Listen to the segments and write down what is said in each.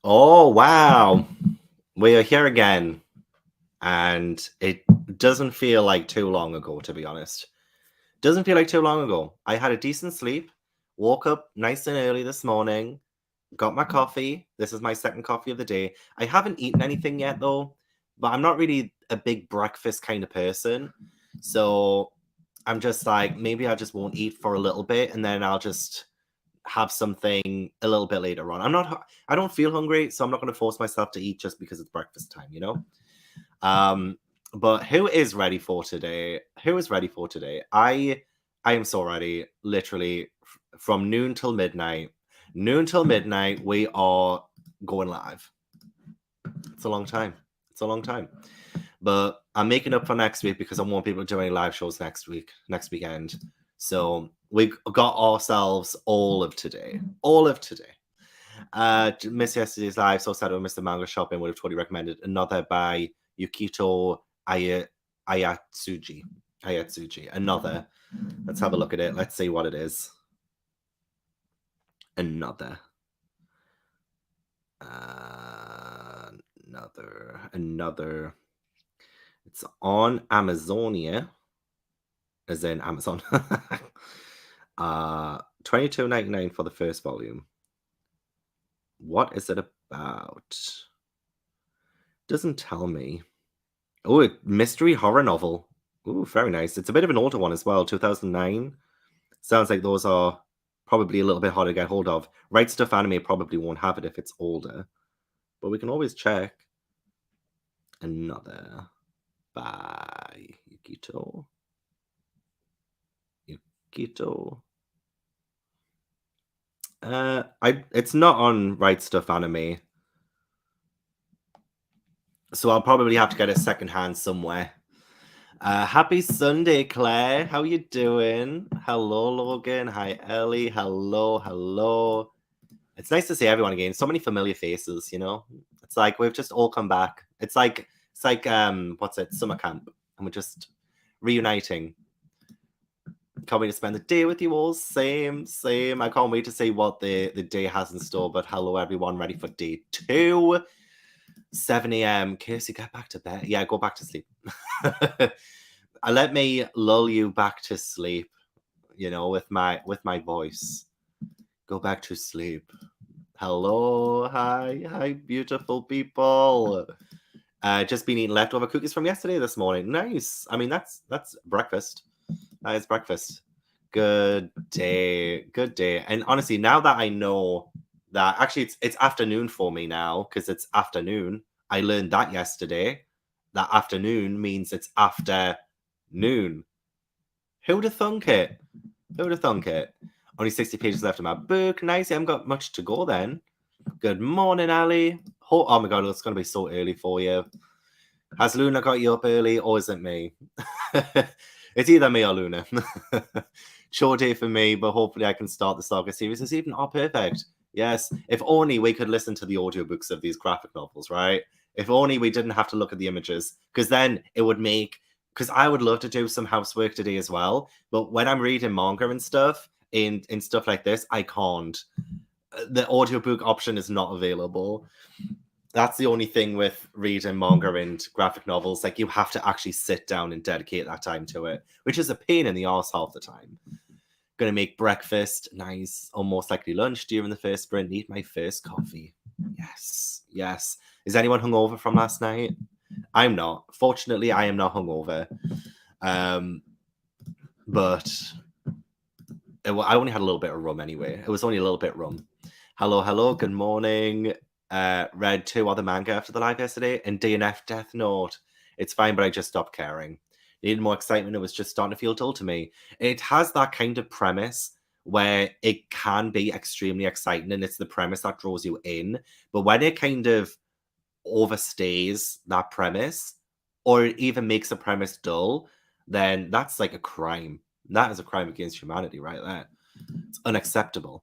Oh, wow. We are here again. And it doesn't feel like too long ago, to be honest. Doesn't feel like too long ago. I had a decent sleep, woke up nice and early this morning, got my coffee. This is my second coffee of the day. I haven't eaten anything yet, though, but I'm not really a big breakfast kind of person. So I'm just like, maybe I just won't eat for a little bit and then I'll just have something a little bit later on. I don't feel hungry, so I'm not going to force myself to eat just because it's breakfast time, you know? Um, but who is ready for today? Who is ready for today? I am so ready. Literally from noon till midnight. Noon till midnight, we are going live. It's a long time. It's a long time. But I'm making up for next week because I want people doing live shows next weekend. So we got ourselves all of today. All of today. Missed yesterday's live, so sad I missed the manga shopping. Would have totally recommended another by Yukito Ayatsuji. Another. Let's have a look at it. Let's see what it is. Another. Another. It's on Amazonia, as in Amazon. $22.99 for the first volume. What is it about? Doesn't tell me. Oh, a mystery horror novel. Ooh, very nice. It's a bit of an older one as well, 2009. Sounds like those are probably a little bit harder to get hold of. Right Stuff Anime probably won't have it if it's older, but we can always check. Another by Yukito. It's not on Right Stuff Anime, so I'll probably have to get it secondhand somewhere. Happy Sunday, Claire. How you doing? Hello, Logan. Hi, Ellie. Hello. It's nice to see everyone again. So many familiar faces, you know? It's like we've just all come back. It's like what's it? Summer camp. And we're just reuniting. Can't wait to spend the day with you all. Same. I can't wait to see what the day has in store. But hello, everyone. Ready for day 2. 7 a.m. Kirsty, get back to bed. Yeah, go back to sleep. Let me lull you back to sleep, you know, with my voice. Go back to sleep. Hello, hi, beautiful people. Just been eating leftover cookies from yesterday this morning. Nice. I mean, that's breakfast. That is breakfast. Good day. And honestly, now that I know that actually it's afternoon for me now because it's afternoon. I learned that yesterday. That afternoon means it's after noon. Who'd have thunk it? Only 60 pages left of my book. Nice. I haven't got much to go then. Good morning, Ali. Oh my god, it's going to be so early for you. Has Luna got you up early or is it me? It's either me or Luna. Short day for me, but hopefully I can start the Saga series this evening. Oh, perfect. Yes. If only we could listen to the audiobooks of these graphic novels, right? If only we didn't have to look at the images, because then it would make... Because I would love to do some housework today as well, but when I'm reading manga and stuff, in stuff like this, I can't. The audiobook option is not available. That's the only thing with reading manga and graphic novels. Like, you have to actually sit down and dedicate that time to it, which is a pain in the arse half the time. Gonna make breakfast, nice, or most likely lunch during the first sprint. Need my first coffee. Yes. Is anyone hungover from last night? I'm not. Fortunately, I am not hungover. But I only had a little bit of rum anyway. It was only a little bit rum. Hello. Good morning. Read 2 other manga after the live yesterday, and DNF Death Note. It's fine, but I just stopped caring. Needed more excitement. It was just starting to feel dull to me. It has that kind of premise where it can be extremely exciting, and it's the premise that draws you in. But when it kind of overstays that premise, or it even makes a premise dull, then that's like a crime. That is a crime against humanity right there. It's unacceptable.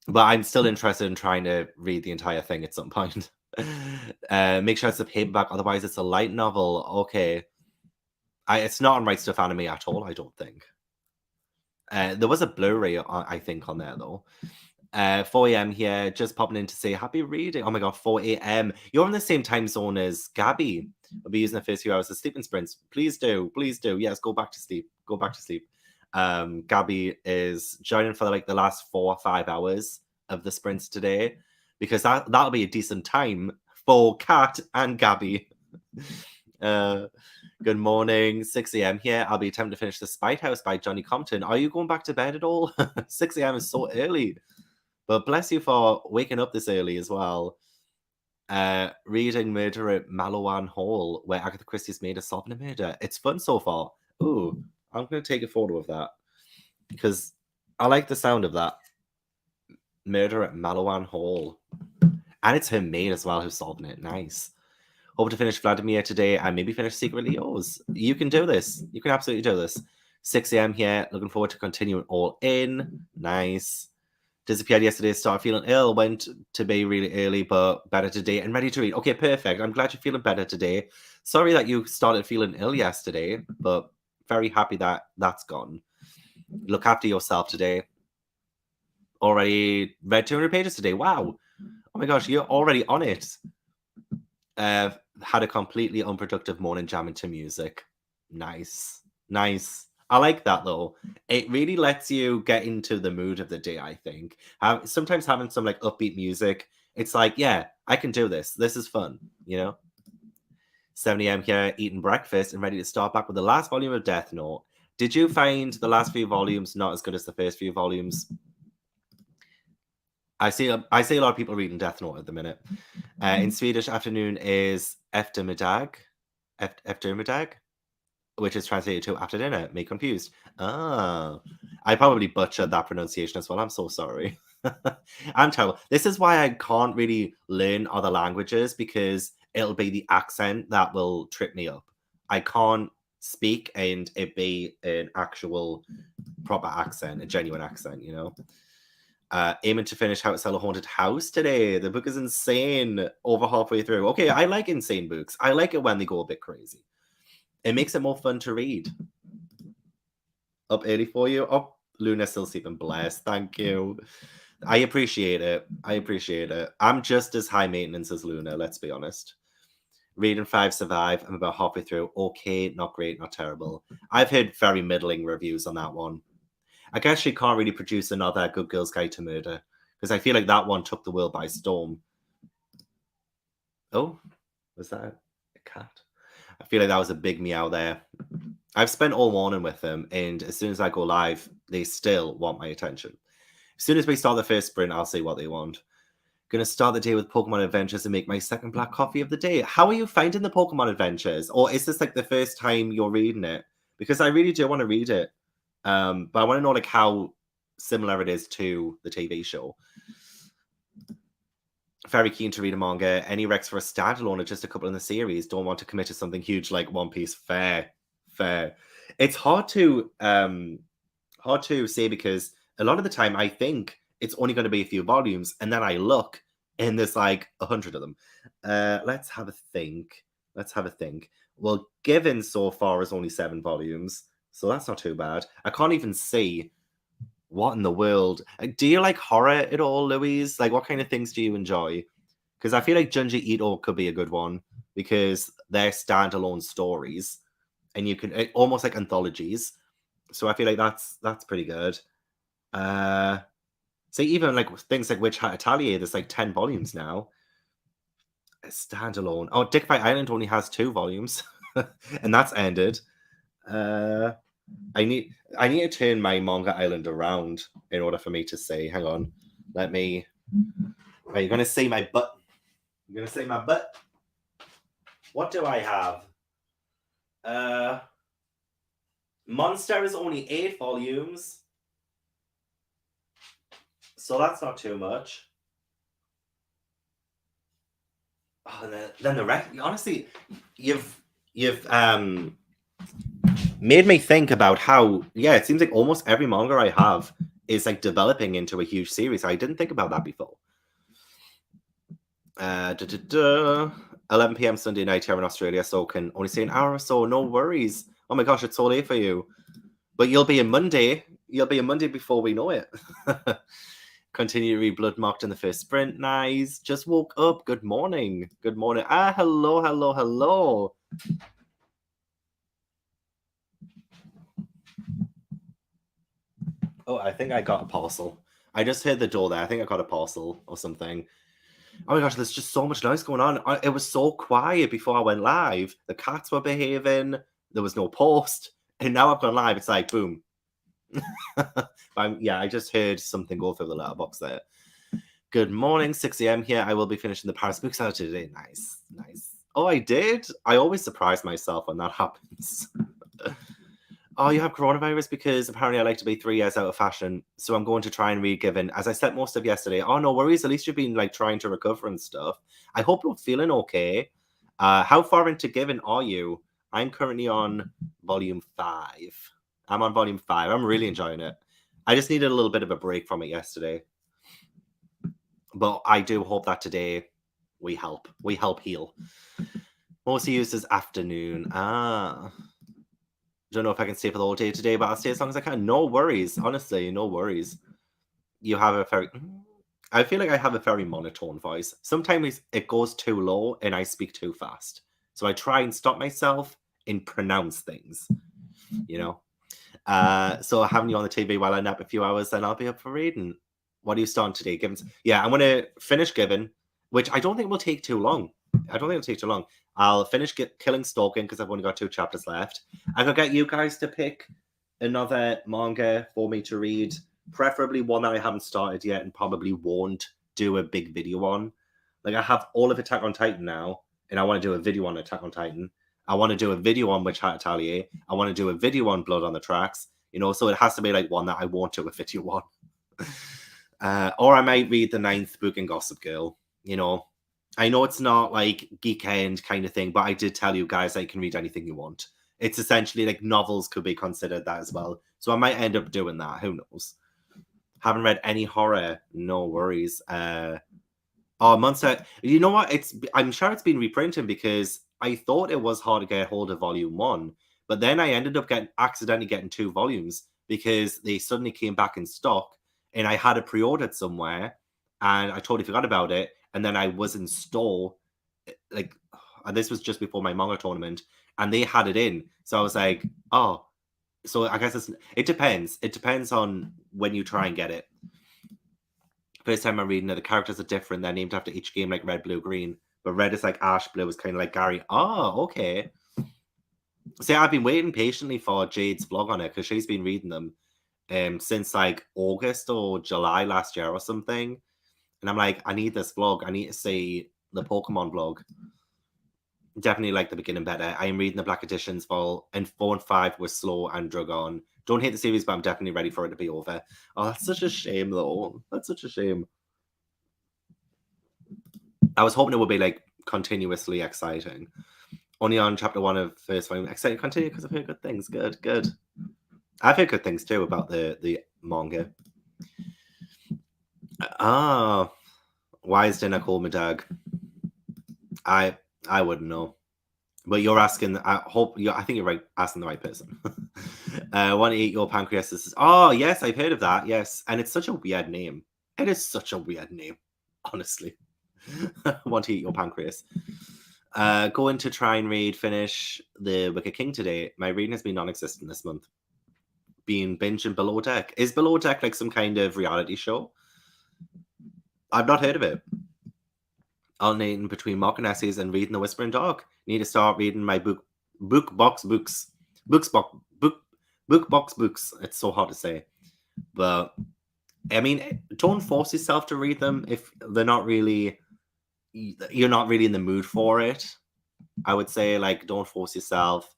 But I'm still interested in trying to read the entire thing at some point. Make sure it's a paperback, otherwise it's a light novel. Okay. It's not on Right Stuff Anime at all, I don't think. There was a Blu-ray, I think, on there, though. 4 a.m. here, just popping in to say happy reading. Oh my god, 4 a.m. You're in the same time zone as Gabby. I'll be using the first few hours of sleeping sprints. Please do. Yes, go back to sleep. Gabby is joining for like the last 4 or 5 hours of the sprints today, because that'll be a decent time for Kat and Gabby. Good morning, 6 a.m. here. I'll be attempting to finish The Spite House by Johnny Compton. Are you going back to bed at all? 6 a.m. is so early. But bless you for waking up this early as well. Reading Murder at Malawan Hall, where Agatha Christie has made a solving a murder. It's fun so far. Ooh, I'm going to take a photo of that, because I like the sound of that. Murder at Malawan Hall. And it's her maid as well who's solving it. Nice. Hope to finish Vladimir today and maybe finish Secret Leos. You can do this. You can absolutely do this. 6 a.m. here. Looking forward to continuing all in. Nice. Disappeared yesterday, started feeling ill, went to bed really early, but better today and ready to read. Okay, perfect. I'm glad you're feeling better today. Sorry that you started feeling ill yesterday, but very happy that that's gone. Look after yourself today. Already read 200 pages today. Wow. Oh my gosh, you're already on it. Had a completely unproductive morning jamming to music. Nice. I like that though. It really lets you get into the mood of the day, I think. Sometimes having some like upbeat music, it's like, yeah, I can do this. This is fun, you know? 7 a.m. here, eating breakfast and ready to start back with the last volume of Death Note. Did you find the last few volumes not as good as the first few volumes? I see a lot of people reading Death Note at the minute. In Swedish, afternoon is eftermiddag, which is translated to after dinner. Make confused. I probably butchered that pronunciation as well. I'm so sorry. I'm terrible. This is why I can't really learn other languages, because it'll be the accent that will trip me up. I can't speak and it be an actual proper accent, a genuine accent, you know? Aiming to finish How to Sell a Haunted House today. The book is insane over halfway through. Okay, I like insane books. I like it when they go a bit crazy. It makes it more fun to read. Up early for you? Oh, Luna's still sleeping. Bless. Thank you. I appreciate it. I'm just as high maintenance as Luna, let's be honest. Reading 5 Survive. I'm about halfway through. Okay, not great, not terrible. I've heard very middling reviews on that one. I guess she can't really produce another Good Girl's Guide to Murder, because I feel like that one took the world by storm. Oh, was that a cat? I feel like that was a big meow there. I've spent all morning with them, and as soon as I go live, they still want my attention. As soon as we start the first sprint, I'll see what they want. Gonna start the day with Pokemon Adventures and make my second black coffee of the day. How are you finding the Pokemon Adventures? Or is this like the first time you're reading it? Because I really do want to read it. But I want to know like how similar it is to the TV show. Very keen to read a manga. Any recs for a standalone or just a couple in the series? Don't want to commit to something huge like One Piece. Fair. It's hard to say, because a lot of the time I think it's only going to be a few volumes, and then I look and there's like 100 of them. Let's have a think. Well, Given so far is only 7 volumes. So that's not too bad. I can't even see what in the world. Do you like horror at all, Louise? Like, what kind of things do you enjoy? Because I feel like Junji Ito could be a good one, because they're standalone stories, and you can almost like anthologies. So I feel like that's pretty good. So even like things like Witch Hat Atelier, there's like 10 volumes now. A standalone. Oh, Dick Fight Island only has 2 volumes, and that's ended. I need to turn my manga island around in order for me to say, hang on, let me. Right, you're gonna say my butt. What do I have? Monster is only 8 volumes, so that's not too much. Oh, and then the rest. Honestly, you've made me think about how, it seems like almost every manga I have is like developing into a huge series. I didn't think about that before. 11 p.m. Sunday night here in Australia, so can only stay an hour or so. No worries. Oh my gosh, it's so late for you. But you'll be a Monday. Before we know it. Continue to read Blood Mocked in the first sprint. Nice. Just woke up. Good morning. Good morning. Hello, hello, hello. Oh, I think I got a parcel. I just heard the door there. I think I got a parcel or something. Oh my gosh, there's just so much noise going on. It was so quiet before I went live. The cats were behaving. There was no post. And now I've gone live. It's like, boom. I just heard something go through the letterbox there. Good morning, 6 a.m. here. I will be finishing the Paris Book Sale today. Nice, nice. Oh, I did? I always surprise myself when that happens. Oh, you have coronavirus? Because apparently I like to be 3 years out of fashion. So I'm going to try and read Given, as I slept most of yesterday. Oh, no worries. At least you've been like trying to recover and stuff. I hope you're feeling okay. How far into Given are you? I'm currently on volume 5. I'm on volume 5. I'm really enjoying it. I just needed a little bit of a break from it yesterday. But I do hope that today we help. We help heal. Mostly used as afternoon. Don't know if I can stay for the whole day today, but I'll stay as long as I can. No worries. Honestly, no worries. You have a very... I feel like I have a very monotone voice. Sometimes it goes too low and I speak too fast. So I try and stop myself and pronounce things, you know? So having you on the TV while I nap a few hours, then I'll be up for reading. What are you starting today? Given? Yeah, I'm going to finish Given, which I don't think will take too long. I'll finish Killing Stalking because I've only got 2 chapters left. I could get you guys to pick another manga for me to read, preferably one that I haven't started yet and probably won't do a big video on. Like, I have all of Attack on Titan now, and I want to do a video on Attack on Titan. I want to do a video on Witch Hat Atelier. I want to do a video on Blood on the Tracks. You know, so it has to be like one that I won't do a video on. Or I might read the 9th book in Gossip Girl. You know, I know it's not like GEEKEND kind of thing, but I did tell you guys that you can read anything you want. It's essentially like novels could be considered that as well. So I might end up doing that. Who knows? Haven't read any horror. No worries. Monster. You know what? I'm sure it's been reprinted because I thought it was hard to get hold of volume 1, but then I ended up accidentally getting 2 volumes because they suddenly came back in stock, and I had it pre-ordered somewhere, and I totally forgot about it. And then I was in store, like, and this was just before my manga tournament, and they had it in. So I was like, oh, so I guess it depends. It depends on when you try and get it. First time I'm reading it, the characters are different. They're named after each game, like red, blue, green. But red is like ash, blue is kind of like Gary. Oh, okay. See, I've been waiting patiently for Jade's vlog on it because she's been reading them since like August or July last year or something. And I'm like, I need this vlog. I need to see the Pokemon vlog. Definitely like the beginning better. I am reading the Black Editions and 4 and 5 were slow and drug on. Don't hate the series, but I'm definitely ready for it to be over. Oh, that's such a shame, though. That's such a shame. I was hoping it would be like continuously exciting. Only on chapter 1 of first volume. Excited to continue because I've heard good things. Good, good. I've heard good things too about the manga. Why is dinner called my dog? I wouldn't know. But you're asking, I think you're right, asking the right person. Want to eat your pancreas? Oh, yes, I've heard of that, yes. And it's such a weird name. It is such a weird name, honestly. Want to eat your pancreas. Going to try and finish The Wicked King today. My reading has been non-existent this month. Being binging Below Deck. Is Below Deck like some kind of reality show? I've not heard of it. Alternating between mock and essays and reading The Whispering Dog. Need to start reading my book box books. Book box books. It's so hard to say. But I mean, don't force yourself to read them if you're not really in the mood for it. I would say, like, don't force yourself.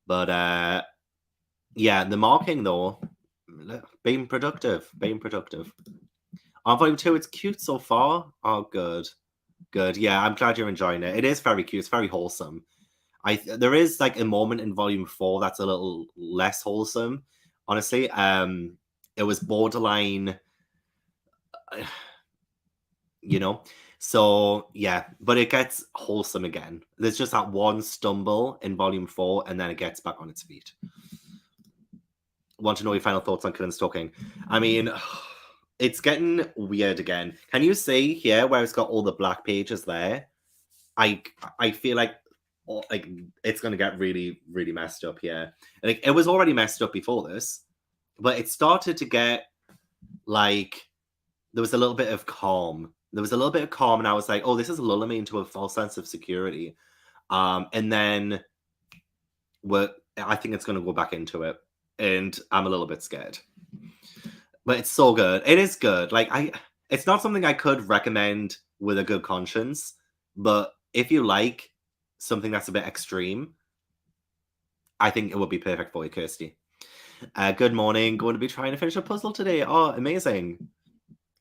But yeah, the marking though, being productive. On volume 2, it's cute so far. Oh, good. Yeah, I'm glad you're enjoying it. It is very cute. It's very wholesome. There is like a moment in volume 4 that's a little less wholesome, honestly. It was borderline, you know. So yeah, but it gets wholesome again. There's just that one stumble in volume 4, and then it gets back on its feet. Want to know your final thoughts on Killing Stalking? I mean, It's getting weird again. Can you see here where it's got all the black pages there? I feel like it's gonna get really, really messed up here. Like it was already messed up before this, but it started to get like there was a little bit of calm. There was a little bit of calm, and I was like, oh, this is lulling me into a false sense of security. And then I think it's gonna go back into it. And I'm a little bit scared. But it's so good. It is good. Like it's not something I could recommend with a good conscience, but if you like something that's a bit extreme, I think it would be perfect for you, Kirsty. Good morning. Going to be trying to finish a puzzle today. Oh, amazing.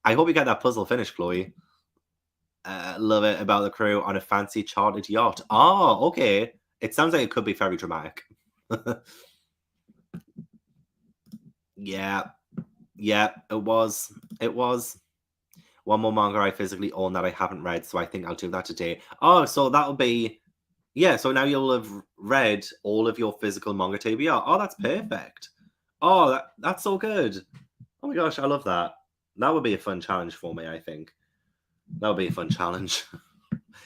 I hope you get that puzzle finished, Chloe. Love it about the crew on a fancy chartered yacht. Oh, okay. It sounds like it could be very dramatic. Yeah. Yeah, it was. It was. One more manga I physically own that I haven't read, so I think I'll do that today. Oh, so that'll be... Yeah, so now you'll have read all of your physical manga TBR. Oh, that's perfect. Oh, that's so good. Oh my gosh, I love that. That would be a fun challenge for me, I think. That would be a fun challenge.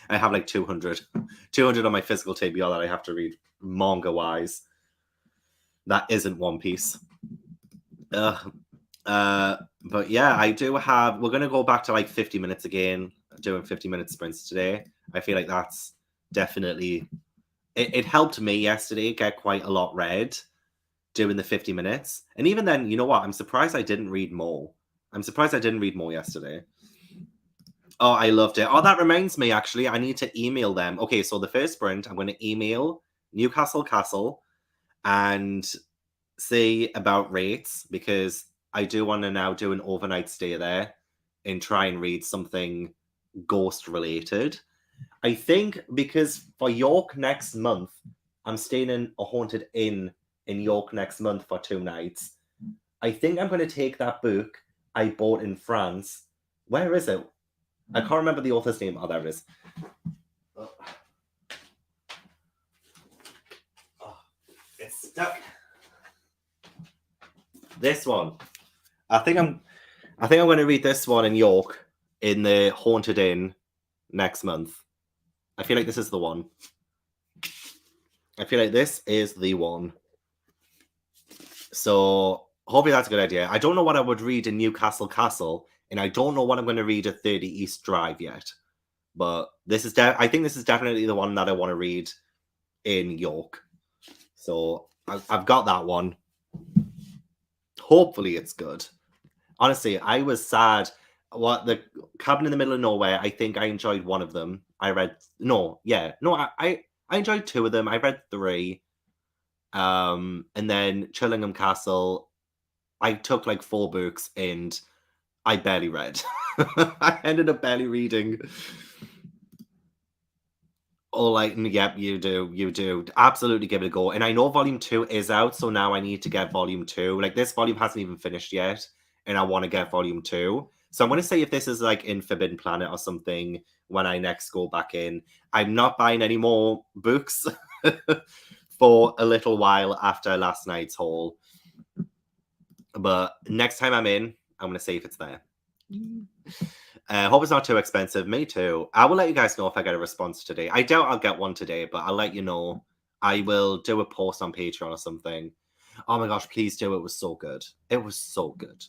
I have like 200 on my physical TBR that I have to read manga-wise. That isn't One Piece. But yeah, I do have... We're going to go back to like 50 minutes again, doing 50-minute sprints today. I feel like that's definitely... It helped me yesterday get quite a lot read doing the 50 minutes. And even then, you know what? I'm surprised I didn't read more. I'm surprised I didn't read more yesterday. Oh, I loved it. Oh, that reminds me, actually, I need to email them. Okay, so the first sprint, I'm going to email Newcastle Castle and see about rates, because I do want to now do an overnight stay there and try and read something ghost related. I think because for York next month, I'm staying in a haunted inn in York next month for 2 nights. I think I'm going to take that book I bought in France. Where is it? I can't remember the author's name. Oh, there it is. Oh, it's stuck. This one. I think I'm going to read this one in York in the haunted inn next month. I feel like this is the one. I feel like this is the one. So hopefully that's a good idea. I don't know what I would read in Newcastle Castle, and I don't know what I'm going to read at 30 East Drive yet. But this is I think this is definitely the one that I want to read in York. So I've got that one. Hopefully it's good. Honestly, I was sad. The Cabin in the Middle of Nowhere, I think I enjoyed one of them. I enjoyed 2 of them. I read 3. And then Chillingham Castle, I took like 4 books and I barely read. I ended up barely reading. Oh, like, yep, you do. Absolutely give it a go. And I know volume 2 is out, so now I need to get volume 2. Like, this volume hasn't even finished yet, and I want to get volume 2. So I'm going to say if this is like in Forbidden Planet or something when I next go back in. I'm not buying any more books for a little while after last night's haul. But next time I'm in, I'm going to see if it's there. Hope it's not too expensive. Me too. I will let you guys know if I get a response today. I doubt I'll get one today, but I'll let you know. I will do a post on Patreon or something. Oh my gosh, please do. It was so good. It was so good.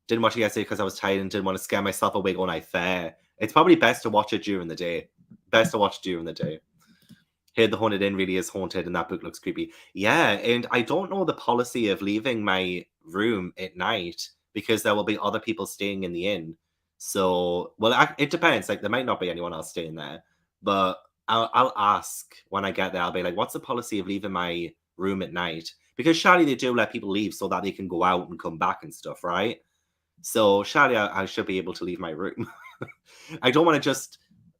Didn't watch it yesterday because I was tired and didn't want to scare myself awake all night. Fair. It's probably best to watch it during the day. Best to watch it during the day. Here, the Haunted Inn really is haunted and that book looks creepy. Yeah, and I don't know the policy of leaving my room at night because there will be other people staying in the inn. So, well, it depends. Like, there might not be anyone else staying there, but I'll ask when I get there. I'll be like, what's the policy of leaving my room at night? Because surely they do let people leave so that they can go out and come back and stuff, right? So surely I should be able to leave my room. I don't want to just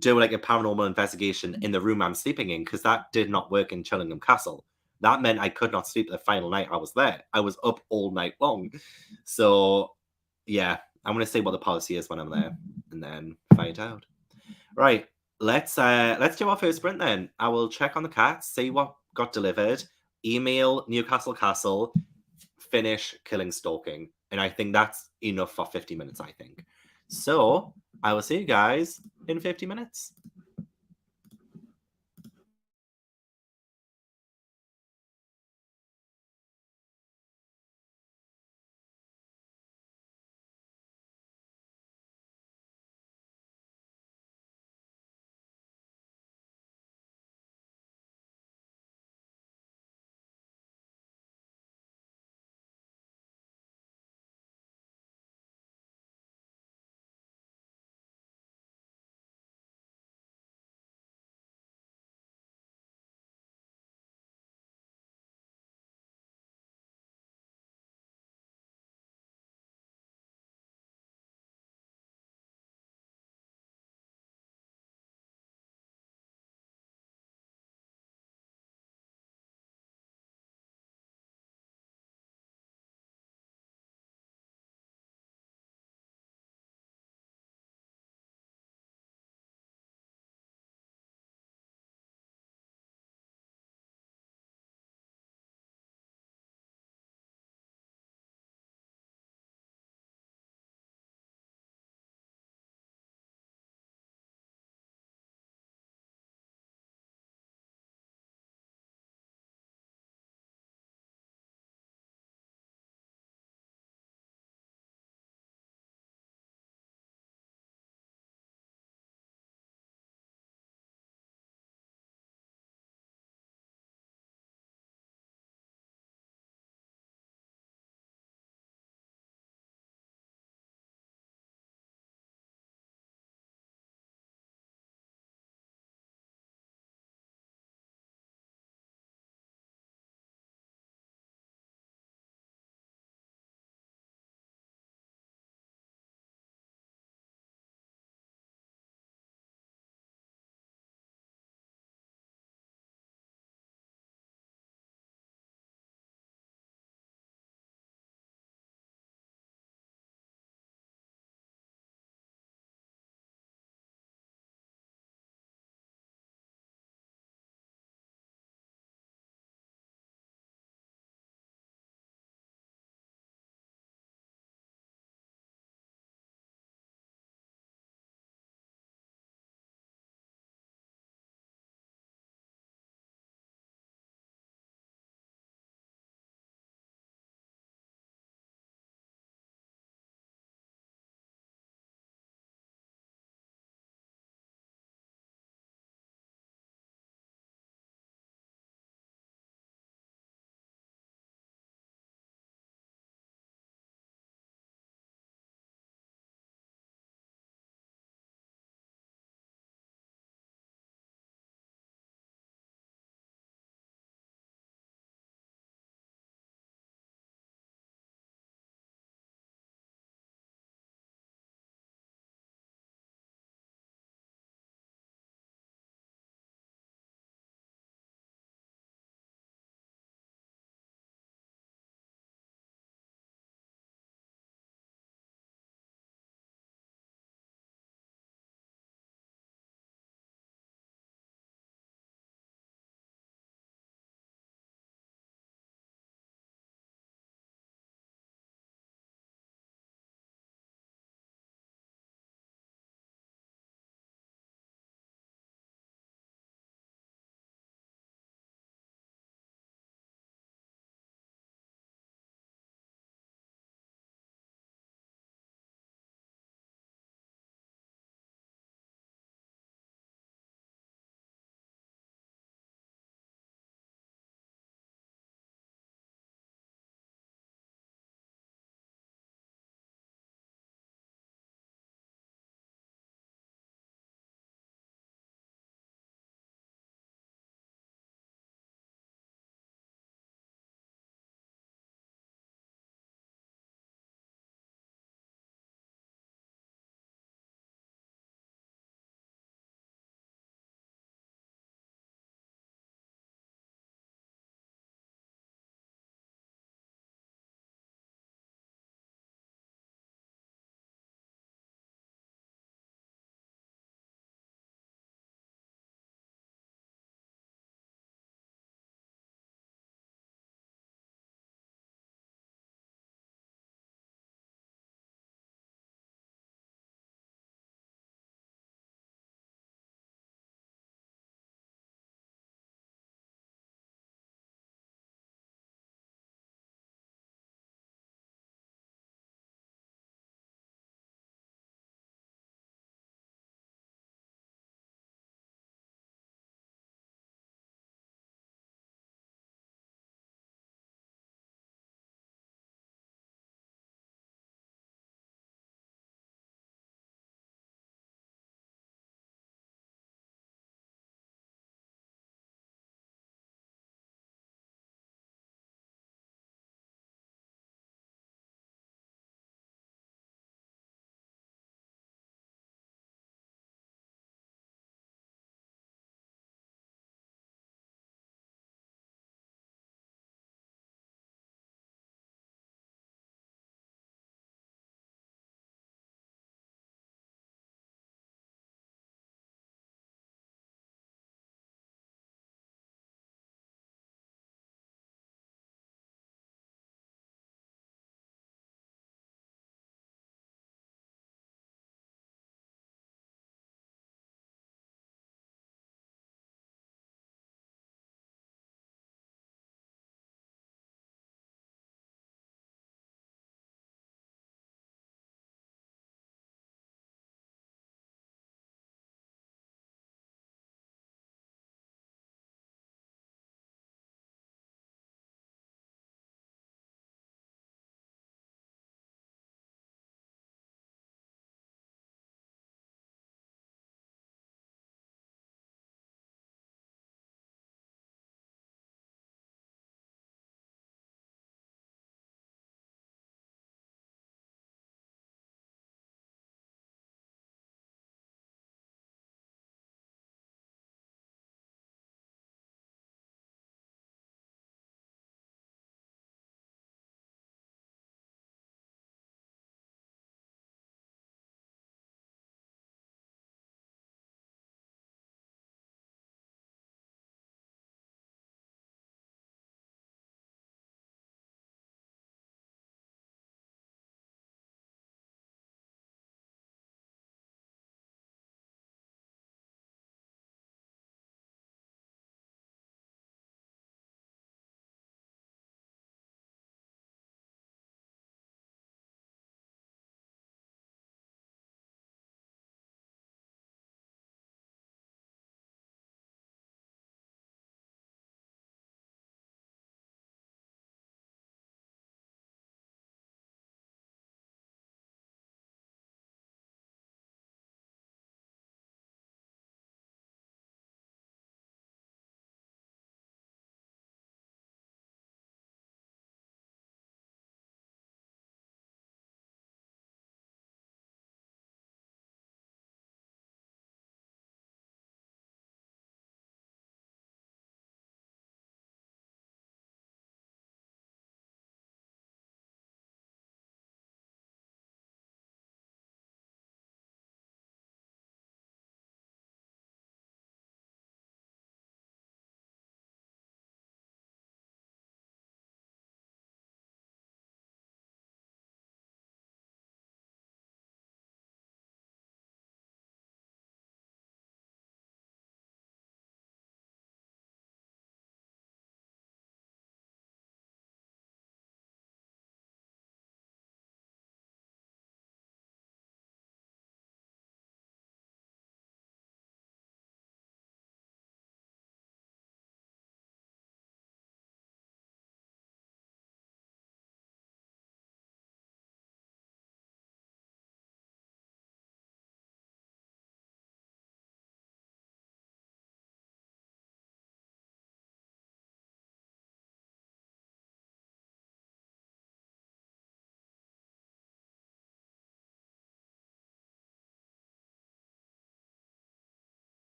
do like a paranormal investigation in the room I'm sleeping in, because that did not work in Chillingham Castle. That meant I could not sleep the final night I was there. I was up all night long. So yeah, I'm going to see what the policy is when I'm there and then find out. Right, let's do our first sprint then. I will check on the cats, see what got delivered, email Newcastle Castle, finish Killing Stalking, And I think that's enough for 50 minutes, I think. So I will see you guys in 50 minutes.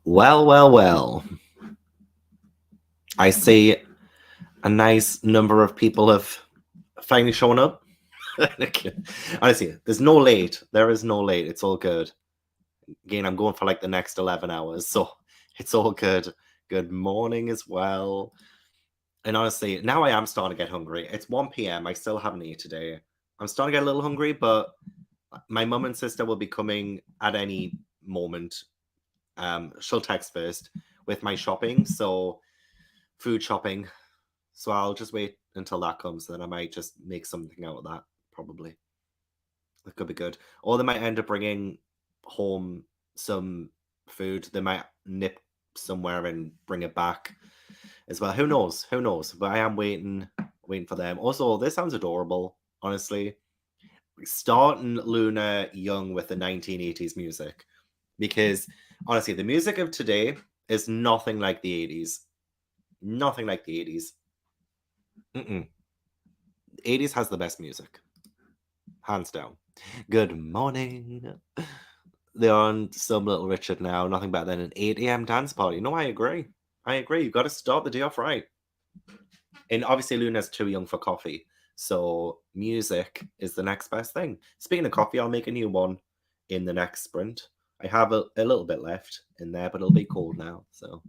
Well, well, well. I see a nice number of people have finally shown up. Honestly, there's no late. There is no late. It's all good. Again, I'm going for like the next 11 hours, so it's all good. Good morning as well. And honestly, now I am starting to get hungry. It's 1 p.m. I still haven't eaten today. I'm starting to get a little hungry, but my mum and sister will be coming at any moment. She'll text first with my shopping, so food shopping. So I'll just wait until that comes, then I might just make something out of that, probably. That could be good. Or they might end up bringing home some food. They might nip somewhere and bring it back as well. Who knows? Who knows? But I am waiting for them. Also, this sounds adorable, honestly. Starting Luna young with the 1980s music. Because honestly, the music of today is nothing like the 80s. Nothing like the 80s. The 80s has the best music. Hands down. Good morning. They're on some Little Richard now. Nothing better than an 8 a.m. dance party. No, I agree. You've got to start the day off right. And obviously, Luna's too young for coffee. So music is the next best thing. Speaking of coffee, I'll make a new one in the next sprint. I have a little bit left in there, but it'll be cold now. So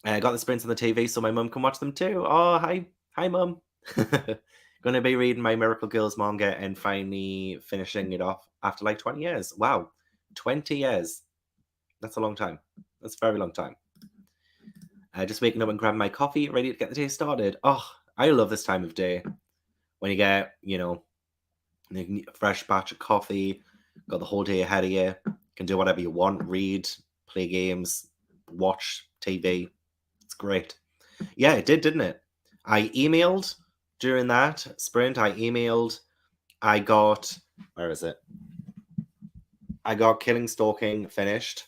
I got the sprints on the TV so my mum can watch them too. Oh, hi, mum. Gonna be reading my Miracle Girls manga and finally finishing it off after like 20 years. Wow, 20 years. That's a long time. That's a very long time. Just waking up and grabbing my coffee, ready to get the day started. Oh, I love this time of day. When you get, a fresh batch of coffee, got the whole day ahead of you, can do whatever you want, read, play games, watch TV. It's great. Yeah, it did, didn't it? I emailed during that sprint. I got, where is it? I got Killing Stalking finished.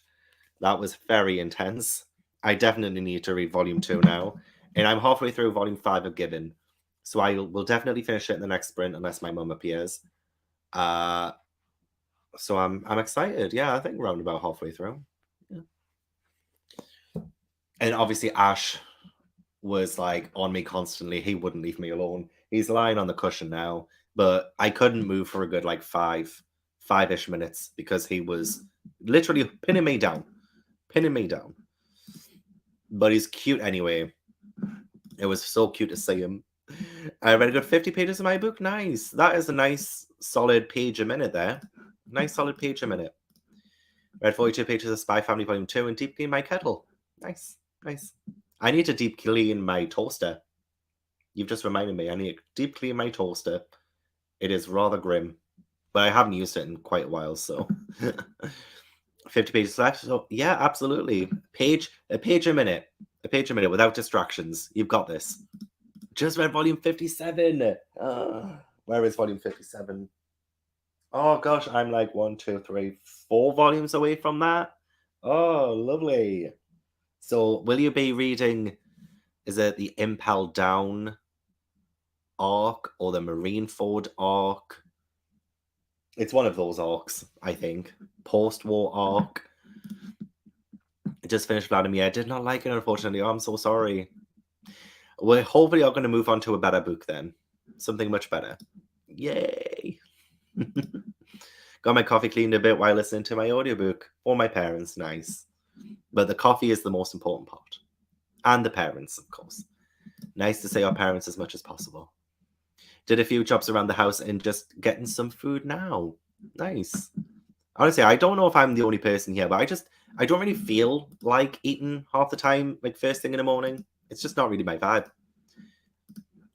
That was very intense. I definitely need to read volume 2 now. And I'm halfway through volume 5 of Given. So I will definitely finish it in the next sprint unless my mum appears. So I'm excited. Yeah, I think around about halfway through. Yeah. And obviously Ash was like on me constantly. He wouldn't leave me alone. He's lying on the cushion now, but I couldn't move for a good like five-ish minutes because he was literally pinning me down. But he's cute anyway. It was so cute to see him. I read a good 50 pages of my book. Nice. That is a nice solid page a minute there. Nice solid page a minute. Read 42 pages of Spy Family Volume 2 and deep clean my kettle. Nice. I need to deep clean my toaster. You've just reminded me. I need to deep clean my toaster. It is rather grim. But I haven't used it in quite a while, so 50 pages left. So yeah, absolutely. A page a minute without distractions. You've got this. Just read volume 57. Where is volume 57? Oh gosh, I'm like 1, 2, 3, 4 volumes away from that. Oh, lovely. So will you be reading, is it the Impel Down arc or the Marineford arc? It's one of those arcs, I think. Post-war arc. I just finished Vladimir. I did not like it, unfortunately. Oh, I'm so sorry. We're hopefully are going to move on to a better book then. Something much better. Yay! Got my coffee cleaned a bit while listening to my audiobook. For my parents, nice. But the coffee is the most important part. And the parents, of course. Nice to see our parents as much as possible. Did a few jobs around the house and just getting some food now. Nice. Honestly, I don't know if I'm the only person here, but I don't really feel like eating half the time, like first thing in the morning. It's just not really my vibe.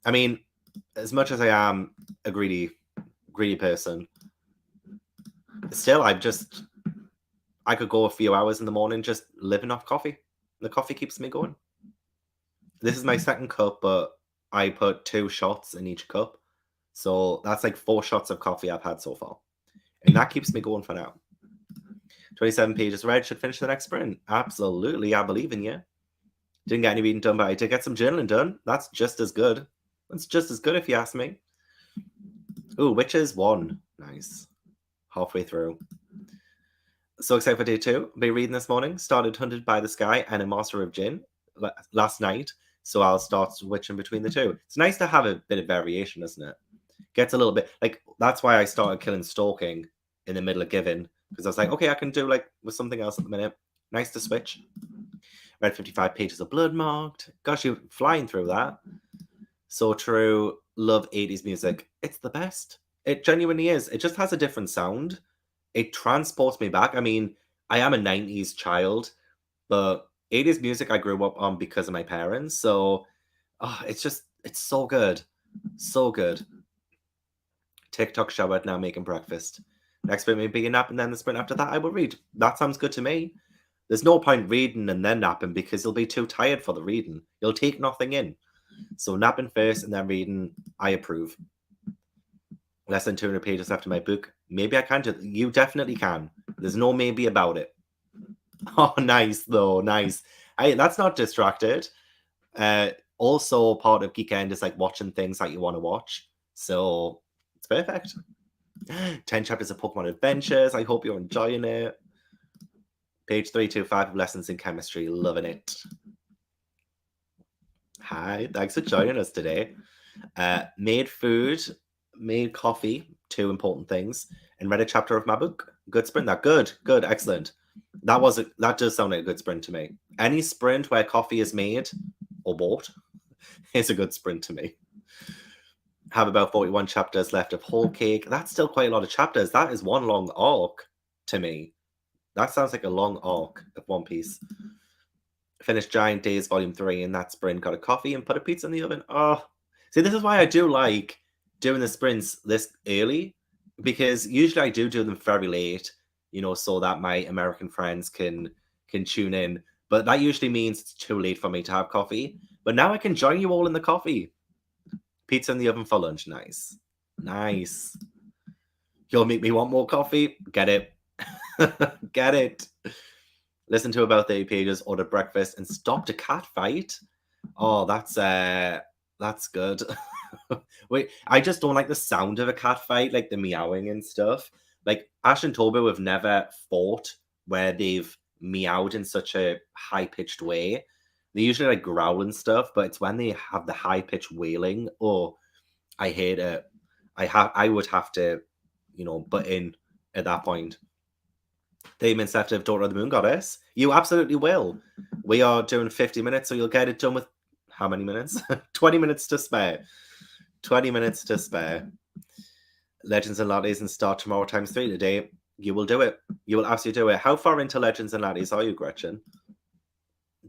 I mean, as much as I am a greedy person, still, I could go a few hours in the morning just living off coffee. The coffee keeps me going. This is my second cup, but I put 2 shots in each cup. So that's like 4 shots of coffee I've had so far. And that keeps me going for now. 27 pages read, should finish the next sprint. Absolutely, I believe in you. Didn't get any reading done, but I did get some journaling done. That's just as good. That's just as good if you ask me. Ooh, Witches 1. Nice. Halfway through. So excited for day 2. Be reading this morning. Started Hunted by the Sky and A Master of Gin last night. So I'll start switching between the two. It's nice to have a bit of variation, isn't it? Gets a little bit like that's why I started Killing Stalking in the middle of Giving, because I was like, okay, I can do like with something else at the minute. Nice to switch. Read 55 pages of Blood Marked. Gosh, you're flying through that. So true. Love 80s music. It's the best. It genuinely is. It just has a different sound. It transports me back. I mean, I am a 90s child, but 80s music I grew up on because of my parents. So it's so good. So good. TikTok showered, now making breakfast. Next bit may be a nap, and then the sprint after that I will read. That sounds good to me. There's no point reading and then napping because you'll be too tired for the reading. You'll take nothing in. So napping first and then reading, I approve. Less than 200 pages left in my book. Maybe I can do it. You definitely can. There's no maybe about it. Oh, nice though. Nice. Hey, that's not distracted. Also, part of GEEKEND is like watching things that you want to watch. So it's perfect. 10 chapters of Pokemon Adventures. I hope you're enjoying it. Page 325 of Lessons in Chemistry. Loving it. Hi, thanks for joining us today. Made food, made coffee, 2 important things, and read a chapter of my book. Good sprint. That good, excellent. That does sound like a good sprint to me. Any sprint where coffee is made or bought is a good sprint to me. Have about 41 chapters left of Whole Cake. That's still quite a lot of chapters. That is one long arc to me. That sounds like a long arc of One Piece. Finished Giant Days Volume 3 in that sprint. Got a coffee and put a pizza in the oven. Oh, see, this is why I do like doing the sprints this early, because usually I do them very late, so that my American friends can tune in. But that usually means it's too late for me to have coffee. But now I can join you all in the coffee. Pizza in the oven for lunch. Nice. Nice. You'll make me want more coffee? Get it. Get it. Listen to about 30 pages, order breakfast, and stopped a cat fight. Oh, that's good. Wait, I just don't like the sound of a cat fight, like the meowing and stuff. Like Ash and Toba have never fought where they've meowed in such a high-pitched way. They usually like growl and stuff, but it's when they have the high-pitched wailing. Oh, I hate it. I would have to, butt in at that point. Damon Seftiv, Daughter of the Moon Goddess. You absolutely will. We are doing 50 minutes, so you'll get it done with how many minutes? 20 minutes to spare. 20 minutes to spare. Legends and Lattes and start tomorrow times 3 today. You will do it. You will absolutely do it. How far into Legends and Lattes are you, Gretchen?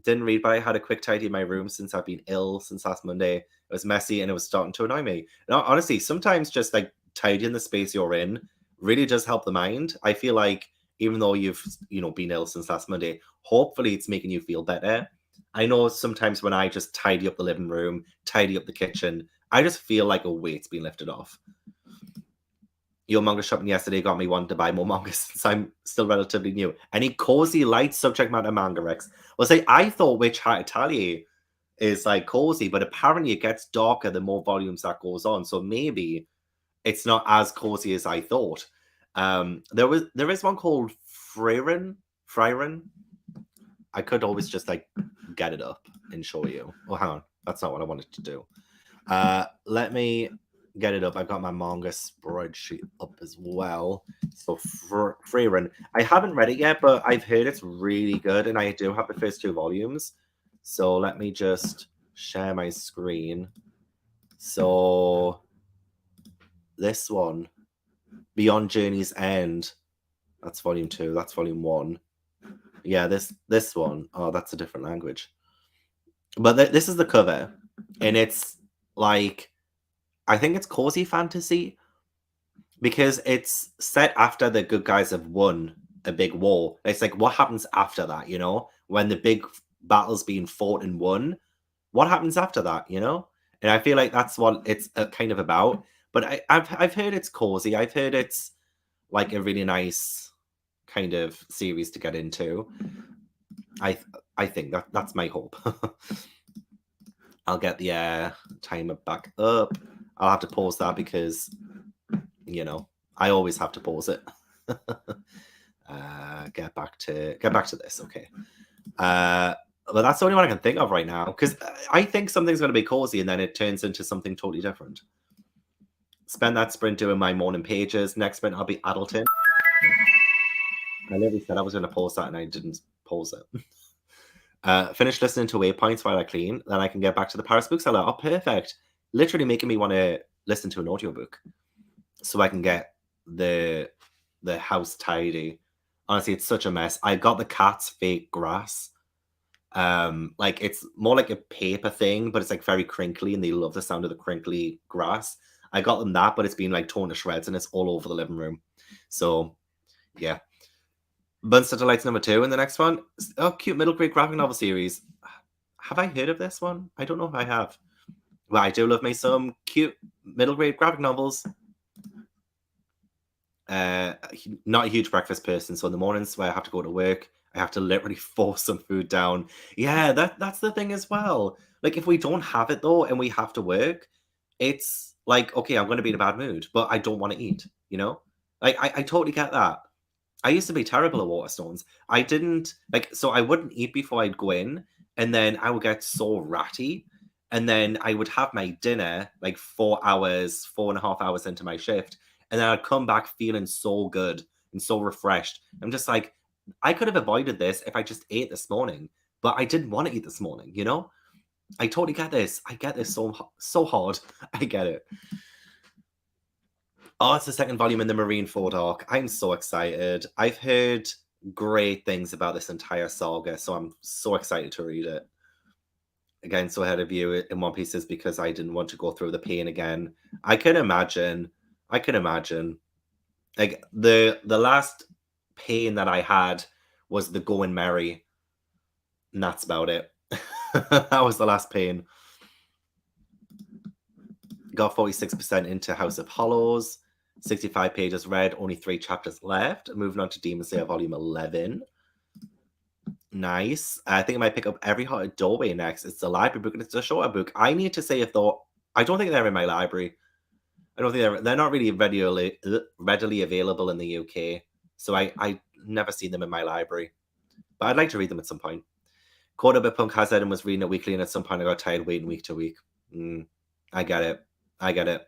Didn't read, but I had a quick tidy in my room since I've been ill since last Monday. It was messy and it was starting to annoy me. Now, honestly, sometimes just like tidying the space you're in really does help the mind. I feel like even though you've been ill since last Monday, hopefully it's making you feel better. I know sometimes when I just tidy up the living room, tidy up the kitchen, I just feel like a weight's been lifted off. Your manga shopping yesterday got me wanting to buy more manga since I'm still relatively new. Any cozy, light subject matter manga Rex? Well, say I thought Witch Hat Atelier is like cozy, but apparently it gets darker the more volumes that goes on. So maybe it's not as cozy as I thought. There is one called Frieren. I could always just like get it up and show you. Oh, hang on, that's not what I wanted to do. Let me get it up. I've got my manga spreadsheet up as well. So Frieren, I haven't read it yet, but I've heard it's really good, and I do have the first 2 volumes. So let me just share my screen. So this one, Beyond Journey's End, that's volume 2. That's volume 1. Yeah, this one. Oh, that's a different language. But this is the cover, and it's like, I think it's cozy fantasy because it's set after the good guys have won a big war. It's like, what happens after that, when the big battle's being fought and won? What happens after that, And I feel like that's what it's kind of about. But I've heard it's cozy. I've heard it's like a really nice kind of series to get into. I think that's my hope. I'll get the timer back up. I'll have to pause that because, I always have to pause it. get back to this. Okay. But that's the only one I can think of right now, because I think something's going to be cozy and then it turns into something totally different. Spend that sprint doing my morning pages. Next sprint, I'll be Addleton. I literally said I was going to pause that and I didn't pause it. Finish listening to Waypoints while I clean. Then I can get back to the Paris bookseller. Oh, perfect. Literally making me want to listen to an audiobook so I can get the house tidy. Honestly, it's such a mess. I got the cat's fake grass. Like it's more like a paper thing, but it's like very crinkly and they love the sound of the crinkly grass. I got them that, but it's been like torn to shreds and it's all over the living room. So yeah. Bunster Delights number 2 in the next one. Oh, cute middle grade graphic novel series. Have I heard of this one? I don't know if I have. Well, I do love me some cute middle grade graphic novels. Not a huge breakfast person, so in the mornings where I have to go to work, I have to literally force some food down. Yeah, that's the thing as well. Like if we don't have it though and we have to work, it's like, okay, I'm going to be in a bad mood, but I don't want to eat, you know? Like I totally get that. I used to be terrible at Waterstones. I didn't so I wouldn't eat before I'd go in, and then I would get so ratty, and then I would have my dinner like 4.5 hours into my shift, and then I'd come back feeling so good and so refreshed. I'm just like, I could have avoided this if I just ate this morning, but I didn't want to eat this morning, you know? I totally get this. I get this so hard. I get it. Oh, it's the second volume in the Marineford arc. I'm so excited. I've heard great things about this entire saga, so I'm so excited to read it. Again, so ahead of you in One Piece is because I didn't want to go through the pain again. I can imagine. Like the last pain that I had was the going merry. And that's about it. That was the last pain. Got 46% into House of Hollows. 65 pages read, only 3 chapters left. Moving on to Demon Slayer Volume 11. Nice. I think I might pick up Every Heart Doorway next. It's a library book and it's a shorter book. I need to say a thought. I don't think they're in my library. I don't think they're not really readily available in the UK. So I never seen them in my library. But I'd like to read them at some point. Caught Up at Punk Hazard and was reading it weekly, and at some point I got tired waiting week to week. I get it.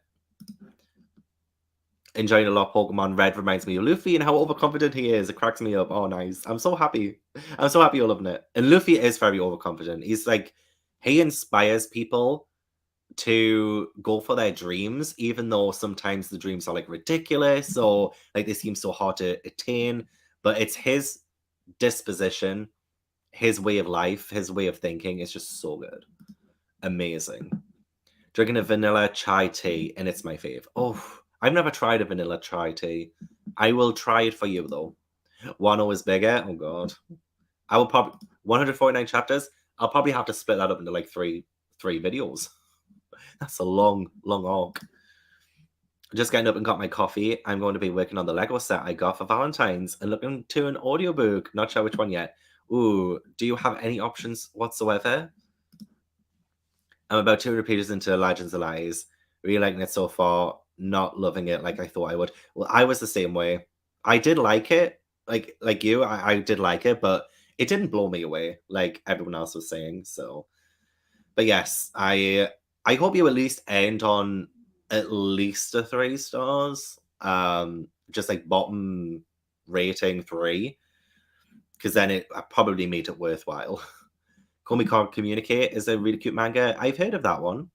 Enjoying a lot of Pokemon. Red reminds me of Luffy and how overconfident he is. It cracks me up. Oh, nice. I'm so happy. You're loving it. And Luffy is very overconfident. He's like, he inspires people to go for their dreams, even though sometimes the dreams are like ridiculous or like they seem so hard to attain. But it's his disposition, his way of life, his way of thinking is just so good. Amazing. Drinking a vanilla chai tea, and it's my fave. Oh, I've never tried a vanilla chai tea. I will try it for you though. Wano is bigger. Oh god. I will probably 149 chapters. I'll probably have to split that up into like three videos. That's a long arc. Just getting up and got my coffee. I'm going to be working on the Lego set I got for Valentine's and looking to an audiobook. Not sure which one yet. Ooh, do you have any options whatsoever? I'm about 200 pages into Legends of Lies. Really liking it so far. Not loving it like I thought I would. Well, I was the same way. I did like it. Like you, I did like it, but it didn't blow me away like everyone else was saying. So, but yes, I hope you at least end on at least a 3 stars. Just like bottom rating 3, because then it probably made it worthwhile. Call Me Can't Communicate is a really cute manga. I've heard of that one.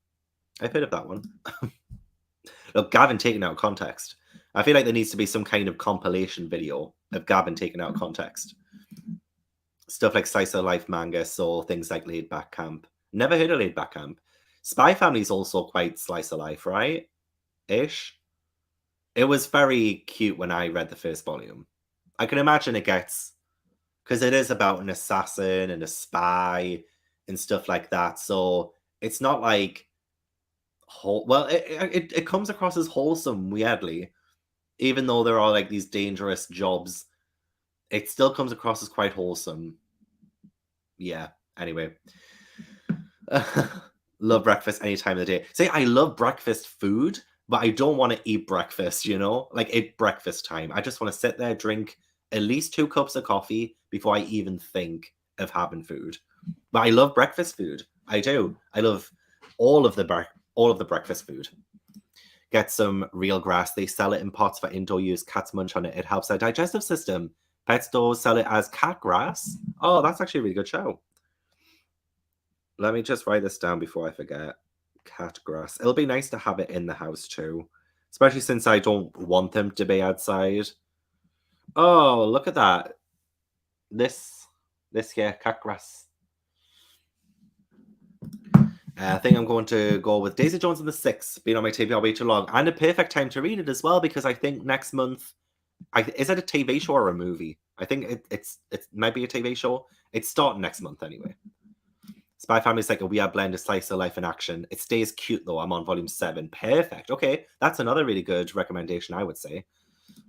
Look, Gavin taken out of context. I feel like there needs to be some kind of compilation video of Gavin taken out of context. Stuff like Slice of Life manga, so things like Laid Back Camp. Never heard of Laid Back Camp. Spy Family is also quite Slice of Life, right? Ish. It was very cute when I read the first volume. I can imagine it gets... because it is about an assassin and a spy and stuff like that. So it's not like... well, it comes across as wholesome, weirdly. Even though there are like these dangerous jobs, it still comes across as quite wholesome. Yeah, anyway. Love breakfast any time of the day. Say, I love breakfast food, but I don't want to eat breakfast, you know? Like, at breakfast time. I just want to sit there, drink at least 2 cups of coffee before I even think of having food. But I love breakfast food. I do. I love all of the breakfast food. Get some real grass. They sell it in pots for indoor use. Cats munch on it. It helps their digestive system. Pet stores sell it as cat grass. Oh, that's actually a really good show. Let me just write this down before I forget. Cat grass. It'll be nice to have it in the house too, especially since I don't want them to be outside. Oh, look at that. This, this here, cat grass. I think I'm going to go with Daisy Jones and the Six, being on my TBR way too long, and a perfect time to read it as well, because I think next month, is it a TV show or a movie? I think it might be a TV show. It's starting next month anyway. Spy Family's like a weird blend of slice of life and action. It stays cute though. I'm on volume 7. Perfect. Okay, that's another really good recommendation, I would say.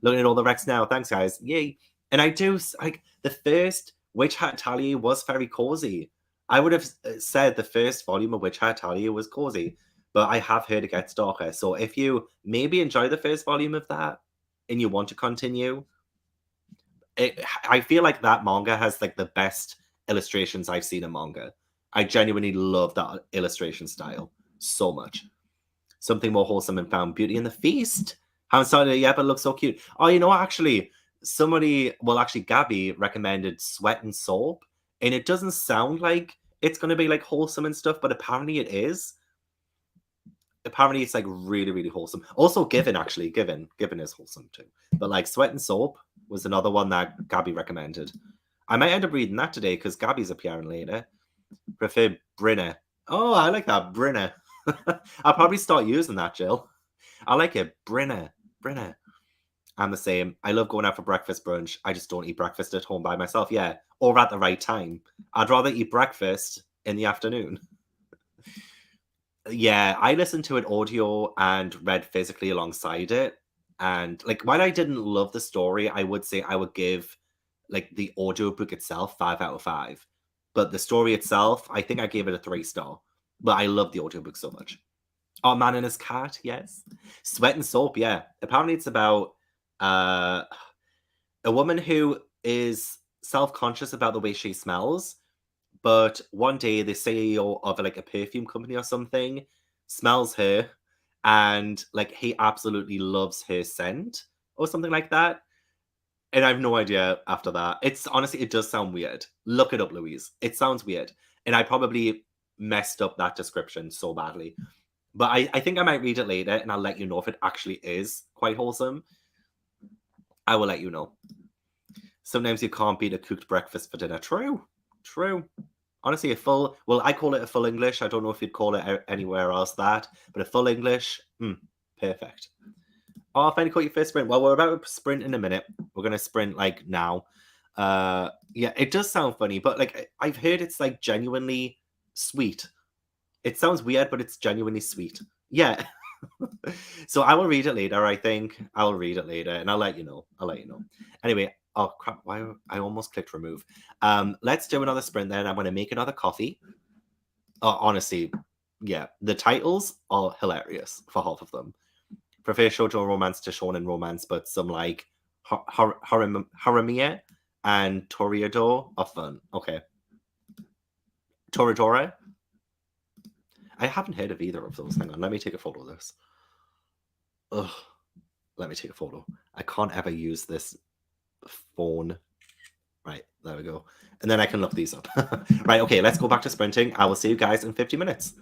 Looking at all the recs now. Thanks, guys. Yay. And I do like the first Witch Hat Talia was very cozy. I would have said the first volume of Witch Hat Talia was cozy, but I have heard it gets darker. So if you maybe enjoy the first volume of that and you want to continue, I feel like that manga has like the best illustrations I've seen in manga. I genuinely love that illustration style so much. Something more wholesome and found beauty in the feast. Haven't started it yet, but it looks so cute. Oh, you know what? Actually, Gabby recommended Sweat and Soap, and it doesn't sound like it's going to be like wholesome and stuff, but apparently it is. Apparently it's like really, really wholesome. Also, Given is wholesome too. But like Sweat and Soap was another one that Gabby recommended. I might end up reading that today because Gabby's appearing later. Prefer Brinner. Oh, I like that. Brinner. I'll probably start using that, Jill. I like it. Brinner. I'm the same. I love going out for breakfast brunch. I just don't eat breakfast at home by myself. Yeah. Or at the right time. I'd rather eat breakfast in the afternoon. Yeah, I listened to it audio and read physically alongside it. And like while I didn't love the story, I would say I would give like the audiobook itself 5 out of 5. But the story itself, I think I gave it a 3 star. But I love the audiobook so much. Oh, Man and His Cat, yes. Sweat and Soap, yeah. Apparently it's about uh a woman who is self-conscious about the way she smells, but one day the CEO of like a perfume company or something smells her and like he absolutely loves her scent or something like that. And I have no idea after that. It's honestly, it does sound weird. Look it up, Louise. It sounds weird. And I probably messed up that description so badly. But I think I might read it later and I'll let you know if it actually is quite wholesome. I will let you know. Sometimes you can't beat a cooked breakfast for dinner. True. Honestly, I call it a full English. I don't know if you'd call it anywhere else that, but a full English, perfect. Oh, I finally caught your first sprint. Well, we're about to sprint in a minute. We're going to sprint like now. Yeah, it does sound funny, but like I've heard it's like genuinely sweet. It sounds weird, but it's genuinely sweet. Yeah. So I will read it later, I think. I'll read it later and I'll let you know. Anyway, oh crap, why I almost clicked remove. Let's do another sprint then. I'm gonna make another coffee. Oh, honestly, yeah, the titles are hilarious for half of them. Prefer shoujo romance to shonen romance, but some like Haramiya and Toreador are fun. Okay. Toradora? I haven't heard of either of those. Hang on, let me take a photo of this. Ugh. Let me take a photo. I can't ever use this phone. Right, there we go. And then I can look these up. Right, okay, let's go back to sprinting. I will see you guys in 50 minutes.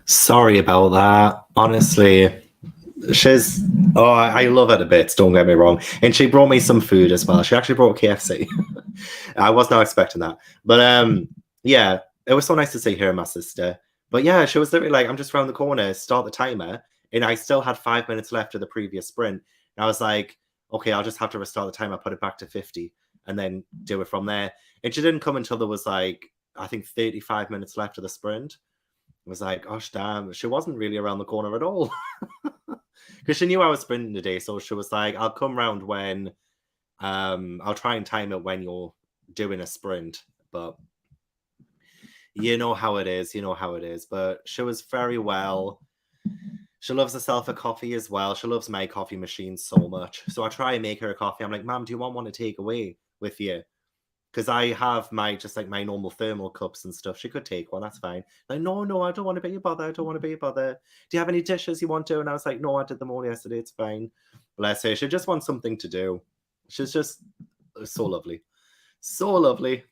Sorry about that. Honestly, she's I love her to bits, don't get me wrong. And she brought me some food as well. She actually brought KFC. I was not expecting that. But yeah, it was so nice to see her and my sister. But yeah, she was literally like, I'm just around the corner, start the timer. And I still had 5 minutes left of the previous sprint. And I was like, okay, I'll just have to restart the timer, put it back to 50, and then do it from there. And she didn't come until there was like, I think 35 minutes left of the sprint. I was like, gosh damn, she wasn't really around the corner at all. Because she knew I was sprinting today. So she was like, I'll come round when I'll try and time it when you're doing a sprint. But you know how it is. You know how it is. But she was very well. She loves herself a coffee as well. She loves my coffee machine so much. So I try and make her a coffee. I'm like, Mom, do you want one to take away with you? Because I have my just like my normal thermal cups and stuff. She could take one, that's fine. Like, no, I don't want to be a bother. I don't want to be a bother. Do you have any dishes you want to? And I was like, no, I did them all yesterday. It's fine. Bless her. She just wants something to do. She's just so lovely. So lovely.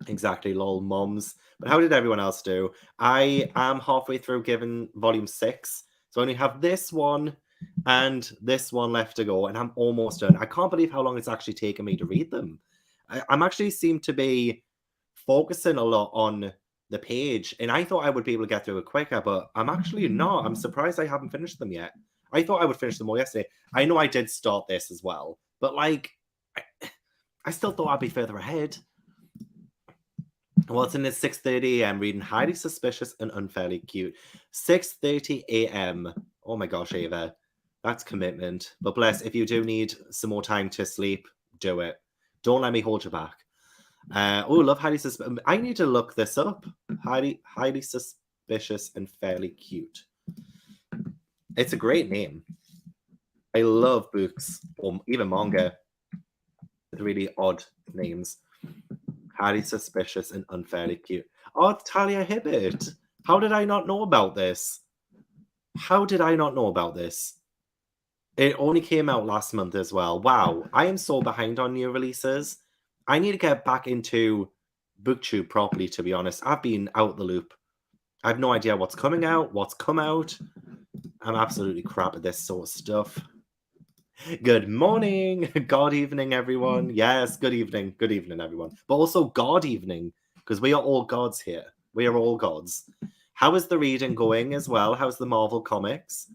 Exactly, lol, mums. But how did everyone else do? I am halfway through Given Volume 6. So I only have this one and this one left to go, and I'm almost done. I can't believe how long it's actually taken me to read them. I'm actually seem to be focusing a lot on the page, and I thought I would be able to get through it quicker, but I'm actually not. I'm surprised I haven't finished them yet. I thought I would finish them all yesterday. I know I did start this as well, but like, I still thought I'd be further ahead. Well, it's in at 6:30 a.m. reading Highly Suspicious and Unfairly Cute. 6:30 a.m. Oh my gosh, Ava. That's commitment. But bless, if you do need some more time to sleep, do it. Don't let me hold you back. Love Highly Suspicious. I need to look this up. Highly Suspicious and Fairly Cute. It's a great name. I love books, or even manga, with really odd names. Highly Suspicious and Unfairly Cute. Oh, it's Talia Hibbert. How did I not know about this? How did I not know about this? It only came out last month as well. Wow, I am so behind on new releases. I need to get back into BookTube properly, to be honest. I've been out the loop. I have no idea what's coming out, what's come out. I'm absolutely crap at this sort of stuff. Good morning, God evening, everyone. Yes, good evening, everyone. But also God evening, because we are all gods here. We are all gods. How is the reading going as well? How's the Marvel comics?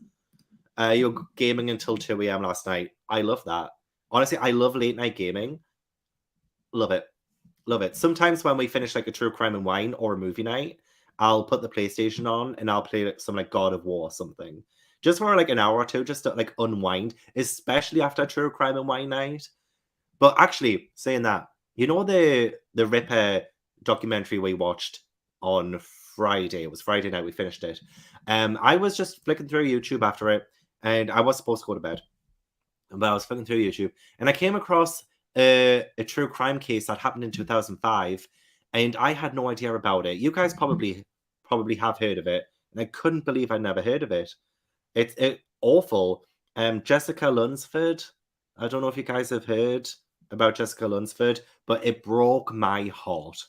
You're gaming until 2 a.m. last night. I love that. Honestly, I love late night gaming. Love it. Love it. Sometimes when we finish like a true crime and wine or a movie night, I'll put the PlayStation on and I'll play some like God of War or something. Just for like an hour or two, just to like unwind, especially after a true crime and wine night. But actually, saying that, you know the Ripper documentary we watched on Friday. It was Friday night. We finished it. I was just flicking through YouTube after it, and I was supposed to go to bed, but I was flicking through YouTube, and I came across a true crime case that happened in 2005, and I had no idea about it. You guys probably have heard of it, and I couldn't believe I never heard of it. It's awful. Jessica Lunsford. I don't know if you guys have heard about Jessica Lunsford, but it broke my heart.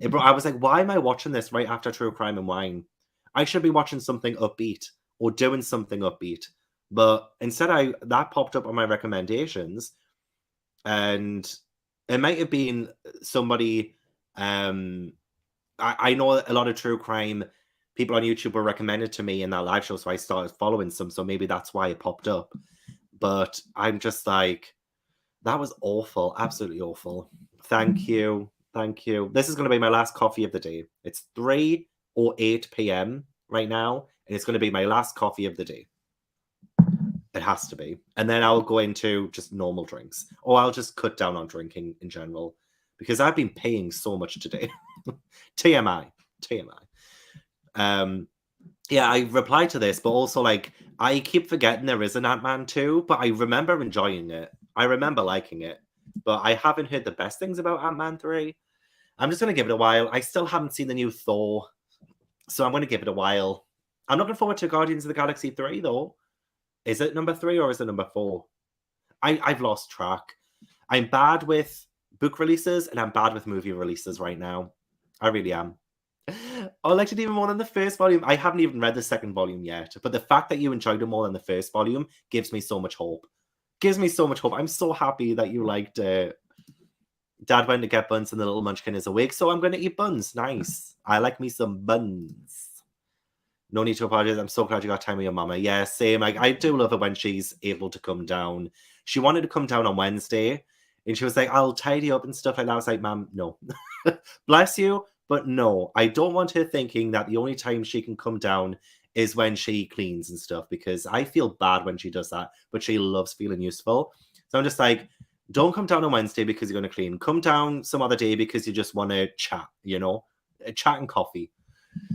I was like, why am I watching this right after True Crime and Wine? I should be watching something upbeat or doing something upbeat. But instead, that popped up on my recommendations, and it might have been somebody. I know a lot of true crime people on YouTube were recommended to me in that live show, so I started following some. So maybe that's why it popped up. But I'm just like, that was awful, absolutely awful. Thank you. This is going to be my last coffee of the day. It's 3 or 8 p.m. right now, and it's going to be my last coffee of the day. It has to be. And then I'll go into just normal drinks, or I'll just cut down on drinking in general, because I've been paying so much today. TMI. Yeah, I replied to this, but also like I keep forgetting there is an Ant-Man 2, but I remember enjoying it. I remember liking it, but I haven't heard the best things about Ant-Man 3. I'm just gonna give it a while. I still haven't seen the new Thor, so I'm gonna give it a while. I'm looking forward to Guardians of the Galaxy 3 though. Is it number 3 or is it number 4? I've lost track. I'm bad with book releases and I'm bad with movie releases right now. I really am. I liked it even more than the first volume. I haven't even read the second volume yet, but the fact that you enjoyed it more than the first volume gives me so much hope. Gives me so much hope. I'm so happy that you liked it. Dad went to get buns and the little munchkin is awake, so I'm going to eat buns. Nice. I like me some buns. No need to apologize. I'm so glad you got time with your mama. Yeah, same. I do love it when she's able to come down. She wanted to come down on Wednesday, and she was like, I'll tidy up and stuff like that. I was like, Mom, no. Bless you, but no. I don't want her thinking that the only time she can come down is when she cleans and stuff, because I feel bad when she does that, but she loves feeling useful. So I'm just like, don't come down on Wednesday because you're going to clean. Come down some other day because you just want to chat, chat and coffee.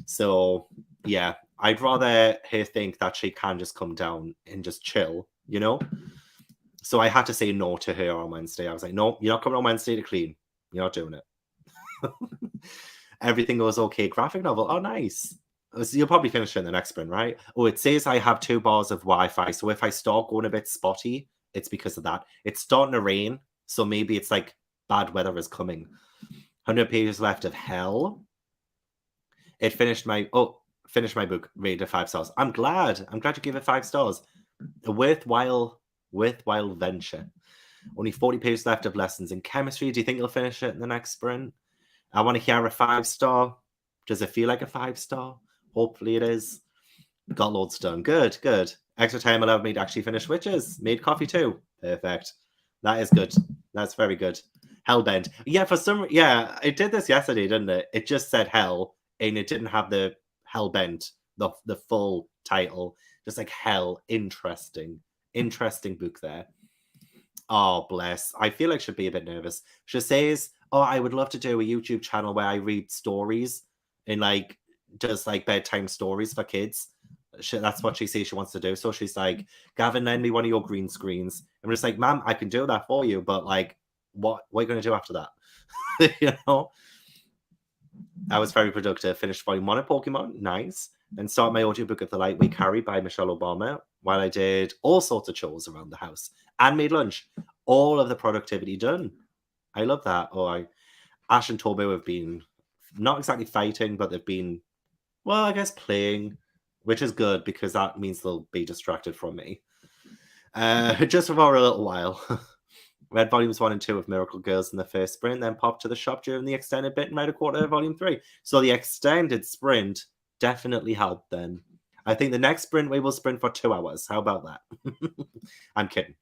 So, yeah, I'd rather her think that she can just come down and just chill, So I had to say no to her on Wednesday. I was like, no, you're not coming on Wednesday to clean. You're not doing it. Everything goes okay. Graphic novel. Oh, nice. So you'll probably finish it in the next sprint, right? Oh, it says I have 2 bars of Wi-Fi. So if I start going a bit spotty, it's because of that. It's starting to rain. So maybe it's like bad weather is coming. 100 pages left of hell. It finished my book, rated 5 stars. I'm glad you gave it 5 stars. A worthwhile venture. Only 40 pages left of lessons in chemistry. Do you think you'll finish it in the next sprint? I want to hear a 5-star. Does it feel like a 5-star? Hopefully it is. Got loads done. Good. Extra time allowed me to actually finish Witches. Made coffee too. Perfect. That is good. That's very good. Hellbent. Yeah, it did this yesterday, didn't it? It just said hell, and it didn't have the Hellbent, the full title. Just like hell. Interesting book there. Oh, bless. I feel like she'd be a bit nervous. She says, oh, I would love to do a YouTube channel where I read stories and just bedtime stories for kids. That's what she says she wants to do. So she's like, Gavin, lend me one of your green screens. I'm just like, Ma'am, I can do that for you, but what are you going to do after that? I was very productive. Finished volume 1 of Pokemon. Nice. And started my audiobook of The Light We Carry by Michelle Obama, while I did all sorts of chores around the house and made lunch. All of the productivity done. I love that. Ash and Tobo have been not exactly fighting, but they've been, well, I guess playing, which is good because that means they'll be distracted from me. Just for a little while. Read volumes 1 and 2 of Miracle Girls in the first sprint, then popped to the shop during the extended bit and read a quarter of volume 3. So the extended sprint definitely helped then. I think the next sprint we will sprint for 2 hours. How about that? I'm kidding.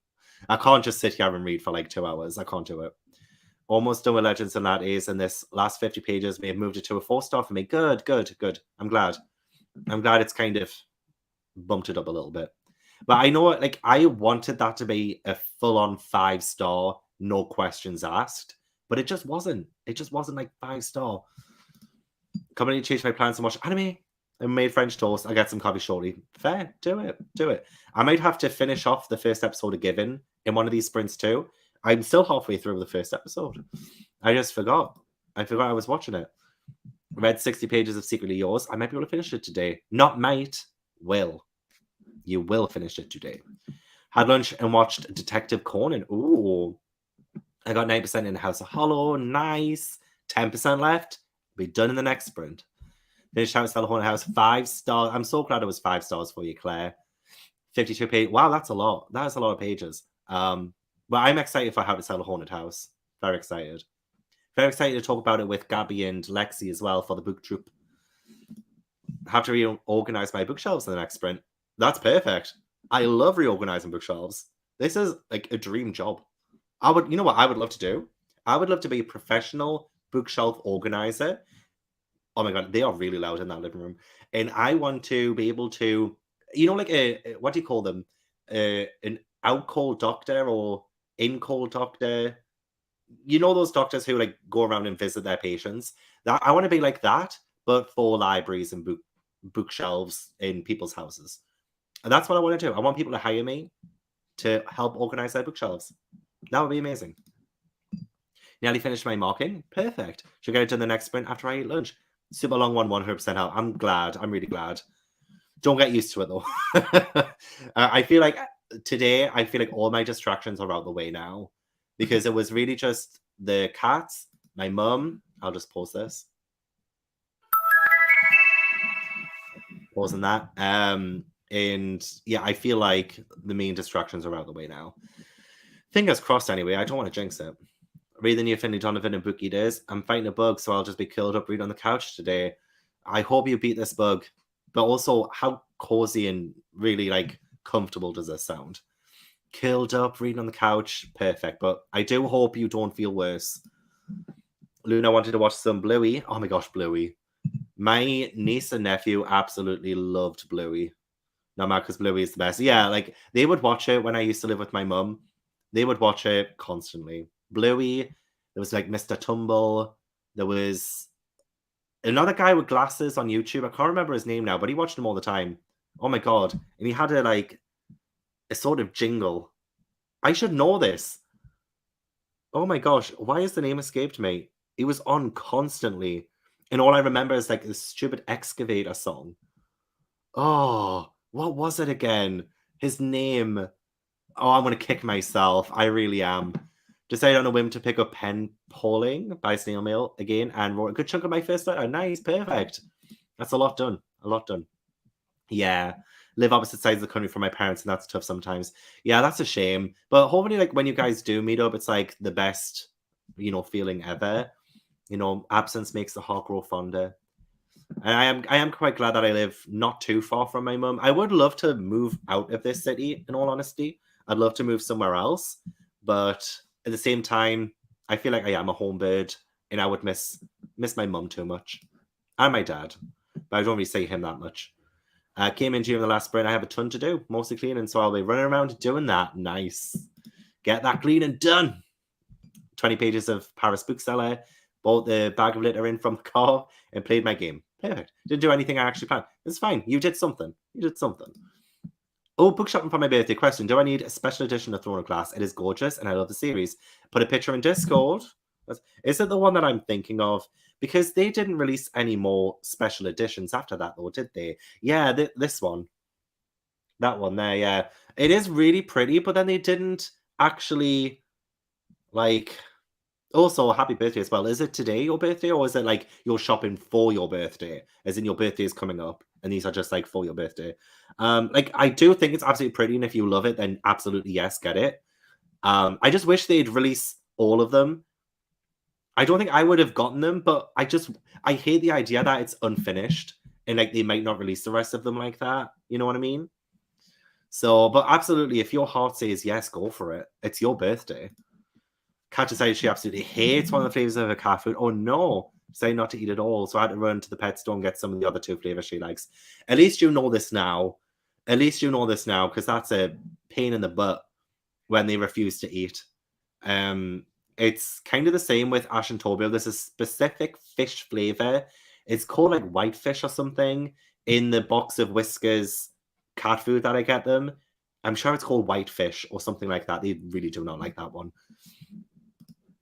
I can't just sit here and read for 2 hours. I can't do it. Almost done with Legends and Latties, and this last 50 pages may have moved it to a 4-star for me. Good. I'm glad it's kind of bumped it up a little bit. But I know, I wanted that to be a full-on 5-star, no questions asked. But it just wasn't. It just wasn't 5-star. Coming to change my plans and watch anime. I made French toast. I get some coffee shortly. Fair. Do it. I might have to finish off the first episode of Given in one of these sprints too. I'm still halfway through the first episode. I just forgot. I was watching it. Read 60 pages of Secretly Yours. I might be able to finish it today. Not might. Will. You will finish it today. Had lunch and watched Detective Conan. Ooh. I got 9% in House of Hollow. Nice. 10% left. Be done in the next sprint. Finished House of Haunted House. 5 stars. I'm so glad it was 5 stars for you, Claire. 52 pages. Wow, that's a lot. That is a lot of pages. But I'm excited for How to Sell a Haunted House. Very excited. Very excited to talk about it with Gabby and Lexi as well for the book troupe. Have to reorganize my bookshelves in the next sprint. That's perfect. I love reorganizing bookshelves. This is a dream job. You know what I would love to do? I would love to be a professional bookshelf organizer. Oh my God, they are really loud in that living room. And I want to be able to, what do you call them? An out-call doctor or in-call doctor. You know those doctors who go around and visit their patients? That I want to be like that, but for libraries and bookshelves in people's houses. And that's what I want to do. I want people to hire me to help organize their bookshelves. That would be amazing. Nearly finished my marking. Perfect. Should get it done the next sprint after I eat lunch. Super long one, 100% help. I'm glad. I'm really glad. Don't get used to it though. I feel like today, all my distractions are out the way now because it was really just the cats, my mum. I'll just pause this. pausing that. And yeah, I feel like the main distractions are out of the way now. Fingers crossed anyway. I don't want to jinx it. Reading the Infinity Donovan and Bookie Days. I'm fighting a bug, so I'll just be curled up reading on the couch today. I hope you beat this bug. But also, how cozy and really like comfortable does this sound? Curled up, reading on the couch, perfect. But I do hope you don't feel worse. Luna wanted to watch some Bluey. Oh my gosh, Bluey. My niece and nephew absolutely loved Bluey. No matter because Bluey is the best. Yeah, like they would watch it when I used to live with my mum. They would watch it constantly. Bluey, there was like Mr. Tumble. There was another guy with glasses on YouTube. I can't remember his name now, but he watched them all the time. Oh my god. And he had a sort of jingle. I should know this. Oh my gosh, why has the name escaped me? He was on constantly. And all I remember is like this stupid excavator song. Oh, what was it again? His name. Oh, I'm going to kick myself. I really am. Decided on a whim to pick up Pen Polling by Snail Mail again and wrote a good chunk of my first letter. Nice, perfect. That's a lot done. A lot done. Yeah. Live opposite sides of the country from my parents, and that's tough sometimes. Yeah, that's a shame. But hopefully, like, when you guys do meet up, it's like the best, feeling ever. Absence makes the heart grow fonder. And I am quite glad that I live not too far from my mum. I would love to move out of this city, in all honesty. I'd love to move somewhere else. But at the same time, I feel like I am a home bird and I would miss my mum too much. And my dad. But I don't really say him that much. Came in during the last sprint. I have a ton to do, mostly cleaning, so I'll be running around doing that. Nice. Get that cleaning done. 20 pages of Paris bookseller. Bought the bag of litter in from the car and played my game. Perfect. Didn't do anything I actually planned. It's fine. You did something. Oh, book shopping for my birthday. Question. Do I need a special edition of Throne of Glass? It is gorgeous and I love the series. Put a picture in Discord. Is it the one that I'm thinking of? Because they didn't release any more special editions after that, though, did they? Yeah, this one. That one there, yeah. It is really pretty, but then they didn't actually, like... Also, happy birthday as well. Is it today your birthday, or is it like you're shopping for your birthday? As in your birthday is coming up, and these are just like for your birthday. Like I do think it's absolutely pretty, and if you love it, then absolutely yes, get it. I just wish they'd release all of them. I don't think I would have gotten them, but I hate the idea that it's unfinished and like they might not release the rest of them like that. You know what I mean? So, but absolutely, if your heart says yes, go for it. It's your birthday. Kat decided she absolutely hates one of the flavors of her cat food. Oh no, decided not to eat it all. So I had to run to the pet store and get some of the other two flavors she likes. At least you know this now. Because that's a pain in the butt when they refuse to eat. It's kind of the same with Ash and Tobio. There's a specific fish flavor. It's called like whitefish or something in the box of Whiskas cat food that I get them. I'm sure it's called whitefish or something like that. They really do not like that one.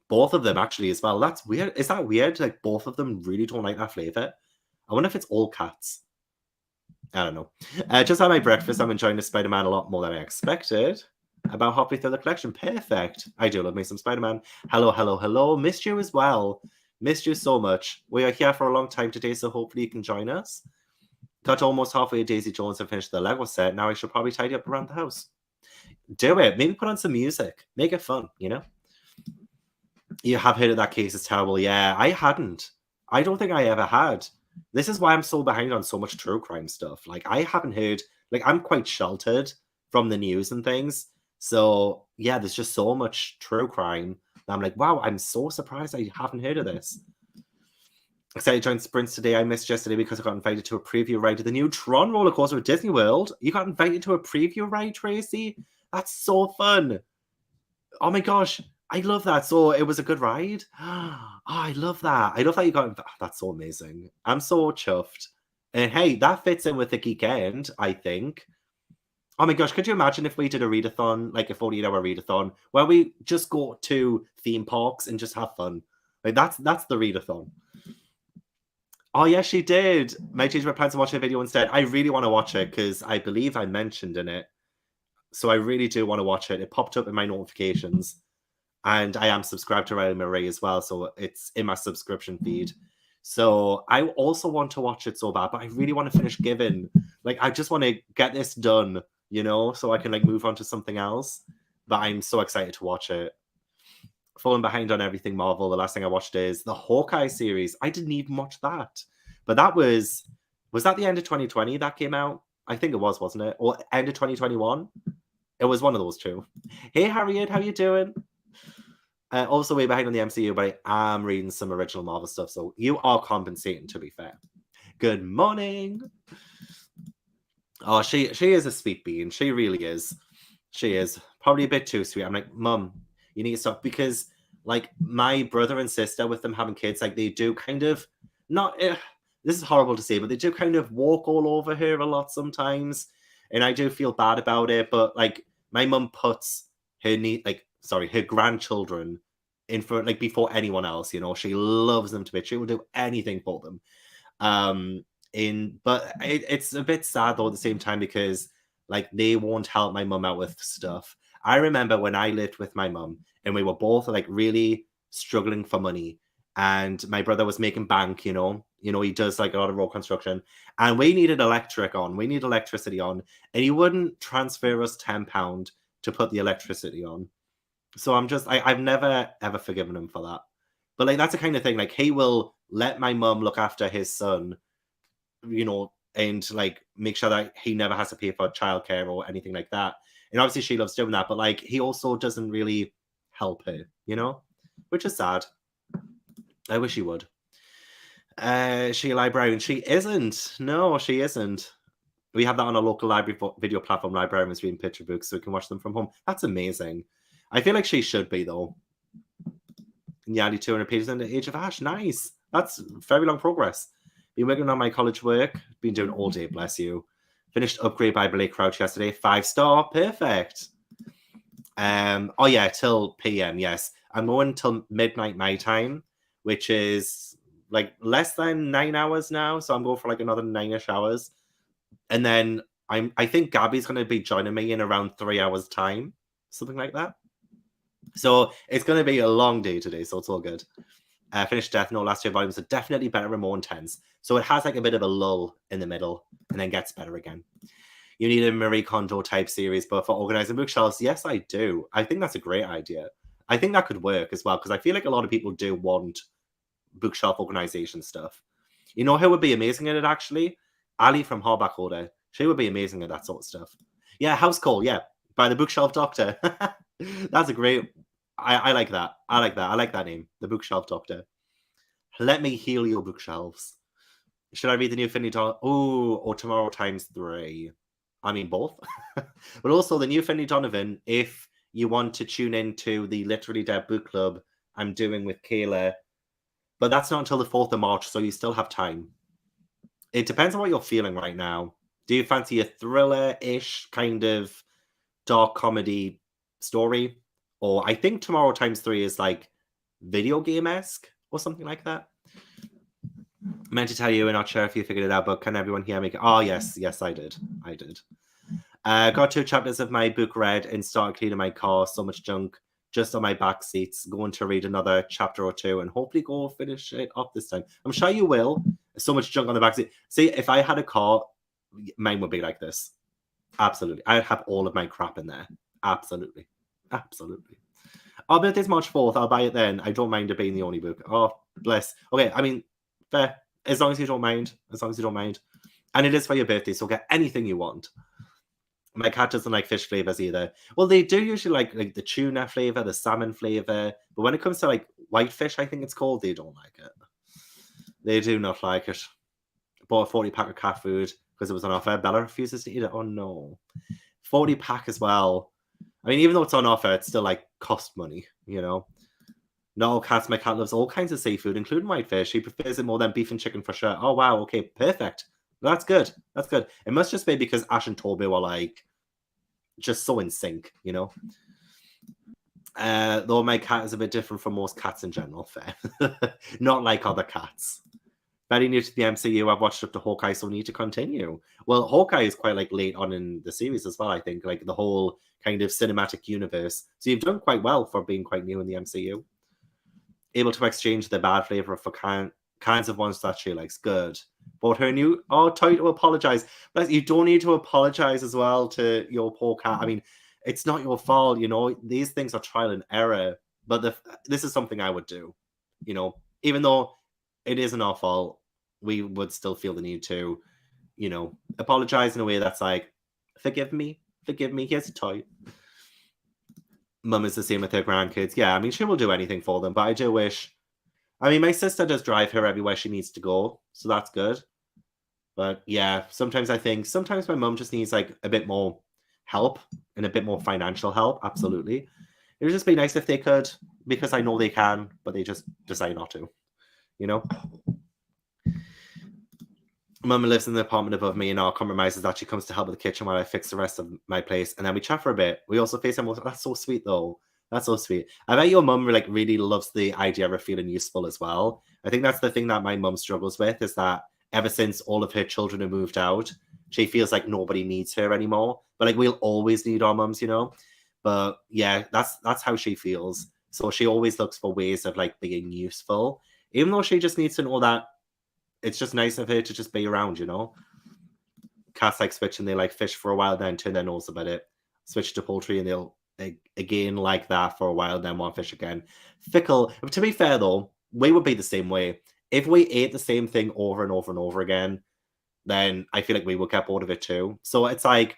Both of them actually as well. That's weird. Is that weird? Like both of them really don't like that flavor. I wonder if it's all cats. I don't know. Just had my breakfast. I'm enjoying the Spider-Man a lot more than I expected. About halfway through the collection. Perfect. I do love me some Spider-Man. Hello, hello, hello. Missed you as well. Missed you so much. We are here for a long time today, so hopefully you can join us. Got almost halfway Daisy Jones and finished the Lego set. Now I should probably tidy up around the house. Do it. Maybe put on some music. Make it fun, you know? You have heard of That Case is Terrible. Yeah, I hadn't. I don't think I ever had. This is why I'm so behind on so much true crime stuff. Like, I haven't heard... Like, I'm quite sheltered from the news and things. So, yeah, there's just so much true crime. I'm like, wow, I'm so surprised I haven't heard of this. Excited to join Sprints today. I missed yesterday because I got invited to a preview ride of the new Tron roller coaster at Disney World. You got invited to a preview ride, Tracy? That's so fun. Oh my gosh. I love that. So it was a good ride. Oh, I love that. I love that you got... That's so amazing. I'm so chuffed. And hey, that fits in with the GEEKEND, I think. Oh my gosh, could you imagine if we did a readathon, like a 48-hour readathon, where we just go to theme parks and just have fun? Like that's the readathon. Oh yeah, she did. Might change my plans to watch a video instead. I really want to watch it because I believe I mentioned in it. So I really do want to watch it. It popped up in my notifications. And I am subscribed to Riley Murray as well, so it's in my subscription feed. So I also want to watch it so bad, but I really want to finish Given. Like, I just want to get this done, you know, so I can like move on to something else. But I'm so excited to watch it. Falling behind on everything Marvel. The last thing I watched is the Hawkeye series. I didn't even watch that. But that was that the end of 2020 that came out? I think it was, wasn't it? Or end of 2021? It was one of those two. Hey Harriet, how you doing? Also way behind on the MCU, but I am reading some original Marvel stuff, so you are compensating, to be fair. Good morning. Oh, she is a sweet bean. She really is. She is. Probably a bit too sweet. I'm like, Mum, you need to stop, because like my brother and sister, with them having kids, like they do kind of not this is horrible to say, but they do kind of walk all over her a lot sometimes. And I do feel bad about it, but like my mum puts her grandchildren in for like before anyone else, you know. She loves them to bits. She will do anything for them. But it's a bit sad though at the same time, because like they won't help my mum out with stuff. I remember when I lived with my mum and we were both like really struggling for money, and my brother was making bank, you know, he does like a lot of road construction, and we needed electricity on, and he wouldn't transfer us £10 to put the electricity on. So I've never ever forgiven him for that. But like that's the kind of thing, like he will let my mum look after his son, you know, and like make sure that he never has to pay for childcare or anything like that. And obviously she loves doing that, but like he also doesn't really help her, you know, which is sad. I wish he would. She a librarian? She isn't. No, she isn't. We have that on a local library video platform. Librarians reading picture books, so we can watch them from home. That's amazing. I feel like she should be though. Nearly 200 pages in the Age of Ash. Nice. That's very long progress. Been working on my college work. Been doing all day, bless you. Finished Upgrade by Blake Crouch yesterday. 5-star. Perfect. Oh yeah, till PM, yes. I'm going till midnight my time, which is like less than 9 hours now. So I'm going for like another 9-ish hours. And then I think Gabby's going to be joining me in around 3 hours time. Something like that. So it's going to be a long day today, so it's all good. Finished Death Note. Last 2 volumes are definitely better and more intense. So it has like a bit of a lull in the middle and then gets better again. You need a Marie Kondo type series, but for organizing bookshelves, yes, I do. I think that's a great idea. I think that could work as well, because I feel like a lot of people do want bookshelf organization stuff. You know who would be amazing at it, actually? Ali from Hardback Order. She would be amazing at that sort of stuff. Yeah, House Call, yeah, by the Bookshelf Doctor. That's a great... I like that. I like that name, the Bookshelf Doctor. Let me heal your bookshelves. Should I read the new Finley Donovan? Oh, or Tomorrow Times 3? I mean, both. But also the new Finley Donovan, if you want to tune into the Literally Dead Book Club I'm doing with Kayla. But that's not until the 4th of March, so you still have time. It depends on what you're feeling right now. Do you fancy a thriller-ish kind of dark comedy story? Or I think Tomorrow Times 3 is like video game-esque or something like that. I meant to tell you, we're not sure if you figured it out, but can everyone hear me? Oh, yes, I did. Got 2 chapters of my book read and started cleaning my car. So much junk just on my back seats. Going to read another chapter or 2 and hopefully go finish it up this time. I'm sure you will. So much junk on the back seat. See, if I had a car, mine would be like this. Absolutely. I'd have all of my crap in there. Absolutely. Our birthday's March 4th. I'll buy it then. I don't mind it being the only book. Oh, bless. Okay, I mean, fair. As long as you don't mind. And it is for your birthday, so get anything you want. My cat doesn't like fish flavors either. Well, they do usually like the tuna flavor, the salmon flavor. But when it comes to like whitefish, I think it's called, they don't like it. They do not like it. Bought a 40-pack of cat food because it was on offer. Bella refuses to eat it. Oh, no. 40-pack as well. I mean, even though it's on offer, it's still like cost money, you know? Not all cats. My cat loves all kinds of seafood, including whitefish. She prefers it more than beef and chicken for sure. Oh, wow. Okay, perfect. That's good. It must just be because Ash and Toby were like just so in sync, you know? Though my cat is a bit different from most cats in general, fair. Not like other cats. Very new to the MCU. I've watched up to Hawkeye, so need to continue. Well, Hawkeye is quite like late on in the series as well, I think. Like the whole kind of cinematic universe. So you've done quite well for being quite new in the MCU. Able to exchange the bad flavor for kinds of ones that she likes. Good. Bought her a new toy to apologize. But you don't need to apologize as well to your poor cat. I mean, it's not your fault, you know. These things are trial and error. But this is something I would do, you know, even though it isn't our fault, we would still feel the need to, you know, apologize in a way that's like, forgive me, here's a toy. Mum is the same with her grandkids. Yeah, I mean, she will do anything for them, but I do wish. I mean, my sister does drive her everywhere she needs to go, so that's good. But yeah, sometimes I think sometimes my mum just needs like a bit more help and a bit more financial help. Absolutely. It would just be nice if they could, because I know they can, but they just decide not to, you know? Mum lives in the apartment above me, and our compromise is that she comes to help with the kitchen while I fix the rest of my place, and then we chat for a bit. We also FaceTime. That's so sweet, though. That's so sweet. I bet your mum like really loves the idea of her feeling useful as well. I think that's the thing that my mum struggles with is that ever since all of her children have moved out, she feels like nobody needs her anymore. But like we'll always need our mums, you know. But yeah, that's how she feels. So she always looks for ways of like being useful, even though she just needs to know that it's just nice of her to just be around, you know. Cats like switch and they like fish for a while, then turn their nose about it. Switch to poultry and they'll again like that for a while, then want fish again. Fickle. To be fair though, we would be the same way. If we ate the same thing over and over and over again, then I feel like we would get bored of it too. So it's like,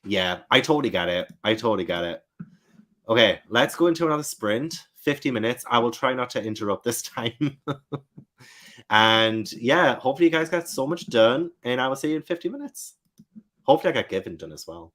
yeah, I totally get it. I totally get it. Okay, let's go into another sprint. 50 minutes. I will try not to interrupt this time. And yeah, hopefully you guys got so much done, and I will see you in 50 minutes. Hopefully I got Given done as well.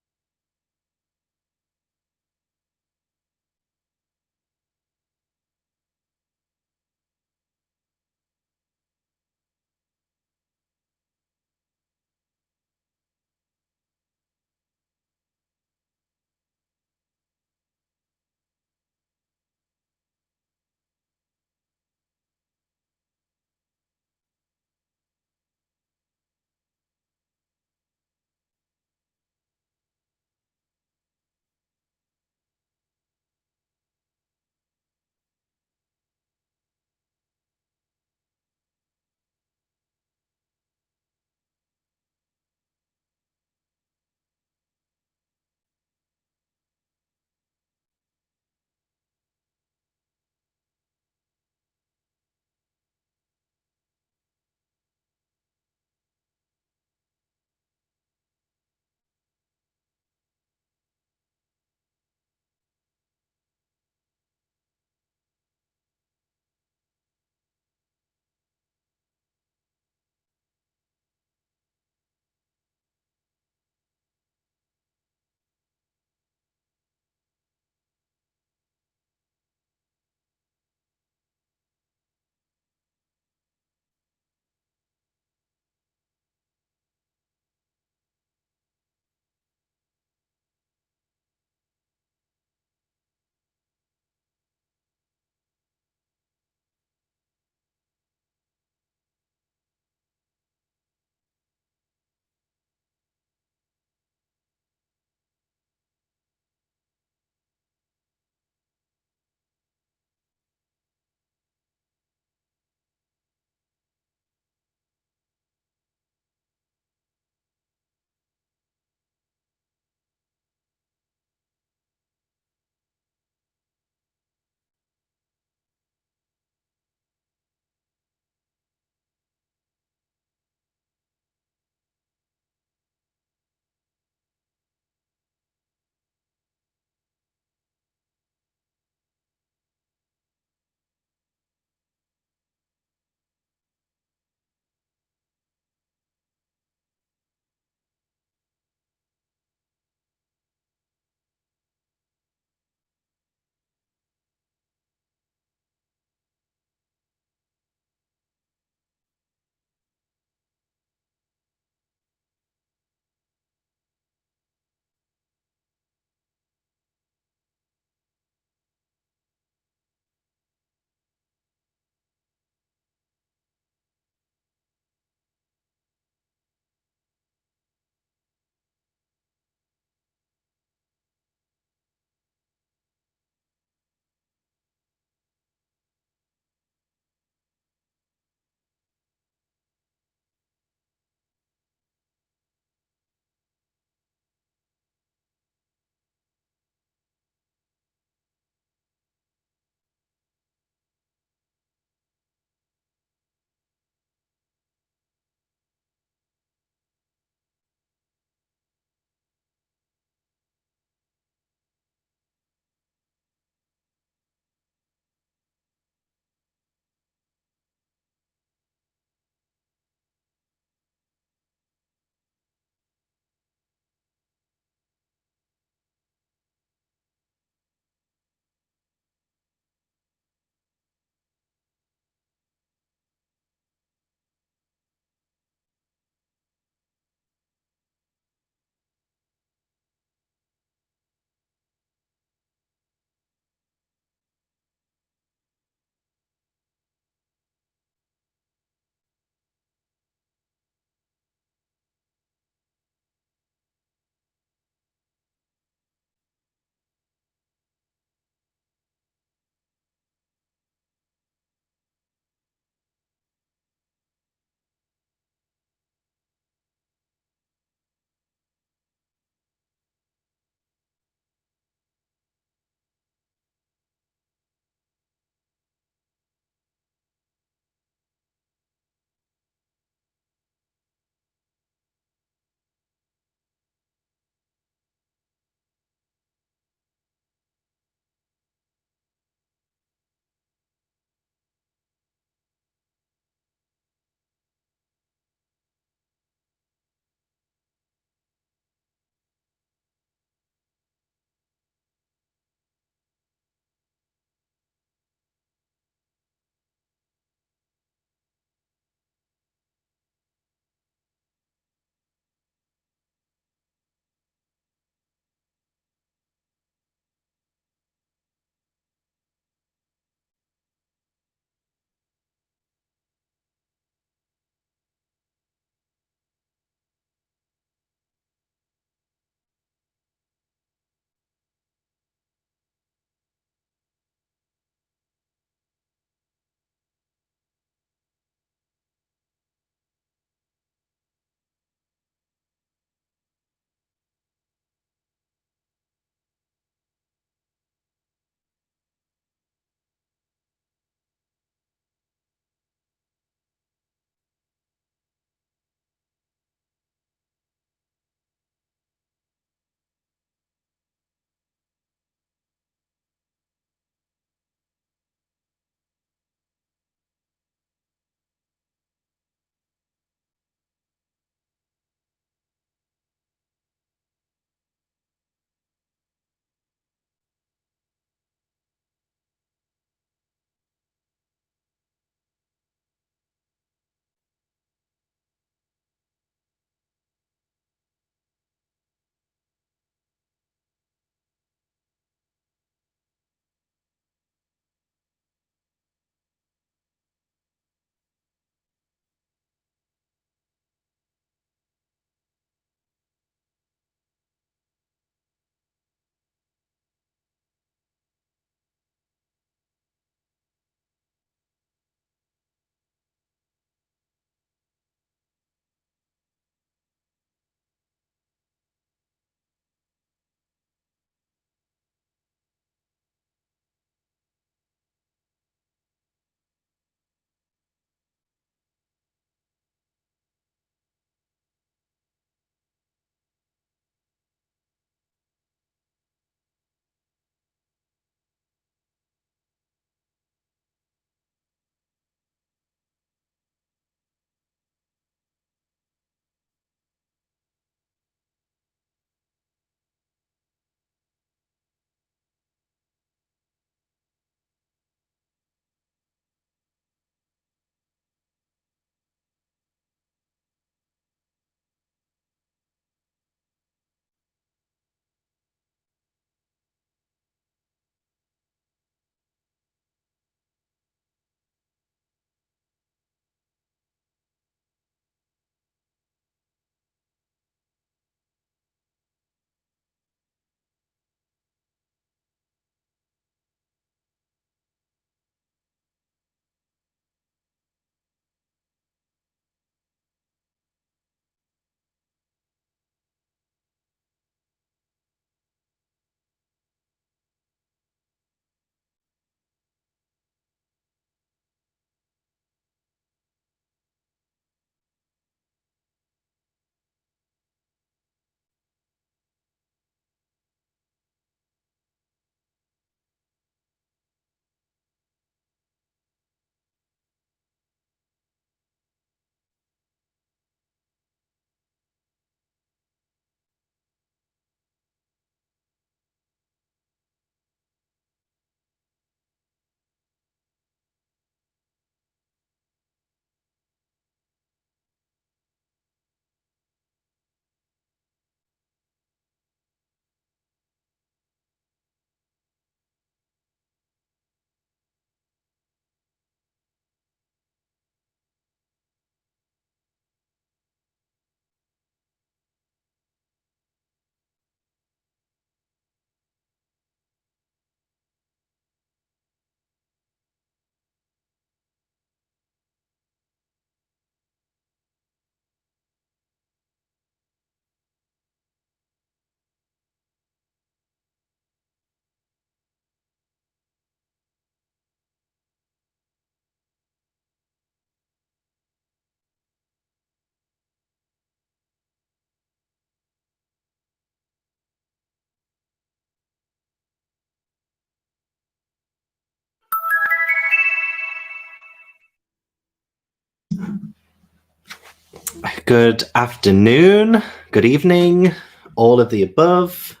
Good afternoon, good evening, all of the above.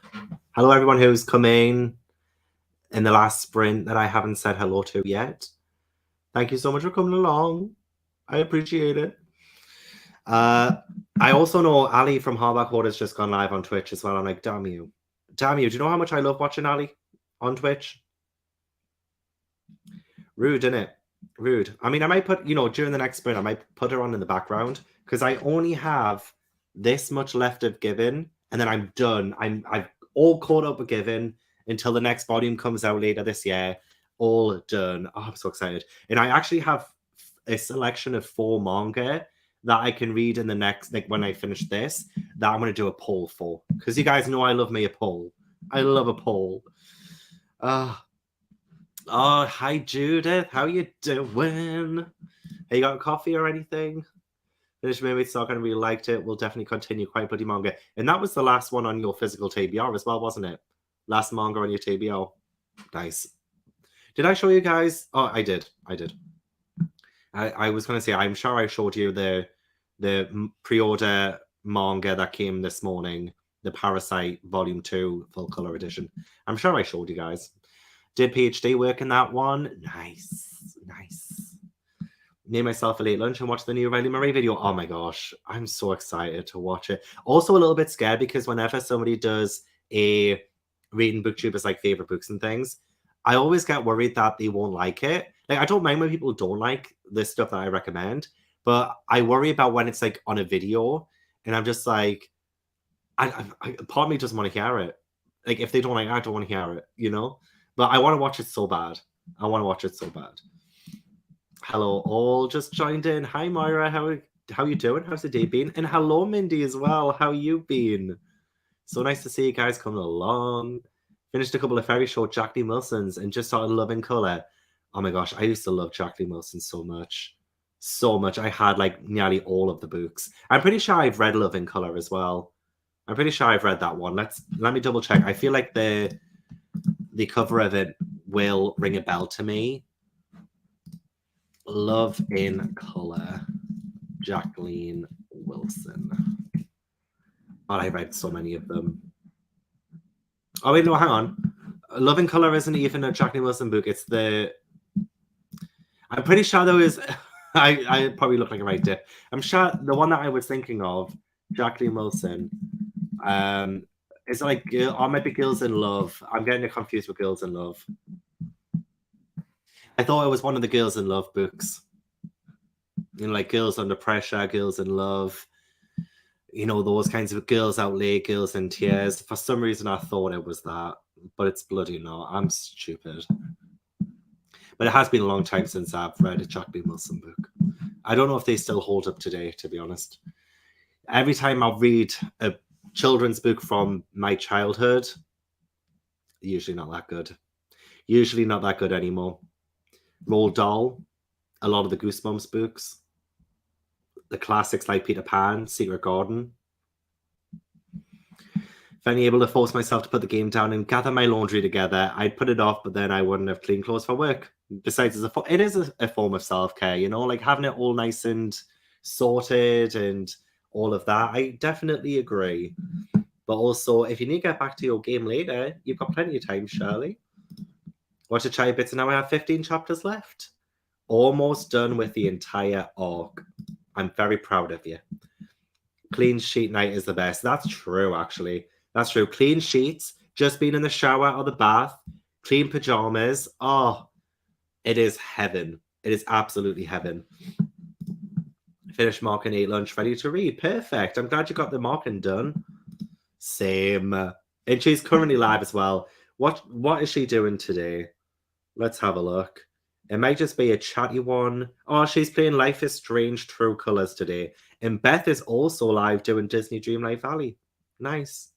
Hello, everyone who's come in the last sprint that I haven't said hello to yet. Thank you so much for coming along. I appreciate it. I also know Ali from Hardback Hoard has just gone live on Twitch as well. I'm like, damn you. Damn you. Do you know how much I love watching Ali on Twitch? Rude, innit? Rude. I mean, I might put, during the next sprint, I might put her on in the background because I only have this much left of Given, and then I'm done. I've all caught up with Given until the next volume comes out later this year. All done. Oh, I'm so excited. And I actually have a selection of 4 manga that I can read in the next, like when I finish this, that I'm going to do a poll for. Because you guys know I love me a poll. I love a poll. Oh, hi Judith. How you doing? Have you got coffee or anything? Finished Mermaid Stock and really liked it. We'll definitely continue. Quite bloody manga. And that was the last one on your physical TBR as well, wasn't it? Last manga on your TBR. Nice. Did I show you guys? Oh, I did. I was going to say, I'm sure I showed you the pre-order manga that came this morning. The Parasite Volume 2 full color edition. I'm sure I showed you guys. Did PhD work in that one? Nice. Made myself a late lunch and watched the new Riley Marie video. Oh my gosh, I'm so excited to watch it. Also a little bit scared because whenever somebody does a reading booktubers like favorite books and things, I always get worried that they won't like it. Like, I don't mind when people don't like the stuff that I recommend, but I worry about when it's like on a video and I'm just like, part of me doesn't want to hear it. Like, if they don't like it, I don't want to hear it, But I want to watch it so bad. Hello, all just joined in. Hi, Moira. How you doing? How's the day been? And hello, Mindy, as well. How you been? So nice to see you guys coming along. Finished a couple of very short Jack Lee Wilsons and just started loving color. Oh my gosh, I used to love Jack Lee Wilson so much. So much. I had like nearly all of the books. I'm pretty sure I've read Love in Color as well. I'm pretty sure I've read that one. Let me double check. I feel like the cover of it will ring a bell to me. Love in Color, Jacqueline Wilson. God, I read so many of them. Oh wait, no, hang on. Love in Color isn't even a Jacqueline Wilson book. It's I'm pretty sure there is. I probably look like a right dip. I'm sure the one that I was thinking of, Jacqueline Wilson, it's like, or maybe Girls in Love. I'm getting it confused with Girls in Love. I thought it was one of the Girls in Love books. Like Girls Under Pressure, Girls in Love. Those kinds of Girls Out Late, Girls in Tears. For some reason, I thought it was that, but it's bloody not. I'm stupid. But it has been a long time since I've read a Jacqueline Wilson book. I don't know if they still hold up today, to be honest. Every time I read a children's book from my childhood, usually not that good. Usually not that good anymore. Roald Dahl, a lot of the Goosebumps books, the classics like Peter Pan, Secret Garden. If I'm able to force myself to put the game down and gather my laundry together, I'd put it off, but then I wouldn't have clean clothes for work. Besides, it is a form of self-care, like having it all nice and sorted and all of that. I definitely agree. But also, if you need to get back to your game later, you've got plenty of time, Shirley. Watch a Chai Bits, and now I have 15 chapters left. Almost done with the entire arc. I'm very proud of you. Clean sheet night is the best. That's true, actually. That's true. Clean sheets, just being in the shower or the bath, clean pajamas. Oh, it is heaven. It is absolutely heaven. Finished marking 8 lunch, ready to read. Perfect. I'm glad you got the marking done. Same. And she's currently live as well. What is she doing today? Let's have a look. It might just be a chatty one. Oh, she's playing Life is Strange True Colors today. And Beth is also live doing Disney Dreamlight Valley. Nice.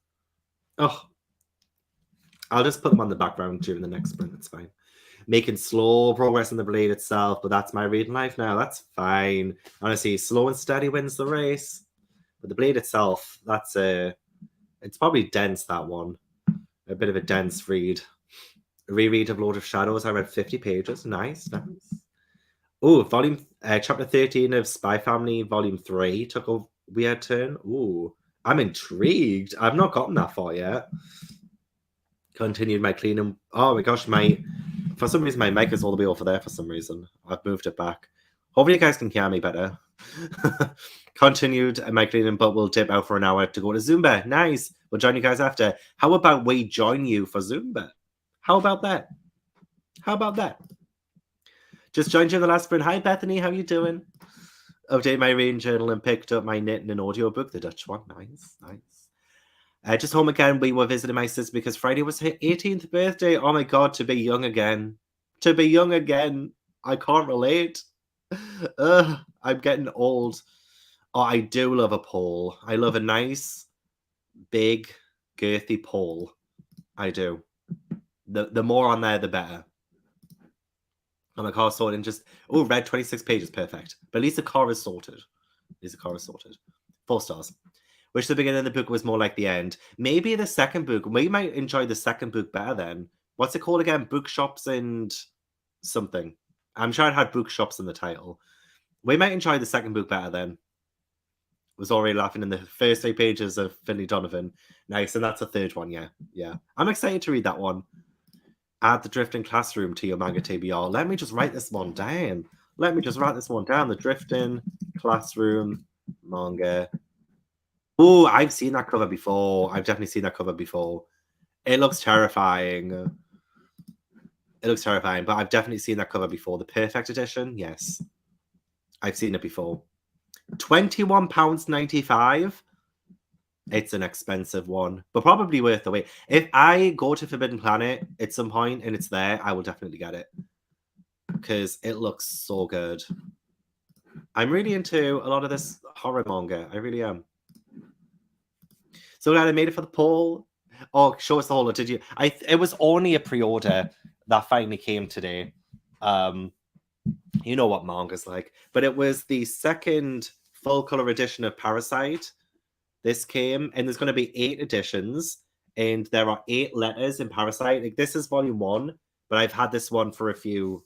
Oh, I'll just put them on the background during the next sprint. It's fine. Making slow progress in the blade itself, but that's my reading life now. That's fine. Honestly, slow and steady wins the race. But the blade itself, it's probably dense, that one. A bit of a dense read. Reread of Lord of Shadows. I read 50 pages. Nice. Oh, chapter 13 of Spy Family, volume 3 took Weird turn. Ooh, I'm intrigued. I've not gotten that far yet. Continued my cleaning. Oh my gosh, for some reason my mic is all the way over there for some reason. I've moved it back. Hopefully you guys can hear me better. Continued my cleaning, but we'll dip out for an hour to go to Zumba. Nice. We'll join you guys after. How about we join you for Zumba? How about that? How about that? Just joined you in the last sprint. Hi Bethany, how you doing? Update my reading journal and picked up my knitting and audio book, the Dutch one. Nice, nice. Just home again. We were visiting my sister because Friday was her 18th birthday. Oh my god, to be young again. To be young again. I can't relate. I'm getting old. Oh, I do love a pole. I love a nice, big, girthy pole. I do. The more on there, the better. And the car sorted and just, oh, red 26 pages, perfect. But at least the car is sorted. At least the car is sorted. 4 stars. Wish the beginning of the book was more like the end. Maybe the second book. We might enjoy the second book better then. What's it called again? Bookshops and something. I'm sure it had bookshops in the title. We might enjoy the second book better then. Was already laughing in the first 8 pages of Finley Donovan. Nice, and that's the third one, yeah. Yeah. I'm excited to read that one. Add the drifting classroom to your manga TBR. Let me just write this one down. The drifting classroom manga. Oh, I've seen that cover before. I've definitely seen that cover before. It looks terrifying. But I've definitely seen that cover before. The Perfect Edition, yes. I've seen it before. £21.95. It's an expensive one, but probably worth the wait. If I go to Forbidden Planet at some point and it's there, I will definitely get it. Because it looks so good. I'm really into a lot of this horror manga. I really am. So glad I made it for the poll. Oh, show us the whole. Did you? It was only a pre-order that finally came today. You know what manga's like. But it was the second full color edition of Parasite. This came, and there's going to be 8 editions, and there are 8 letters in Parasite. Like, this is volume 1, but I've had this one for a few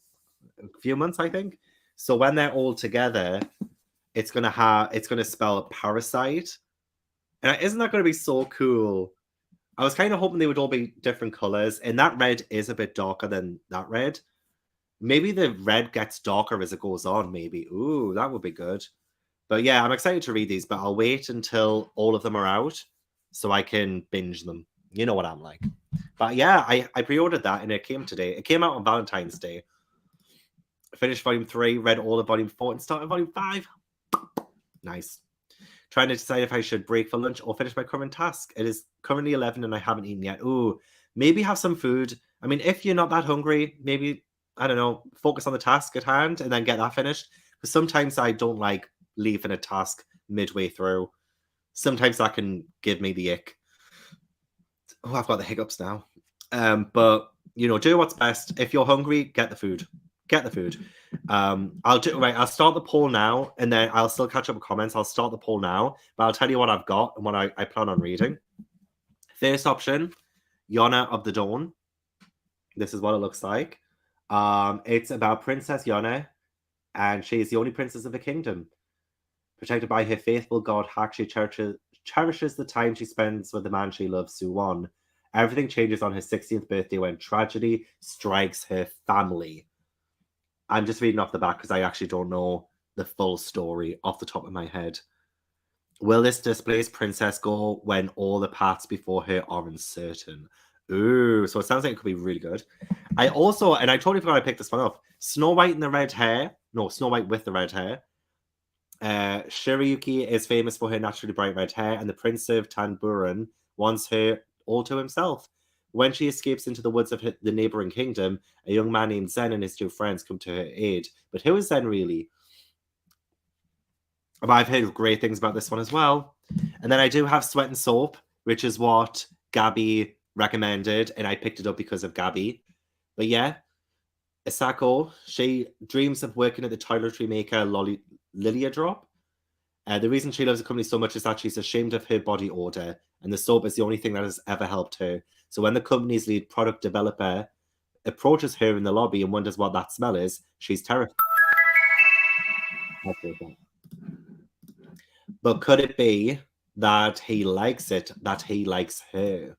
months, I think. So when they're all together, it's gonna spell Parasite, and isn't that going to be so cool? I was kind of hoping they would all be different colors, and that red is a bit darker than that red. Maybe the red gets darker as it goes on. Maybe. Ooh, that would be good. But yeah, I'm excited to read these, but I'll wait until all of them are out so I can binge them. You know what I'm like. But yeah, I pre-ordered that and it came today. It came out on Valentine's Day. I finished volume 3, read all of volume 4, and started volume 5. Nice. Trying to decide if I should break for lunch or finish my current task. It is currently 11 and I haven't eaten yet. Ooh, maybe have some food. I mean, if you're not that hungry, maybe, I don't know, focus on the task at hand and then get that finished. Because sometimes I don't like leaving a task midway through. Sometimes that can give me the ick. Oh, I've got the hiccups now. But you know, do what's best. If you're hungry, get the food. I'll start the poll now, and then I'll still catch up with comments. I'll start the poll now, but I'll tell you what I've got and what I plan on reading. First option, Yona of the Dawn. This is what it looks like. It's about Princess Yona, and she's the only princess of the kingdom. Protected by her faithful god Hak, she cherishes the time she spends with the man she loves, Suwon. Everything changes on her 16th birthday when tragedy strikes her family. I'm just reading off the back because I actually don't know the full story off the top of my head. Will this displaced princess go when all the paths before her are uncertain? Ooh, so it sounds like it could be really good. I totally forgot I picked this one up. Snow White with the red hair. Shirayuki is famous for her naturally bright red hair, and the Prince of Tanburan wants her all to himself. When she escapes into the woods of the neighboring kingdom, a young man named Zen and his 2 friends come to her aid. But who is Zen really? But I've heard great things about this one as well. And then I do have Sweat and Soap, which is what Gabby recommended, and I picked it up because of Gabby. But yeah, Asako, she dreams of working at the toiletry maker Lilia Drop. The reason she loves the company so much is that she's ashamed of her body odor, and the soap is the only thing that has ever helped her. So when the company's lead product developer approaches her in the lobby and wonders what that smell is, she's terrified. But could it be that he likes it, that he likes her?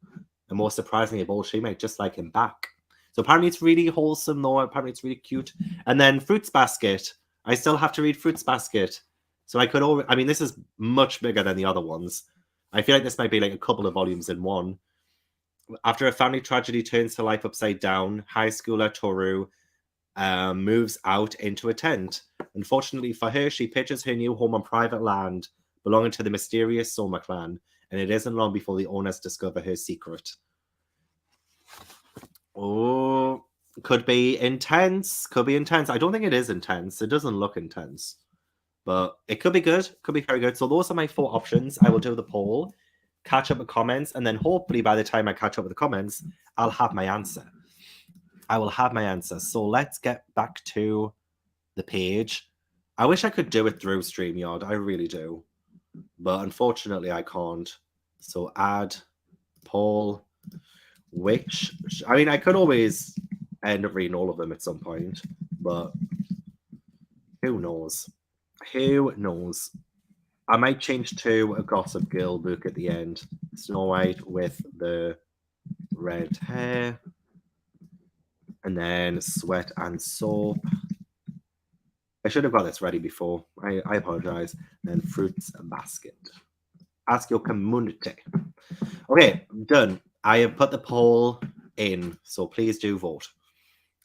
And more surprisingly of all, she might just like him back. So apparently it's really wholesome though. Apparently it's really cute. And then Fruits Basket. I still have to read Fruits Basket. So I could I mean, this is much bigger than the other ones. I feel like this might be like a couple of volumes in one. After a family tragedy turns her life upside down, high schooler Toru moves out into a tent. Unfortunately for her, she pitches her new home on private land belonging to the mysterious Soma clan, and it isn't long before the owners discover her secret. Oh, could be intense. Could be intense. I don't think it is intense. It doesn't look intense, but it could be good. Could be very good. So those are my 4 options. I will do the poll, catch up with comments, and then hopefully by the time I catch up with the comments, I'll have my answer. I will have my answer. So let's get back to the page. I wish I could do it through StreamYard. I really do. But unfortunately, I can't. So add poll, which... I mean, I could always end up reading all of them at some point. But who knows? Who knows? I might change to a Gossip Girl book at the end. Snow White with the red hair. And then Sweat and Soap. I should have got this ready before. I apologize. Then Fruits Basket. Ask your community. Okay, done. I have put the poll in, so please do vote.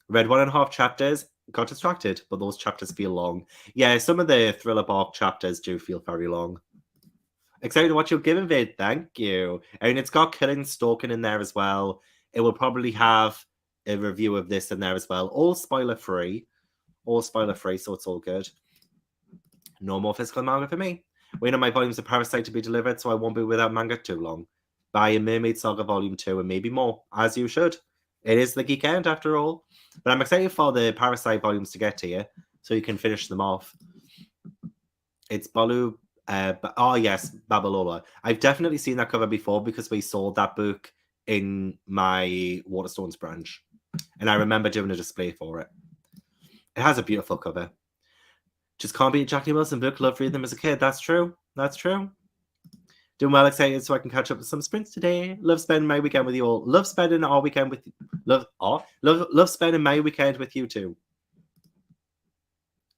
Read 1.5 chapters. Got distracted, but those chapters feel long. Yeah, some of the Thriller Bark chapters do feel very long. Excited to watch your given vid. Thank you. And it's got Killing Stalking in there as well. It will probably have a review of this in there as well. All spoiler free. All spoiler free, so it's all good. No more physical manga for me. Waiting on my volumes of Parasite to be delivered, so I won't be without manga too long. Buy a Mermaid Saga Volume 2 and maybe more, as you should. It is the GEEKEND after all. But I'm excited for the Parasite volumes to get to you, so you can finish them off. It's Balu. Oh yes, Babalola. I've definitely seen that cover before because we sold that book in my Waterstones branch. And I remember doing a display for it. It has a beautiful cover. Just can't beat Jackie Wilson book. Loved reading them as a kid. That's true. That's true. Doing well, excited so I can catch up with some sprints today. Love spending my weekend with you all. Love spending our weekend with love spending my weekend with you too.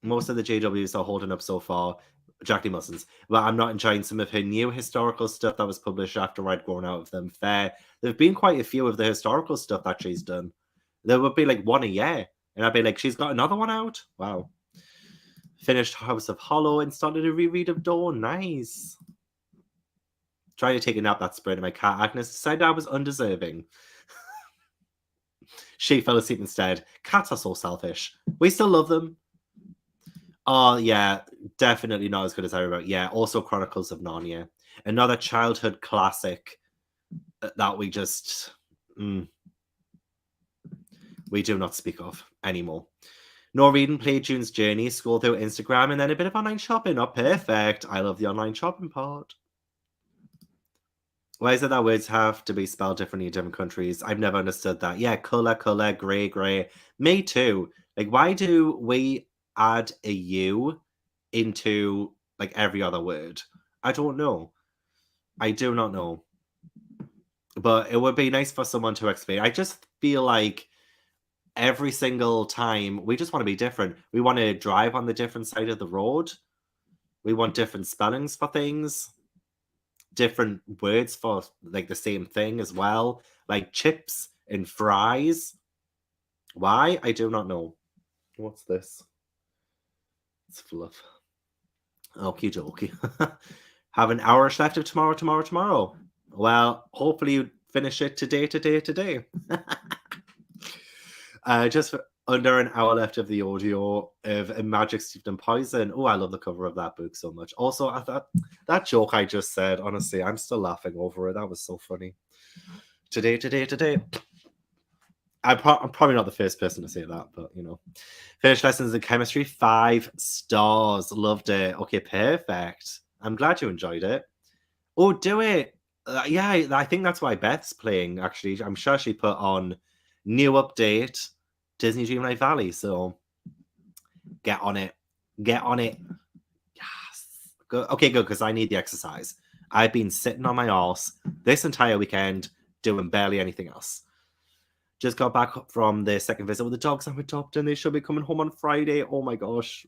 Most of the JWs are holding up so far. Jackie Wilson's. But I'm not enjoying some of her new historical stuff that was published after I'd grown out of them. Fair. There have been quite a few of the historical stuff that she's done. There would be like one a year. And I'd be like, she's got another one out? Wow. Finished House of Hollow and started a reread of Dawn. Nice. Trying to take a nap that sprint, and my cat Agnes decided I was undeserving. She fell asleep instead. Cats are so selfish. We still love them. Oh, yeah. Definitely not as good as I remember. Yeah, also Chronicles of Narnia. Another childhood classic that we just... we do not speak of anymore. No reading, play June's Journey, scroll through Instagram, and then a bit of online shopping. Oh, perfect. I love the online shopping part. Why is it that words have to be spelled differently in different countries? I've never understood that. Yeah, colour, grey, grey. Me too. Like, why do we add a U into, like, every other word? I don't know. I do not know. But it would be nice for someone to explain. I just feel like every single time we just want to be different. We want to drive on the different side of the road. We want different spellings for things. Different words for like the same thing as well, like chips and fries. Why? I do not know. What's this? It's fluff. Okie dokie. Have an hour left of tomorrow. Well, hopefully you finish it today. Just under an hour left of the audio of A Magic Steeped in Poison. Oh, I love the cover of that book so much. Also, I thought that joke I just said, honestly, I'm still laughing over it. That was so funny. Today. I'm probably not the first person to say that, but you know. Finished lessons in chemistry, 5 stars. Loved it. Okay, perfect. I'm glad you enjoyed it. Oh, do it. Yeah, I think that's why Beth's playing, actually. I'm sure she put on new update, Disney Dreamlight Valley. So get on it. Yes. Good. Okay, good, because I need the exercise. I've been sitting on my arse this entire weekend doing barely anything else. Just got back from the second visit with the dogs. I'm adopted and they should be coming home on Friday. Oh my gosh.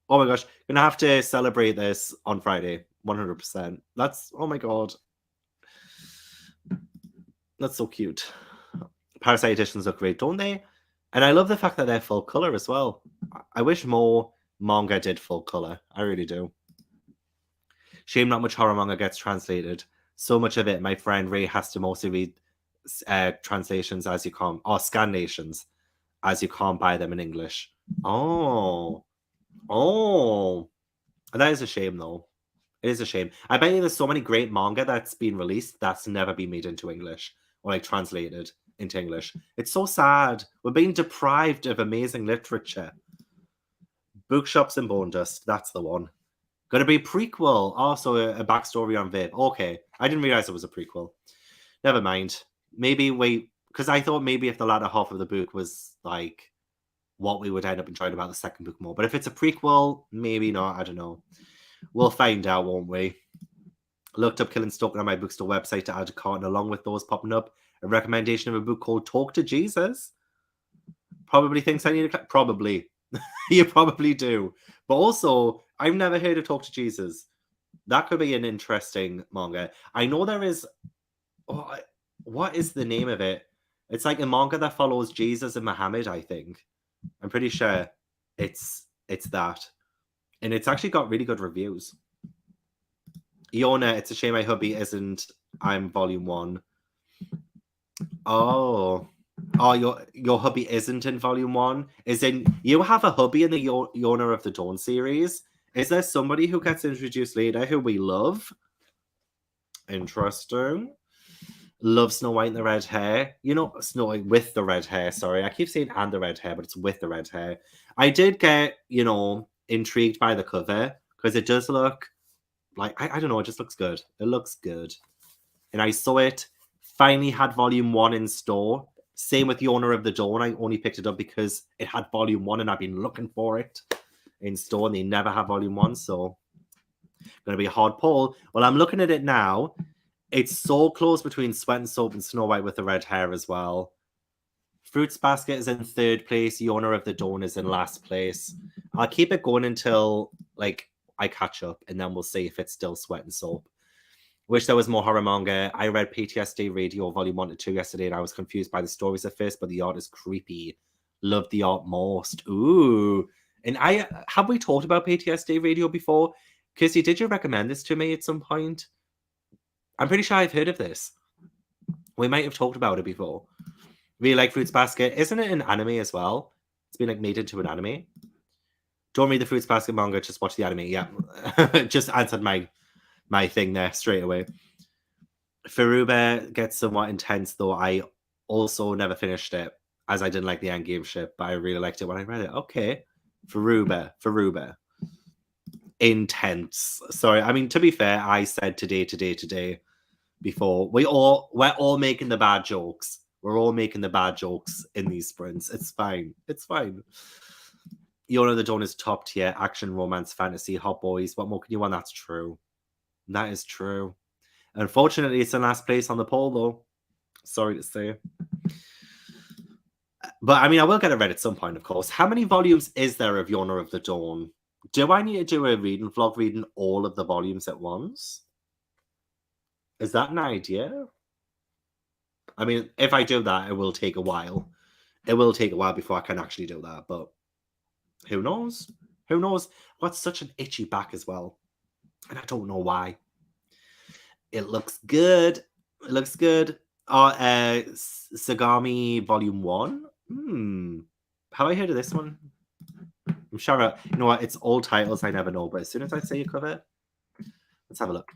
Oh my gosh. Gonna have to celebrate this on Friday. 100%. That's, oh my god. That's so cute. Parasite editions look great, don't they? And I love the fact that they're full color as well. I wish more manga did full color. I really do. Shame not much horror manga gets translated. So much of it, my friend Ray has to mostly read translations as you can't, or scannations, as you can't buy them in English. Oh, that is a shame though. It is a shame. I bet you there's so many great manga that's been released that's never been made into English or like translated into English. It's so sad. We're being deprived of amazing literature. Bookshops and Bone Dust, that's the one. Gonna be a prequel. Also a backstory on Viv. Okay. I didn't realize it was a prequel. Never mind. Maybe wait, because I thought maybe if the latter half of the book was like what we would end up enjoying about the second book more. But if it's a prequel, maybe not. I don't know. We'll find out, won't we? Looked up Killing Stalker on my bookstore website to add a cart, and along with those popping up, a recommendation of a book called Talk to Jesus. Probably thinks I need a... Probably. You probably do. But also, I've never heard of Talk to Jesus. That could be an interesting manga. I know there is... Oh, what is the name of it? It's like a manga that follows Jesus and Muhammad, I think. I'm pretty sure it's that. And it's actually got really good reviews. Iona, it's a shame my hubby isn't. I'm volume 1. Oh, your hubby isn't in volume 1. Is in you have a hubby in the Iona of the Dawn series? Is there somebody who gets introduced later who we love? Interesting. Love Snow White and the red hair. You know, Snow White with the red hair. Sorry, I keep saying and the red hair, but it's with the red hair. I did get, intrigued by the cover because it does look like, I don't know, it just looks good. It looks good. And I saw it, finally had volume 1 in store. Same with Iona of the Dawn. I only picked it up because it had volume 1 and I've been looking for it in store and they never have volume 1. So, going to be a hard pull. Well, I'm looking at it now. It's so close between Sweat and Soap and Snow White with the red hair as well. Fruits Basket is in 3rd place. Iona of the Dawn is in last place. I'll keep it going until I catch up, and then we'll see if it's still Sweat and Soap. Wish there was more horror manga. I read PTSD Radio Volume 1 to 2 yesterday, and I was confused by the stories at first, but the art is creepy. Love the art most. Ooh. And have we talked about PTSD Radio before? Kirsty, did you recommend this to me at some point? I'm pretty sure I've heard of this. We might have talked about it before. Really like Fruits Basket. Isn't it an anime as well? It's been made into an anime. Don't read the Fruits Basket manga, just watch the anime. Yeah. Just answered my thing there straight away. Furuba gets somewhat intense, though. I also never finished it, as I didn't like the endgame ship, but I really liked it when I read it. Okay. Furuba. Intense. Sorry. I mean, to be fair, I said today before. We're all making the bad jokes. We're all making the bad jokes in these sprints. It's fine. It's fine. Iona the Dawn is top tier. Action, romance, fantasy, hot boys. What more can you want? That's true. That is true. Unfortunately, it's in last place on the poll, though. Sorry to say. But, I mean, I will get it read at some point, of course. How many volumes is there of Iona of the Dawn? Do I need to do a reading vlog reading all of the volumes at once? Is that an idea? I mean, if I do that, it will take a while. It will take a while before I can actually do that, but who knows? Who knows? I've got such an itchy back as well, and I don't know why. It looks good. It looks good. Sagami Volume 1? Have I heard of this one? I'm sure. You know what? It's all titles I never know, but as soon as I say a cover, let's have a look.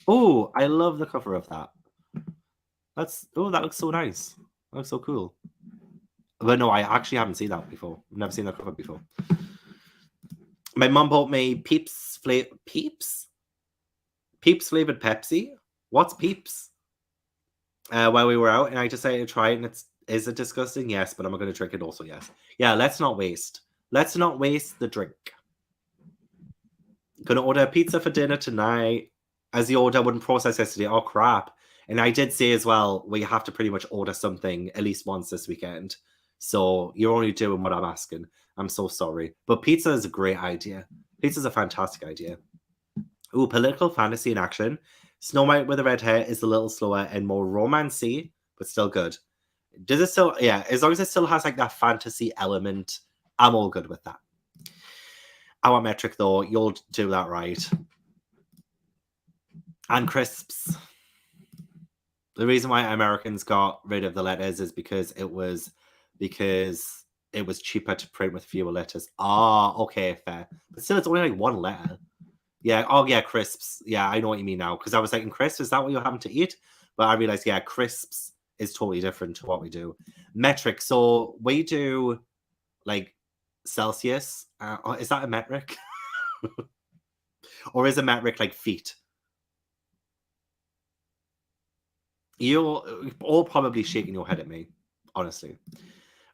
Oh, I love the cover of that. That looks so nice. That looks so cool. But no, I actually haven't seen that before. I've never seen that cover before. My mum bought me Peeps flavored Pepsi. What's Peeps? While we were out, and I decided to try it, and is it disgusting? Yes, but I'm going to drink it also, yes. Yeah, let's not waste. Let's not waste the drink. Gonna order a pizza for dinner tonight. As the order wouldn't process yesterday. Oh, crap. And I did say as well, we have to pretty much order something at least once this weekend. So you're only doing what I'm asking. I'm so sorry. But pizza is a great idea. Pizza's a fantastic idea. Ooh, political fantasy in action. Snow White with the red hair is a little slower and more romancy, but still good. Does it still, yeah, as long as it still has like that fantasy element, I'm all good with that. Our metric though, you'll do that right. And crisps. The reason why Americans got rid of the letters is because it was cheaper to print with fewer letters. Ah, okay, fair. But still, it's only like one letter. Yeah. Oh, yeah, crisps. Yeah, I know what you mean now. Because I was thinking, crisps, is that what you're having to eat? But I realized, yeah, crisps is totally different to what we do. Metric. So we do like Celsius. Is that a metric? Or is a metric like feet? You're all probably shaking your head at me, honestly.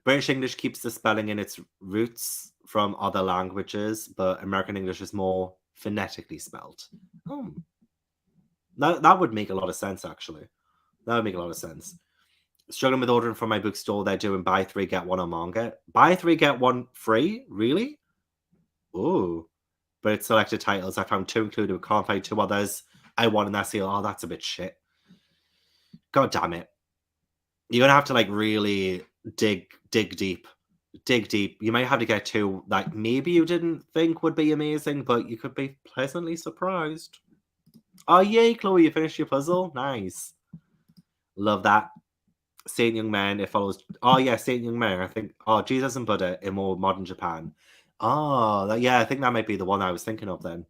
British English keeps the spelling in its roots from other languages, but American English is more phonetically spelled. Oh, that would make a lot of sense, actually. That would make a lot of sense. Struggling with ordering from my bookstore, they're doing buy three, get one on manga. Buy three, get one free? Really? Ooh. But it's selected titles. I found two included, can't find two others. I won in that sale. Oh, that's a bit shit. God damn it. You're gonna have to like really dig deep. Dig deep. You might have to get two like maybe you didn't think would be amazing, but you could be pleasantly surprised. Oh yay, Chloe, you finished your puzzle? Nice. Love that. Saint Young Man, it follows. Oh yeah, Saint Young Man. I think. Oh, Jesus and Buddha in more modern Japan. Oh, yeah, I think that might be the one I was thinking of then.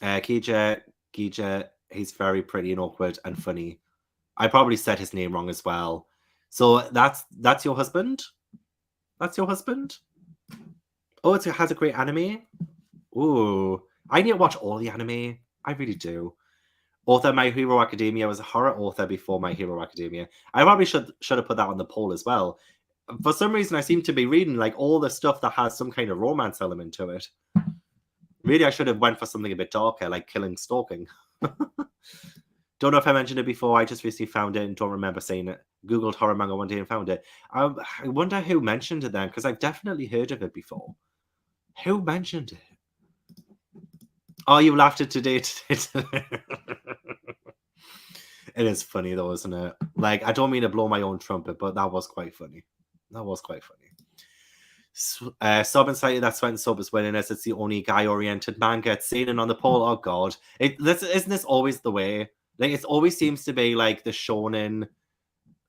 Gija, he's very pretty and awkward and funny. I probably said his name wrong as well. So that's your husband? That's your husband? Oh, it has a great anime? Ooh. I need to watch all the anime. I really do. Author My Hero Academia was a horror author before My Hero Academia. I probably should have put that on the poll as well. For some reason, I seem to be reading like all the stuff that has some kind of romance element to it. Really, I should have went for something a bit darker, like Killing Stalking. Don't know if I mentioned it before. I just recently found it and don't remember saying it. Googled horror manga one day and found it. I wonder who mentioned it then, because I've definitely heard of it before. Who mentioned it? Oh, you laughed at today. It is funny though, isn't it? Like, I don't mean to blow my own trumpet, but that was quite funny. That was quite funny. Sub and cited that Sweat and Soap is winning as it's the only guy-oriented manga it's seen on the poll. Oh god, isn't this always the way? Like, it always seems to be like the shonen,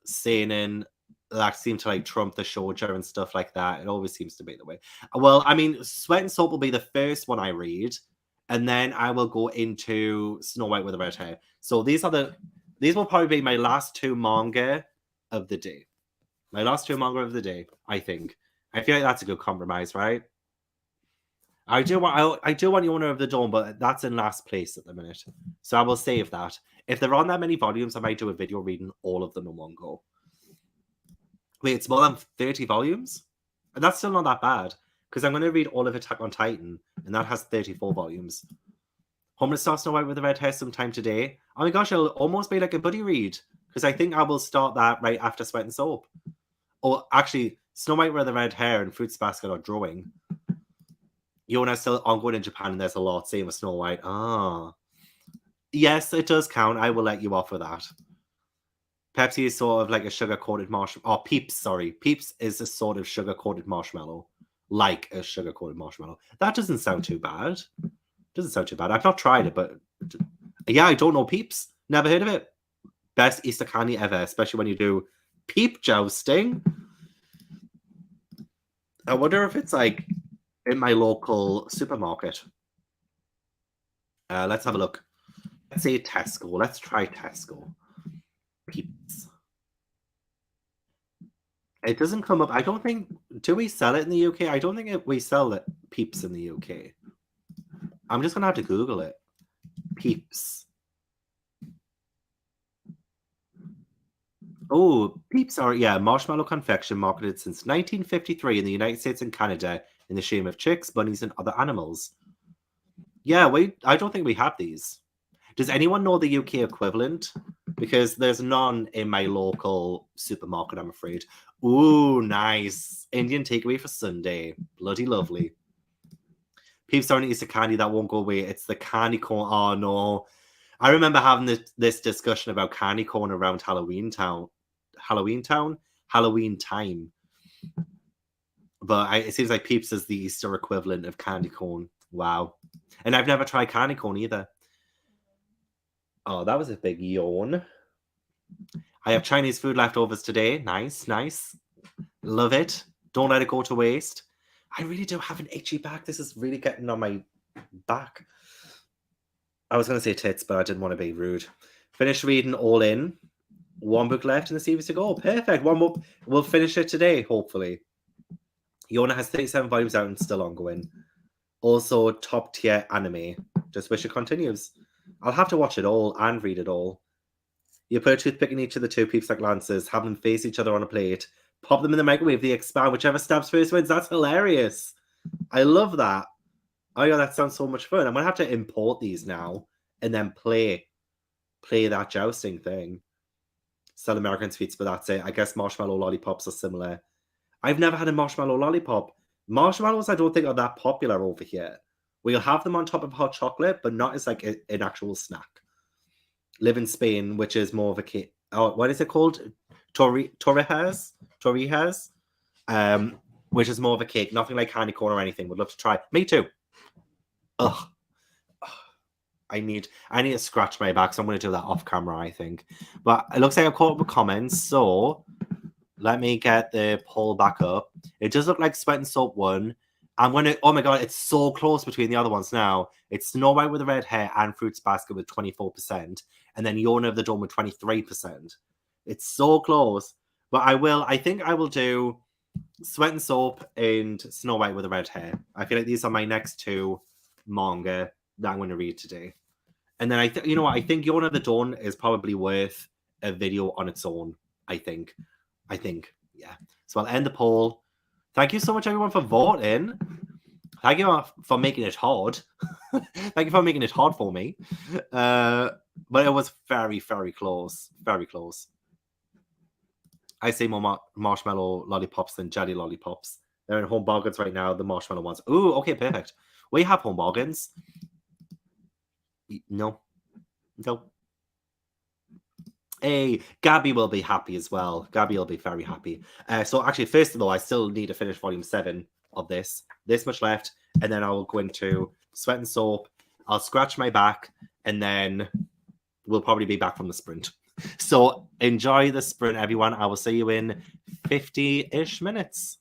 seinen that seem to like trump the shoujo and stuff like that. It always seems to be the way. Well, I mean, Sweat and Soap will be the first one I read, and then I will go into Snow White with the red hair. So these will probably be my last two manga of the day. My last two manga of the day, I think. I feel like that's a good compromise, right? I do want the Owner of the Dome, but that's in last place at the minute. So I will save that. If there aren't that many volumes, I might do a video reading all of them in one go. Wait, it's more than 30 volumes? And that's still not that bad. Because I'm going to read all of Attack on Titan, and that has 34 volumes. Homeless Star Snow White with the red hair sometime today. Oh my gosh, it'll almost be like a buddy read. Because I think I will start that right after Sweat and Soap. Or actually, Snow White with the red hair and Fruits Basket are drawing. Yona's still ongoing in Japan, and there's a lot. Same with Snow White. Ah. Yes, it does count. I will let you off with that. Pepsi is sort of like a sugar-coated marshmallow. Oh, Peeps, sorry. Peeps is a sort of sugar-coated marshmallow. Like a sugar-coated marshmallow. That doesn't sound too bad. Doesn't sound too bad. I've not tried it, but yeah, I don't know Peeps. Never heard of it. Best Easter candy ever, especially when you do peep jousting. I wonder if it's like in my local supermarket. Let's have a look. Let's say Tesco. Let's try Tesco. Peeps. It doesn't come up. I don't think. Do we sell it in the UK? I don't think we sell it Peeps in the UK. I'm just gonna have to Google it. Peeps. Oh, Peeps are marshmallow confection marketed since 1953 in the United States and Canada in the shape of chicks, bunnies, and other animals. Yeah, I don't think we have these. Does anyone know the UK equivalent? Because there's none in my local supermarket, I'm afraid. Ooh, nice. Indian takeaway for Sunday. Bloody lovely. Peeps don't eat a candy that won't go away. It's the candy corn. Oh, no. I remember having this discussion about candy corn around Halloween Town. Halloween Town? Halloween time. But it seems like Peeps is the Easter equivalent of candy corn. Wow. And I've never tried candy corn either. Oh, that was a big yawn. I have Chinese food leftovers today. Nice, nice. Love it. Don't let it go to waste. I really do have an itchy back. This is really getting on my back. I was going to say tits, but I didn't want to be rude. Finished reading All In. One book left in the series to go. Perfect. One book. We'll finish it today, hopefully. Yona has 37 volumes out and still ongoing. Also, top tier anime. Just wish it continues. I'll have to watch it all and read it all. You put a toothpick in each of the two Peeps like lances, have them face each other on a plate, pop them in the microwave, they expand, whichever stabs first wins. That's hilarious. I love that. Oh yeah, that sounds so much fun. I'm gonna have to import these now and then play that jousting thing. Sell American sweets, but that's it. I guess marshmallow lollipops are similar. I've never had a marshmallow lollipop. Marshmallows, I don't think, are that popular over here. We'll have them on top of hot chocolate, but not as like an actual snack. Live in Spain, which is more of a cake. Oh, what is it called? Torrijas, which is more of a cake. Nothing like candy corn or anything. Would love to try. Me too. Ugh. I need to scratch my back, so I'm going to do that off camera, I think. But it looks like I've caught up with comments, so let me get the poll back up. It does look like Sweat and Soap won. I'm going to... Oh my god, it's so close between the other ones now. It's Snow White with the red hair and Fruits Basket with 24%. And then Yona of the Dawn with 23%. It's so close. But I think I will do Sweat and Soap and Snow White with the red hair. I feel like these are my next two manga that I'm going to read today. And then you know what? I think Yona of the Dawn is probably worth a video on its own. I think, yeah. So I'll end the poll. Thank you so much, everyone, for voting. Thank you for making it hard. Thank you for making it hard for me. But it was very, very close. Very close. I say more marshmallow lollipops than jelly lollipops. They're in home bargains right now, the marshmallow ones. Ooh, okay, perfect. We have home bargains. No. Hey, Gabby will be happy as well. Gabby will be very happy. So actually, first of all, I still need to finish volume 7 of this. This much left, and then I will go into Sweat and Soap. I'll scratch my back, and then we'll probably be back from the sprint. So enjoy the sprint, everyone. I will see you in 50-ish minutes.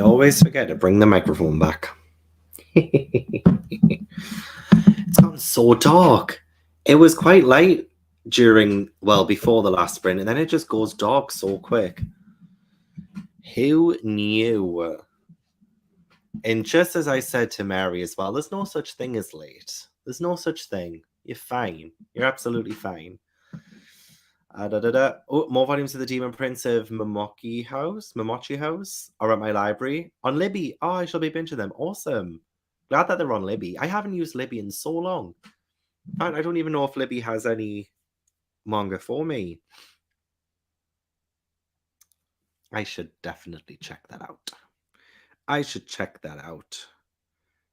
always forget to bring the microphone back. It's gotten so dark. It was quite light before the last sprint, and then it just goes dark so quick. Who knew? And just as I said to Mary as well, there's no such thing as late. There's no such thing. You're fine. You're absolutely fine. Oh, more volumes of the Demon Prince of Momochi House are at my library. On Libby. Oh, I shall be binging them. Awesome. Glad that they're on Libby. I haven't used Libby in so long. In fact, I don't even know if Libby has any manga for me. I should definitely check that out.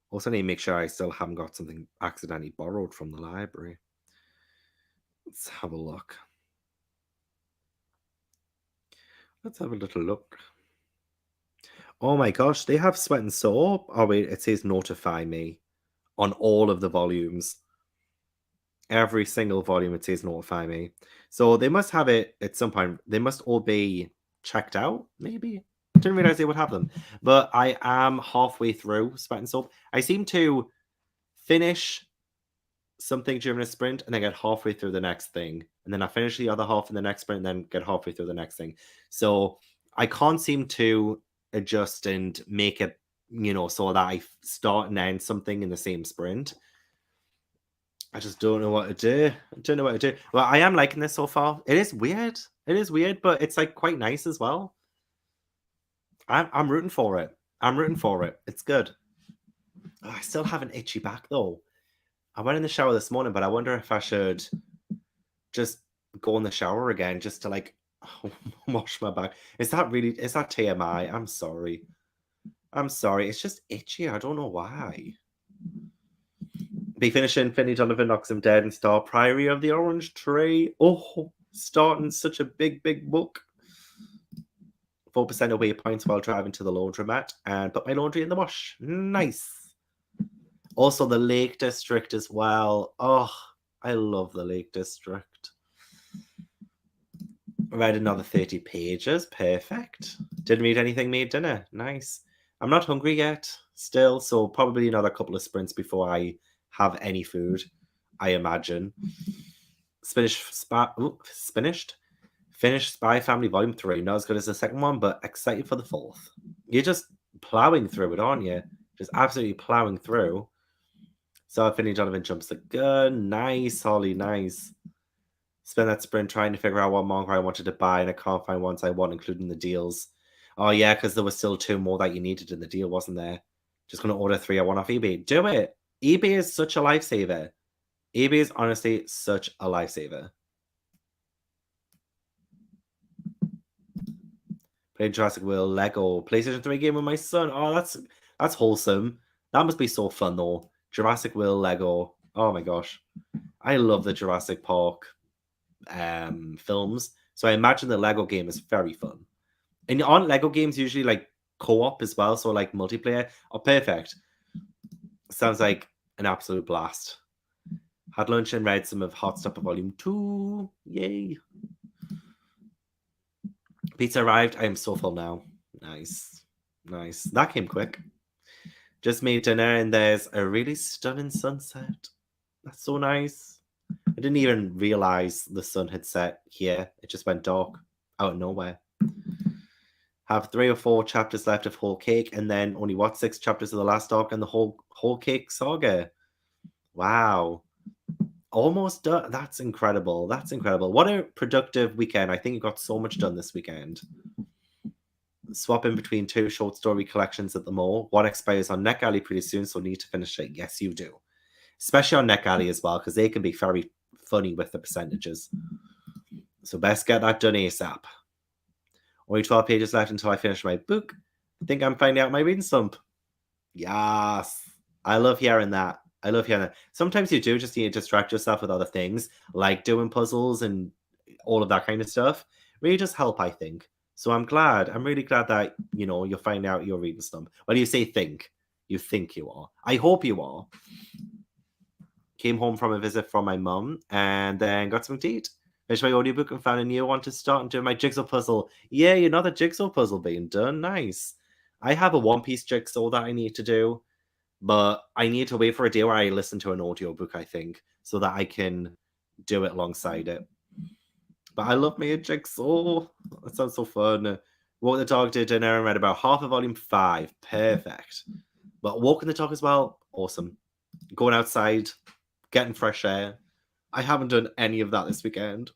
Also need to make sure I still haven't got something accidentally borrowed from the library. Let's have a look. Let's have a little look. Oh my gosh, they have Sweat and Soap. Oh wait, it says notify me on all of the volumes. Every single volume it says notify me. So they must have it at some point. They must all be checked out, maybe. Didn't realize they would have them. But I am halfway through Sweat and Soap. I seem to finish something during a sprint and then get halfway through the next thing. And then I finish the other half in the next sprint and then get halfway through the next thing. So I can't seem to adjust and make it, so that I start and end something in the same sprint. I just don't know what to do. Well, I am liking this so far. It is weird, but it's like quite nice as well. I'm rooting for it. It's good. Oh, I still have an itchy back though. I went in the shower this morning, but I wonder if I should just go in the shower again just to like wash my back. Is that TMI? I'm sorry. It's just itchy. I don't know why. Be finishing Finny Donovan Knocks Him Dead and Star Priory of the Orange Tree. Oh, starting such a big book. 4% away points while driving to the laundromat and put my laundry in the wash. Nice. Also, the Lake District as well. Oh, I love the Lake District. Read another 30 pages. Perfect. Didn't read anything, made dinner. Nice. I'm not hungry yet, still, so probably another couple of sprints before I have any food, I imagine. Finished Spy Family Volume 3. Not as good as the second one, but excited for the fourth. You're just plowing through it, aren't you? Just absolutely plowing through. So Finny Donovan jumps the gun. Nice, Holly, nice. Spend that sprint trying to figure out what manga I wanted to buy, and I can't find ones I want, including the deals. Oh, yeah, because there were still 2 more that you needed in the deal, wasn't there? Just going to order 3 I want off eBay. Do it! eBay is such a lifesaver. eBay is honestly such a lifesaver. Played Jurassic World Lego PlayStation 3 game with my son. Oh, that's wholesome. That must be so fun, though. Jurassic World Lego. Oh, my gosh. I love the Jurassic Park films. So I imagine the Lego game is very fun. And aren't Lego games usually like co-op as well? So like multiplayer? Oh, perfect. Sounds like an absolute blast. Had lunch and read some of Heartstopper Volume 2. Yay. Pizza arrived. I am so full now. Nice. That came quick. Just made dinner and there's a really stunning sunset. That's so nice. I didn't even realize the sun had set here. It just went dark out of nowhere. Have 3 or 4 chapters left of Whole Cake, and then only 6 chapters of the last arc and the whole Cake saga. Wow. Almost done. That's incredible. What a productive weekend. I think you got so much done this weekend. Swapping between 2 short story collections at the mall. One expires on NetGalley pretty soon, so need to finish it. Yes, you do. Especially on NetGalley as well, because they can be very funny with the percentages. So best get that done ASAP. Only 12 pages left until I finish my book. I think I'm finding out my reading slump. Yes. I love hearing that. Sometimes you do just need to distract yourself with other things, like doing puzzles and all of that kind of stuff. Really just help, I think. So I'm really glad that, you're finding out your reading slump. Well, you say think. You think you are. I hope you are. Came home from a visit from my mum and then got something to eat. Finished my audiobook and found a new one to start and do my jigsaw puzzle. Yay, another jigsaw puzzle being done. Nice. I have a One Piece jigsaw that I need to do, but I need to wait for a day where I listen to an audiobook, I think, so that I can do it alongside it. But I love me a jigsaw. That sounds so fun. Walk the dog, did dinner, and read about half of volume 5. Perfect. But walking the dog as well, awesome. Going outside, getting fresh air. I haven't done any of that this weekend.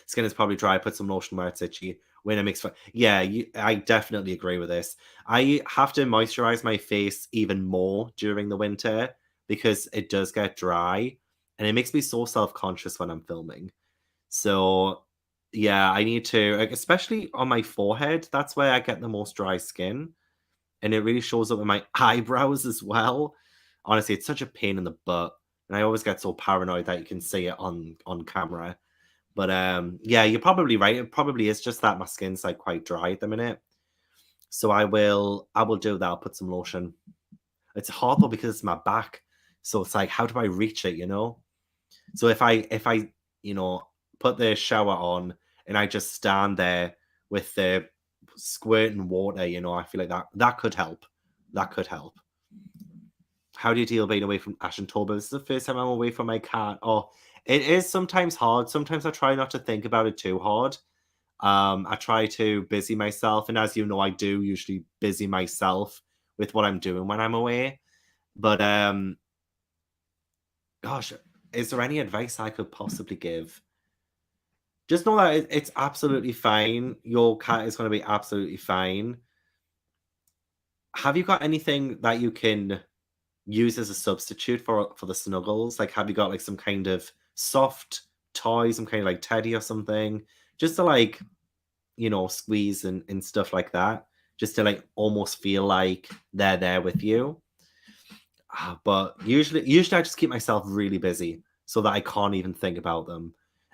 Skin is probably dry. Put some lotion where it's itchy. When it makes fun. Yeah, I definitely agree with this. I have to moisturize my face even more during the winter because it does get dry, and it makes me so self-conscious when I'm filming. So yeah, I need to, like, especially on my forehead. That's where I get the most dry skin, and it really shows up in my eyebrows as well. Honestly, it's such a pain in the butt, and I always get so paranoid that you can see it on camera. But yeah, you're probably right. It probably is just that my skin's like quite dry at the minute. So I will do that. I'll put some lotion. It's hard though because it's my back. So it's like, how do I reach it, you know? So if I, you know, put the shower on and I just stand there with the squirting water, you know, I feel like that could help. That could help. How do you deal being away from Ash and Toba? This is the first time I'm away from my cat. Oh, it is sometimes hard. Sometimes I try not to think about it too hard. I try to busy myself, and as you know, I do usually busy myself with what I'm doing when I'm away. But gosh, is there any advice I could possibly give? Just know that it's absolutely fine. Your cat is going to be absolutely fine. Have you got anything that you can use as a substitute for the snuggles? Like, have you got like some kind of soft toy, some kind of like teddy or something, just to like, you know, squeeze and stuff like that, just to like almost feel like they're there with you. But usually I just keep myself really busy so that I can't even think about them.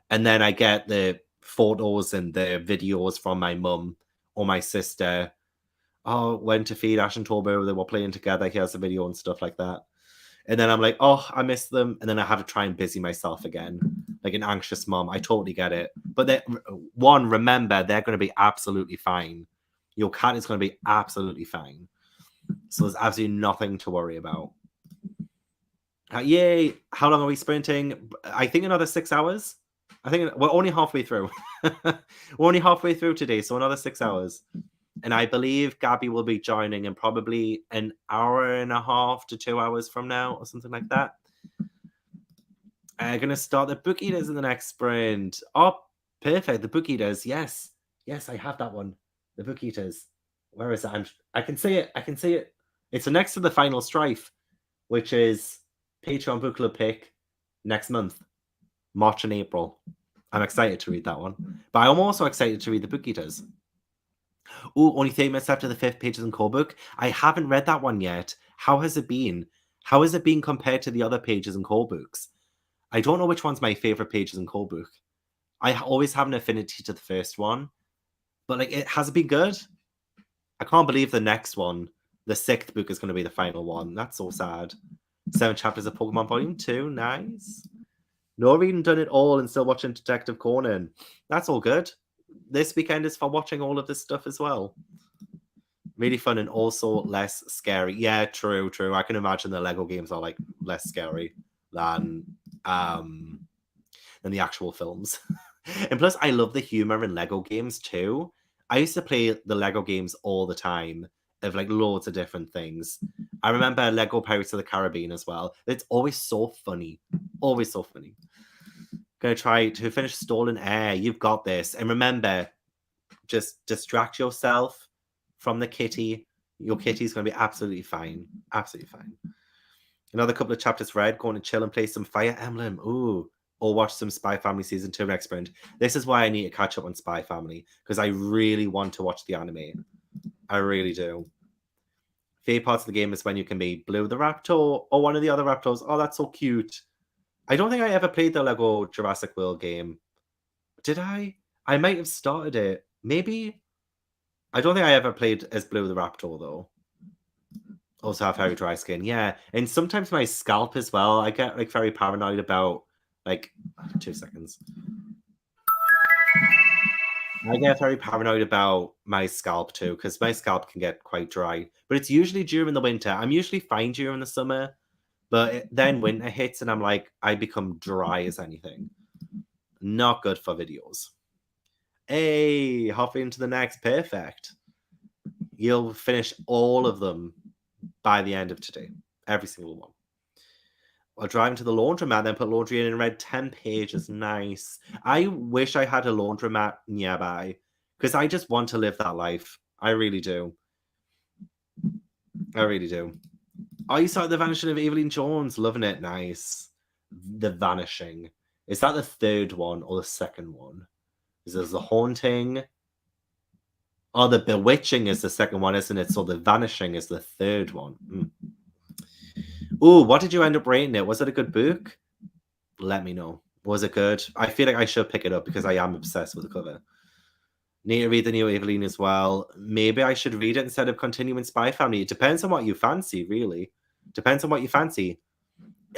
And then I get the photos and the videos from my mum or my sister. Oh, when to feed Ash and Torbo, they were playing together. Here's a video and stuff like that. And then I'm like, oh, I miss them. And then I have to try and busy myself again, like an anxious mom. I totally get it. But remember, they're going to be absolutely fine. Your cat is going to be absolutely fine. So there's absolutely nothing to worry about. Yay. How long are we sprinting? I think another 6 hours. I think we're only halfway through. We're only halfway through today, so another 6 hours. And I believe Gabby will be joining in probably an hour and a half to 2 hours from now or something like that. I'm going to start the book eaters in the next sprint. Oh, perfect. The book eaters. Yes. Yes, I have that one. The book eaters. Where is it? I can see it. I can see it. It's next to the final strife, which is Patreon book club pick next month, March and April. I'm excited to read that one. But I'm also excited to read the book eaters. Oh, only 30 minutes after the 5th Pages and Core book. I haven't read that one yet. How has it been? How has it been compared to the other Pages and Core books? I don't know which one's my favorite Pages and Core book. I always have an affinity to the first one, but like, it has been good. I can't believe the next one, the 6th book, is going to be the final one. That's so sad. 7 chapters of Pokemon Volume 2. Nice. No reading done it all and still watching Detective Conan. That's all good. This weekend is for watching all of this stuff as well. Really fun and also less scary. Yeah, true. I can imagine the Lego games are like less scary than the actual films. And plus, I love the humor in Lego games too. I used to play the Lego games all the time of like loads of different things. I remember Lego Pirates of the Caribbean as well. It's always so funny. Always so funny. Gonna try to finish Stolen Air. You've got this. And remember, just distract yourself from the kitty. Your kitty's gonna be absolutely fine. Absolutely fine. Another couple of chapters read. Going to chill and play some Fire Emblem. Ooh. Or watch some Spy Family Season 2 next sprint. This is why I need to catch up on Spy Family, because I really want to watch the anime. I really do. Favorite parts of the game is when you can be Blue the Raptor or one of the other Raptors. Oh, that's so cute. I don't think I ever played the Lego Jurassic World game. Did I? I might have started it. Maybe? I don't think I ever played as Blue the Raptor, though. Also have very dry skin. Yeah. And sometimes my scalp as well. I get like very paranoid about like 2 seconds. I get very paranoid about my scalp too, because my scalp can get quite dry. But it's usually during the winter. I'm usually fine during the summer, but then winter hits and I'm like, I become dry as anything. Not good for videos. Hey, hop into the next. Perfect. You'll finish all of them by the end of today. Every single one. I'll drive into the laundromat, then put laundry in and read 10 pages. Nice. I wish I had a laundromat nearby because I just want to live that life. I really do. I really do. Oh, you saw The Vanishing of Evelyn Jones. Loving it. Nice. The Vanishing. Is that the third one or the second one? Is there The Haunting? Oh, The Bewitching is the second one, isn't it? So The Vanishing is the third one. Ooh, what did you end up rating it? Was it a good book? Let me know. Was it good? I feel like I should pick it up because I am obsessed with the cover. Need to read the new Evelyn as well. Maybe I should read it instead of continuing Spy Family. It depends on what you fancy, really. Depends on what you fancy.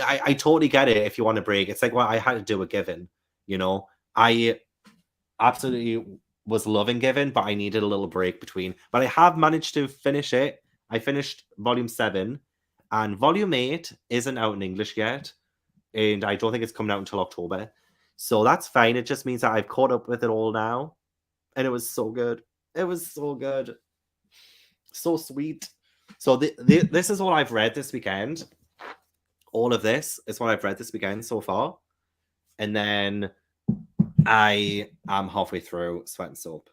I totally get it if you want a break. It's like what I had to do with Given. You know, I absolutely was loving Given, but I needed a little break between. But I have managed to finish it. I finished volume 7, and volume 8 isn't out in English yet, and I don't think it's coming out until October. So that's fine. It just means that I've caught up with it all now, and it was so good. It was so good, so sweet. So this is all I've read this weekend. All of this is what I've read this weekend so far, and then I am halfway through Sweat and Soap.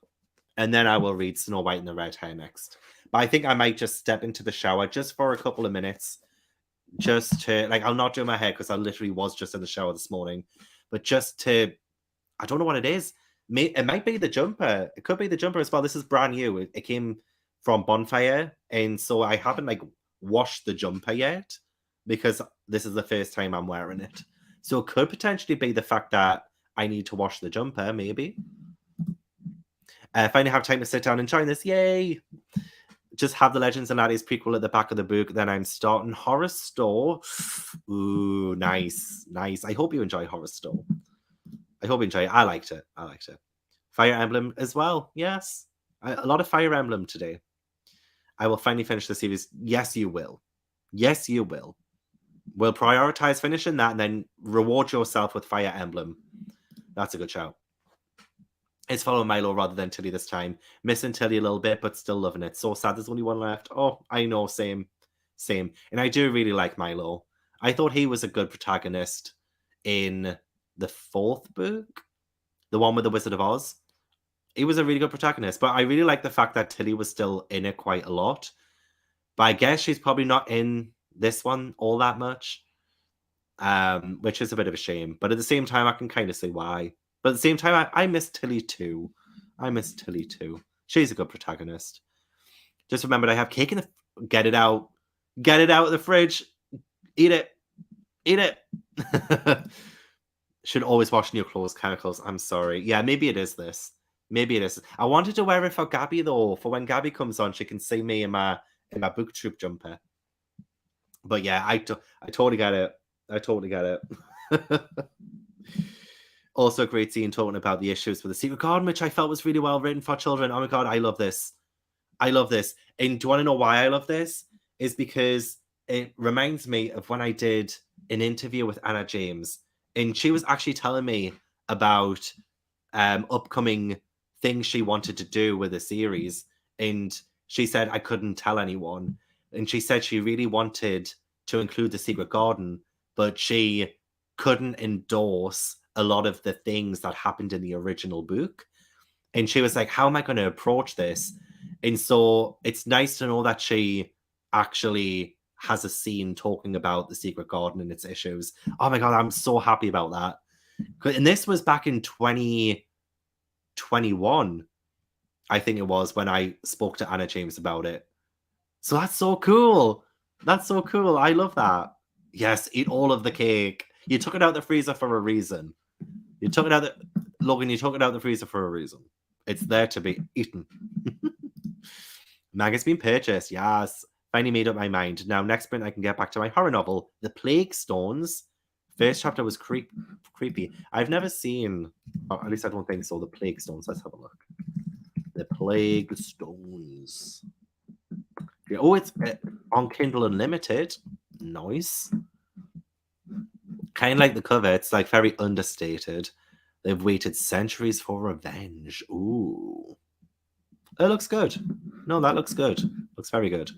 And then I will read Snow White and the Red Hair next. But I think I might just step into the shower just for a couple of minutes. Just to, like, I'll not do my hair because I literally was just in the shower this morning. But just to, I don't know what it is. It might be the jumper. It could be the jumper as well. This is brand new. It came from Bonfire. And so I haven't, like, washed the jumper yet because this is the first time I'm wearing it. So it could potentially be the fact that I need to wash the jumper, maybe. If I have time to sit down and join this, yay! Just have the Legends and Laddies prequel at the back of the book. Then I'm starting Horror Store. Ooh, nice, nice. I hope you enjoy Horror Store. I hope you enjoy it. I liked it. I liked it. Fire Emblem as well. Yes, a lot of Fire Emblem today. I will finally finish the series. Yes, you will. Yes, you will. We'll prioritize finishing that and then reward yourself with Fire Emblem. That's a good shout. It's following Milo rather than Tilly this time. Missing Tilly a little bit, but still loving it. So sad there's only one left. Oh, I know, same. Same. And I do really like Milo. I thought he was a good protagonist in the 4th book, the one with the Wizard of Oz. He was a really good protagonist, but I really like the fact that Tilly was still in it quite a lot. But I guess she's probably not in this one all that much, which is a bit of a shame. But at the same time, I can kind of see why. But at the same time, I miss Tilly too. I miss Tilly too. She's a good protagonist. Just remembered I have cake in the... Get it out. Get it out of the fridge. Eat it. Eat it. Should always wash new clothes, chemicals. I'm sorry. Yeah, maybe it is this. Maybe it is. I wanted to wear it for Gabby, though. For when Gabby comes on, she can see me in my book troop jumper. But yeah, I totally get it. I totally get it. Also, a great scene talking about the issues with the Secret Garden, which I felt was really well written for children. Oh my god, I love this. I love this. And do you want to know why I love this? Is because it reminds me of when I did an interview with Anna James, and she was actually telling me about upcoming things she wanted to do with the series, and she said I couldn't tell anyone, and she said she really wanted to include the Secret Garden, but she couldn't endorse a lot of the things that happened in the original book. And she was like, how am I going to approach this? And so it's nice to know that she actually has a scene talking about the Secret Garden and its issues. Oh my god, I'm so happy about that. And this was back in 2021, I think it was, when I spoke to Anna James about it. So that's so cool. That's so cool. I love that. Yes, eat all of the cake. You took it out the freezer for a reason. You took it out Logan, you took it out the freezer for a reason. It's there to be eaten. Mag been purchased. Yes. Finally made up my mind. Now, next sprint, I can get back to my horror novel, The Plague Stones. First chapter was creepy. I've never seen, or at least I don't think so, The Plague Stones. Let's have a look. The Plague Stones. Oh, it's on Kindle Unlimited. Nice. Kind of like the cover. It's like very understated. They've waited centuries for revenge. Ooh. It looks good. No, that looks good. Looks very good.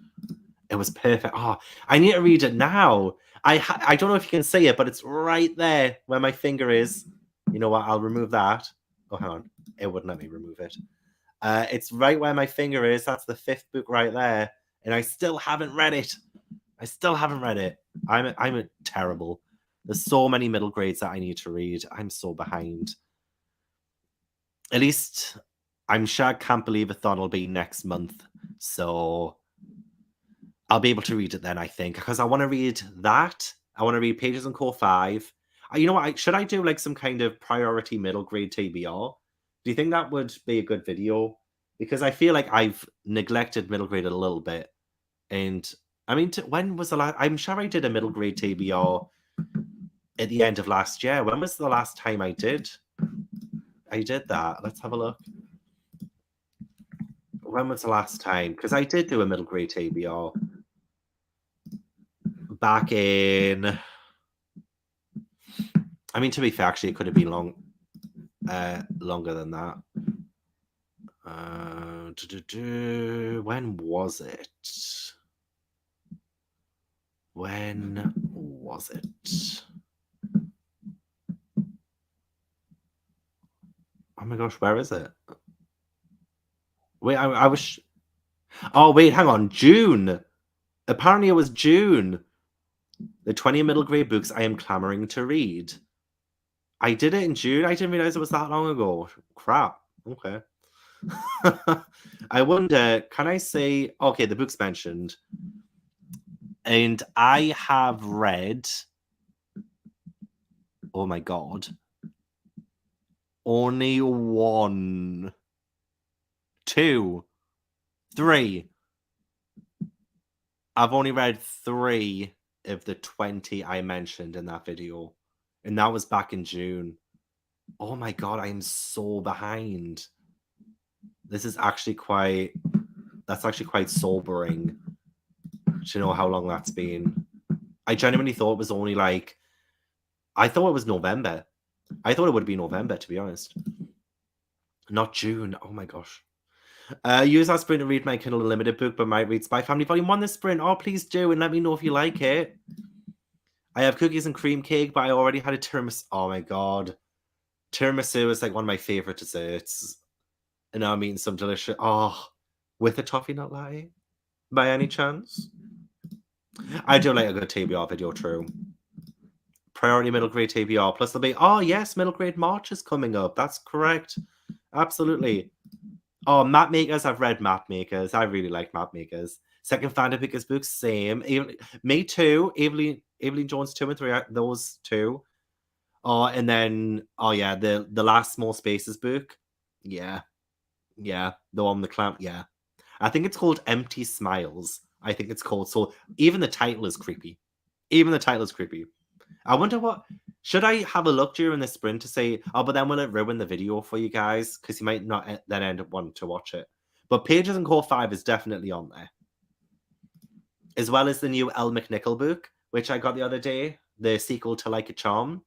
It was perfect. Oh, I need to read it now. I don't know if you can see it, but it's right there where my finger is. You know what? I'll remove that. Oh, hang on. It wouldn't let me remove it. It's right where my finger is. That's the 5th book right there. And I still haven't read it. I still haven't read it. I'm terrible. There's so many middle grades that I need to read. I'm so behind. At least I'm sure Can't Believe a Thon will be next month. So I'll be able to read it then, I think. Because I want to read that. I want to read Pages and Core 5. You know what? Should I do like some kind of priority middle grade TBR? Do you think that would be a good video? Because I feel like I've neglected middle grade a little bit. And I mean, when was the last? I'm sure I did a middle grade TBR at the end of last year. When was the last time I did that? Let's have a look. When was the last time? Because I did do a middle grade TBR back in. I mean, to be fair, actually, it could have been longer than that. When was it? When was it? Oh my gosh, where is it? Wait, I was... Oh, wait, hang on. June. Apparently it was June. The 20 middle grade books I am clamoring to read. I did it in June. I didn't realize it was that long ago. Crap. Okay. I wonder, can I say... Okay, the book's mentioned. And I have read... Oh my God. Only 1, 2, 3. I've only read 3 of the 20 I mentioned in that video. And that was back in June. Oh my God, I am so behind. This is actually quite... That's actually quite sobering to know how long that's been. I genuinely thought it was only like... I thought it was November. I thought it would be November, to be honest. Not June. Oh my gosh. Use that sprint to read my Kindle Unlimited book, but might read Spy Family Volume 1 this sprint. Oh, please do, and let me know if you like it. I have cookies and cream cake, but I already had a tiramisu. Oh my God. Tiramisu is like one of my favorite desserts. And now I'm eating some delicious... Oh, with a toffee nut latte? By any chance? I do like a good TBR video, true. Priority middle grade TBR. Plus there'll be... Oh, yes, middle grade March is coming up. That's correct. Absolutely. Oh, Map Makers. I've read Map Makers. I really like Map Makers. Second Fandom Pickers book, same. Me too. Evelyn Jones 2 and 3, those two. Oh, and then, oh yeah, the last Small Spaces book. Yeah. Yeah. The one with the clown. Yeah. I think it's called Empty Smiles. I think it's called. So even the title is creepy. Even the title is creepy. I wonder what... Should I have a look during the sprint to say, oh, but then will it ruin the video for you guys? Because you might not then end up wanting to watch it. But Pages and Core 5 is definitely on there. As well as the new Elle McNichol book, which I got the other day. The sequel to Like a Charm.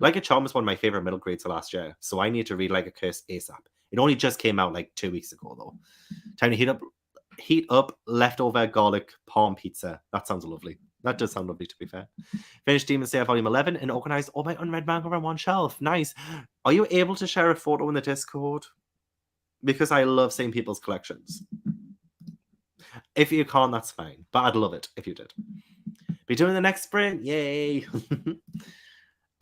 Like a Charm is one of my favorite middle grades of last year. So I need to read Like a Curse ASAP. It only just came out like 2 weeks ago, though. Time to heat up leftover garlic palm pizza. That sounds lovely. That does sound lovely, to be fair. Finished Demon Slayer Volume 11 and organized all my unread manga on one shelf. Nice. Are you able to share a photo in the Discord? Because I love seeing people's collections. If you can't, that's fine. But I'd love it if you did. Be doing the next sprint. Yay.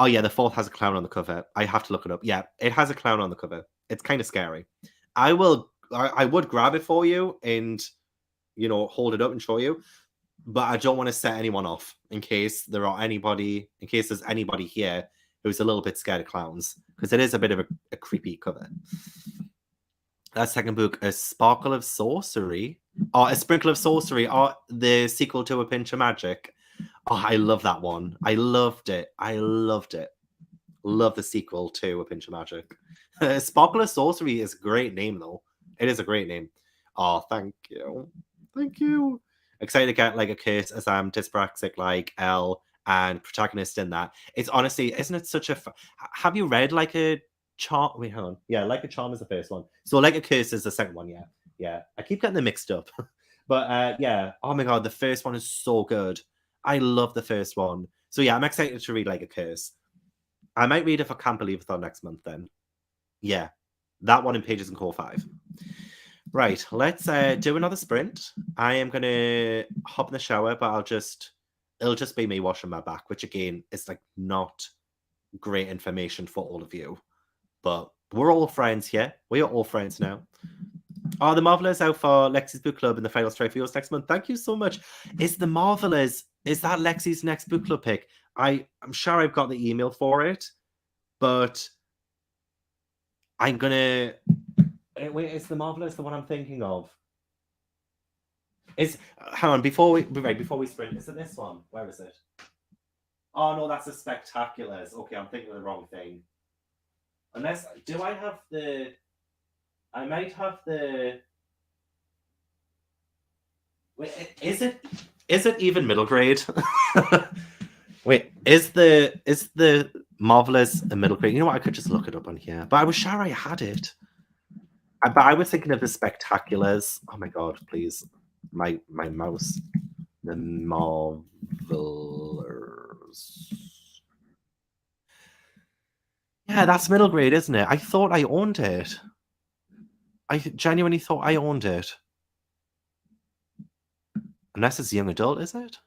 Oh, yeah, the 4th has a clown on the cover. I have to look it up. Yeah, it has a clown on the cover. It's kind of scary. I would grab it for you and, you know, hold it up and show you. But I don't want to set anyone off in case there's anybody here who's a little bit scared of clowns. Because it is a bit of a creepy cover. That second book, A Sparkle of Sorcery. Or A Sprinkle of Sorcery. Or the sequel to A Pinch of Magic. Oh, I love that one. I loved it. Love the sequel to A Pinch of Magic. Sparkle of Sorcery is a great name, though. It is a great name. Oh, thank you. Thank you. Excited to get like a curse as I'm dyspraxic like Elle and protagonist in that. It's honestly, isn't it such a have you read like a charm? Wait, hang on. Yeah, like a charm is the first one. So like a curse is the second one, yeah. Yeah. I keep getting them mixed up. But yeah, oh my god, the first one is so good. I love the first one. So yeah, I'm excited to read like a curse. I might read it for Can't Believe It next month then. Yeah. That one in Pages and Core 5. Right, let's do another sprint. I am gonna hop in the shower, but it'll just be me washing my back, which again is like not great information for all of you. But we're all friends here. We are all friends now. Oh, the Marvelous out for Lexi's book club in the final strike for yours next month. Thank you so much. Is the Marvelous, is that Lexi's next book club pick? I'm sure I've got the email for it, but I'm gonna wait, is the Marvelous the one I'm thinking of? Is hang on, before we sprint, is it this one? Where is it? Oh no, that's the Spectaculars. Okay, I'm thinking of the wrong thing. Unless do I have the I might have the wait, is it even middle grade? Wait, is the Marvelous a middle grade? You know what? I could just look it up on here. But I was sure I had it. But I was thinking of the Spectaculars. Oh my god, please. My mouse. The Marvelers. Yeah, that's middle grade, isn't it? I thought I owned it. I genuinely thought I owned it. Unless it's young adult, is it?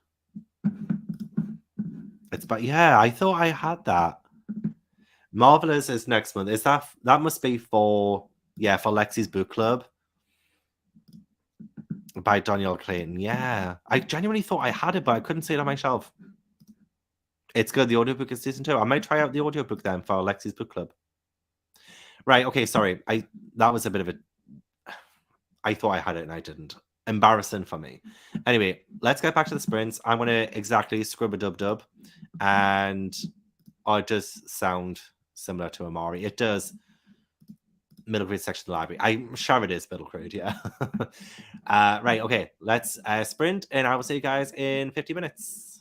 But yeah, I thought I had that. Marvelous is next month. Is that must be for for Lexi's book club by Danielle Clayton. Yeah. I genuinely thought I had it, but I couldn't see it on my shelf. It's good. The audiobook is decent too. I might try out the audiobook then for Lexi's book club. Right, okay, sorry. That was a bit of a I thought I had it and I didn't. Embarrassing for me. Anyway, let's get back to the sprints. I'm gonna exactly scrub a dub dub, and it does sound similar to Amari. It does. Middle grade section of the library. I'm sure it is middle grade, yeah. Right, okay. Let's sprint, and I will see you guys in 50 minutes.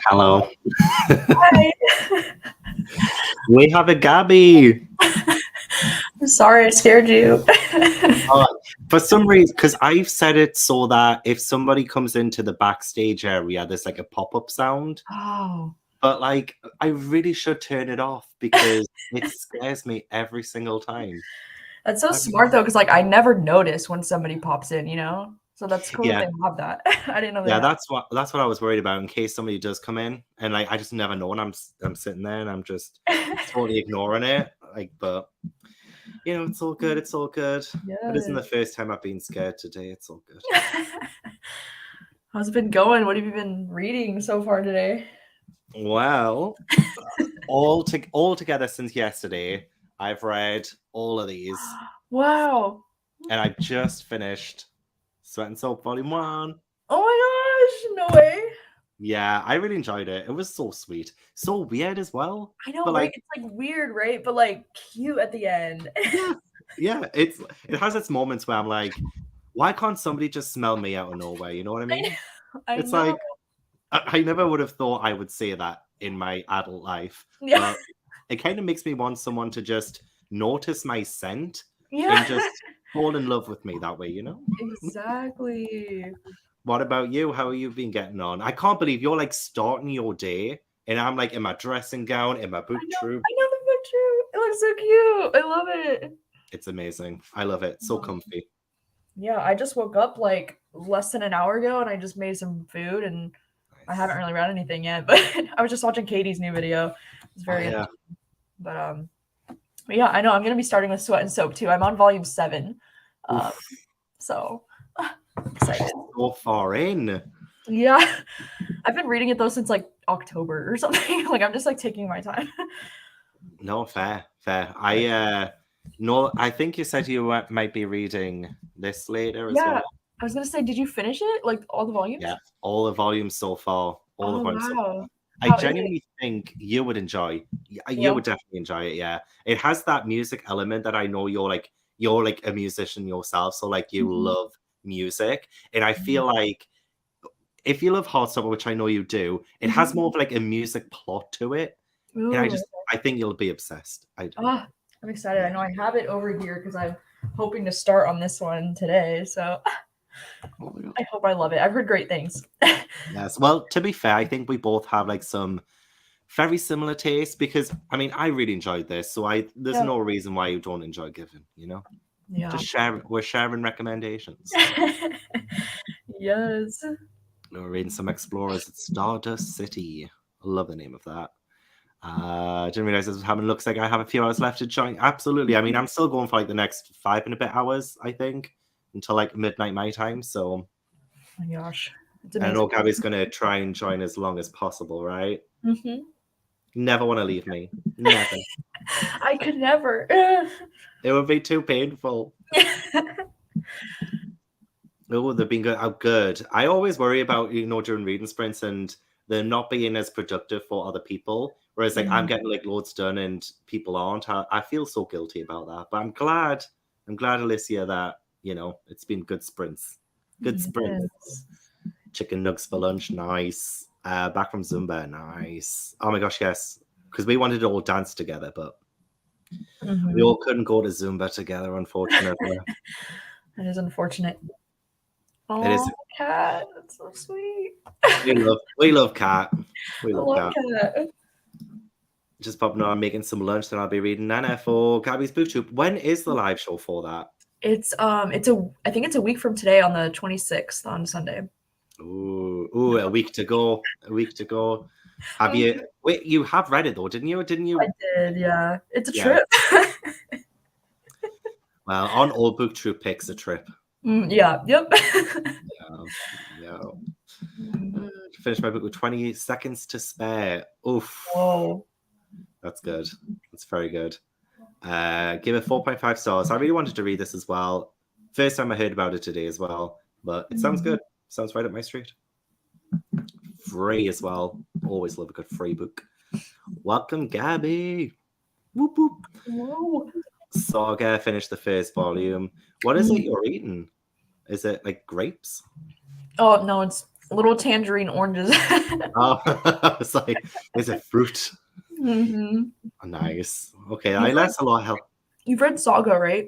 Hello. Hi. We have a Gabby. I'm sorry I scared you. For some reason, because I've set it so that if somebody comes into the backstage area, there's like a pop-up sound. Oh. But like, I really should turn it off because it scares me every single time. That's so smart though, because like I never notice when somebody pops in, you know? So that's cool that Yeah, they have that. I didn't know they yeah, had. that's what I was worried about in case somebody does come in, and like I just never know, and I'm sitting there and I'm just totally ignoring it. Like, but it's all good. It's all good. It isn't the Yes. first time I've been scared today. It's all good. How's it been going? What have you been reading so far today? Well, all together since yesterday, I've read all of these, Wow. and I just finished Sweat and Soap Volume 1. Oh my gosh, no way. Yeah, I really enjoyed it. It was so sweet. So weird as well. I know, But right? like, It's like weird, right? But like cute at the end. yeah, yeah, it has its moments where I'm like, why can't somebody just smell me out of nowhere? You know what I I mean? know. I It's know. like I never would have thought I would say that in my adult life, Yeah. but it kind of makes me want someone to just notice my scent Yeah. and just fall in love with me that way, you know? Exactly. What about you? How have you been getting on? I can't believe you're like starting your day and I'm like in my dressing gown, in my boot troop. I know the picture. It looks so cute. I love it. It's amazing. I love it. So comfy. Yeah, I just woke up like less than an hour ago and I just made some food and I haven't Nice. really read anything yet, but I was just watching Katie's new video. It's Oh very yeah. interesting. But yeah, I know I'm gonna be starting with Sweat and Soap too. I'm on volume 7. Um, Oof. so She's excited. so far in. Yeah. I've been reading it though since like October or something. Like I'm just like taking my time. No, fair, fair. No, I think you said you might be reading this later as Yeah. well. I was gonna say, did you finish it? Like all the volumes? Yeah, all the volumes so far. All the Oh volumes so wow. far. I How is it? genuinely think you would enjoy. You Yeah. would definitely enjoy it. Yeah, it has that music element that I know you're like a musician yourself, so like you Mhm. love music, and I feel like if you love Heartstopper, which I know you do, it has Mhm. more of like a music plot to it, and Ooh. I think you'll be obsessed. I do. Ah, I'm excited. Yeah. I know I have it over here because I'm hoping to start on this one today. So Oh my god. I hope I love it. I've heard great things. Yes. Well, to be fair, I think we both have like some very similar tastes because I mean I really enjoyed this, so there's Yeah. no reason why you don't enjoy Given, Yeah. Just share we're sharing recommendations. Yes. We're reading some Explorers at Stardust City. I love the name of that. Didn't realize this was happening. Looks like I have a few hours left to join. Absolutely. I mean, I'm still going for like the next 5 and a bit hours, I think, until like midnight my time. So Oh my gosh. It's I know amazing. Gabby's gonna try and join as long as possible, right? Hmm. Never want to leave me. Never. I could never. It would be too painful. Oh, they've been good. Oh, good. I always worry about, during reading sprints and them not being as productive for other people. Whereas, like, I'm Mm, getting like loads done and people aren't. I feel so guilty about that. But I'm glad, Alicia, that it's been good sprints. Good sprints. yes. Chicken nugs for lunch, nice. Back from Zumba, nice. Oh my gosh, yes. Because we wanted to all dance together, but we Hmm. all couldn't go to Zumba together, unfortunately. That is unfortunate. It is. Oh, cat. That's so sweet. We love Cat. We I love love Cat. cat. Just popping on, making some lunch, then I'll be reading Nana for Gabby's Book Troop. When is the live show for that? I think it's a week from today on the 26th on Sunday. Ooh, a week to go. A week to go. Have Mhm. you wait, you have read it though, didn't you? Didn't I you? did, yeah. It's a Yeah. trip. Well, on all Book Troop picks a trip. Yeah, yep. Yeah. Yeah. Mhm. Finish my book with 20 seconds to spare. Oof. Whoa. That's good. That's very good. Give it 4.5 stars. I really wanted to read this as well. First time I heard about it today as well, but it sounds Mhm. good. Sounds right up my street. Free as well. Always love a good free book. Welcome, Gabby. Whoop whoop. Whoa. Saga finished the first volume. What is it Mm. you're eating? Is it like grapes? Oh, no, it's little tangerine oranges. Oh, it's like, it's a fruit. Mm-hmm. Oh, nice. Okay, that's a lot of help. You've read Saga, right?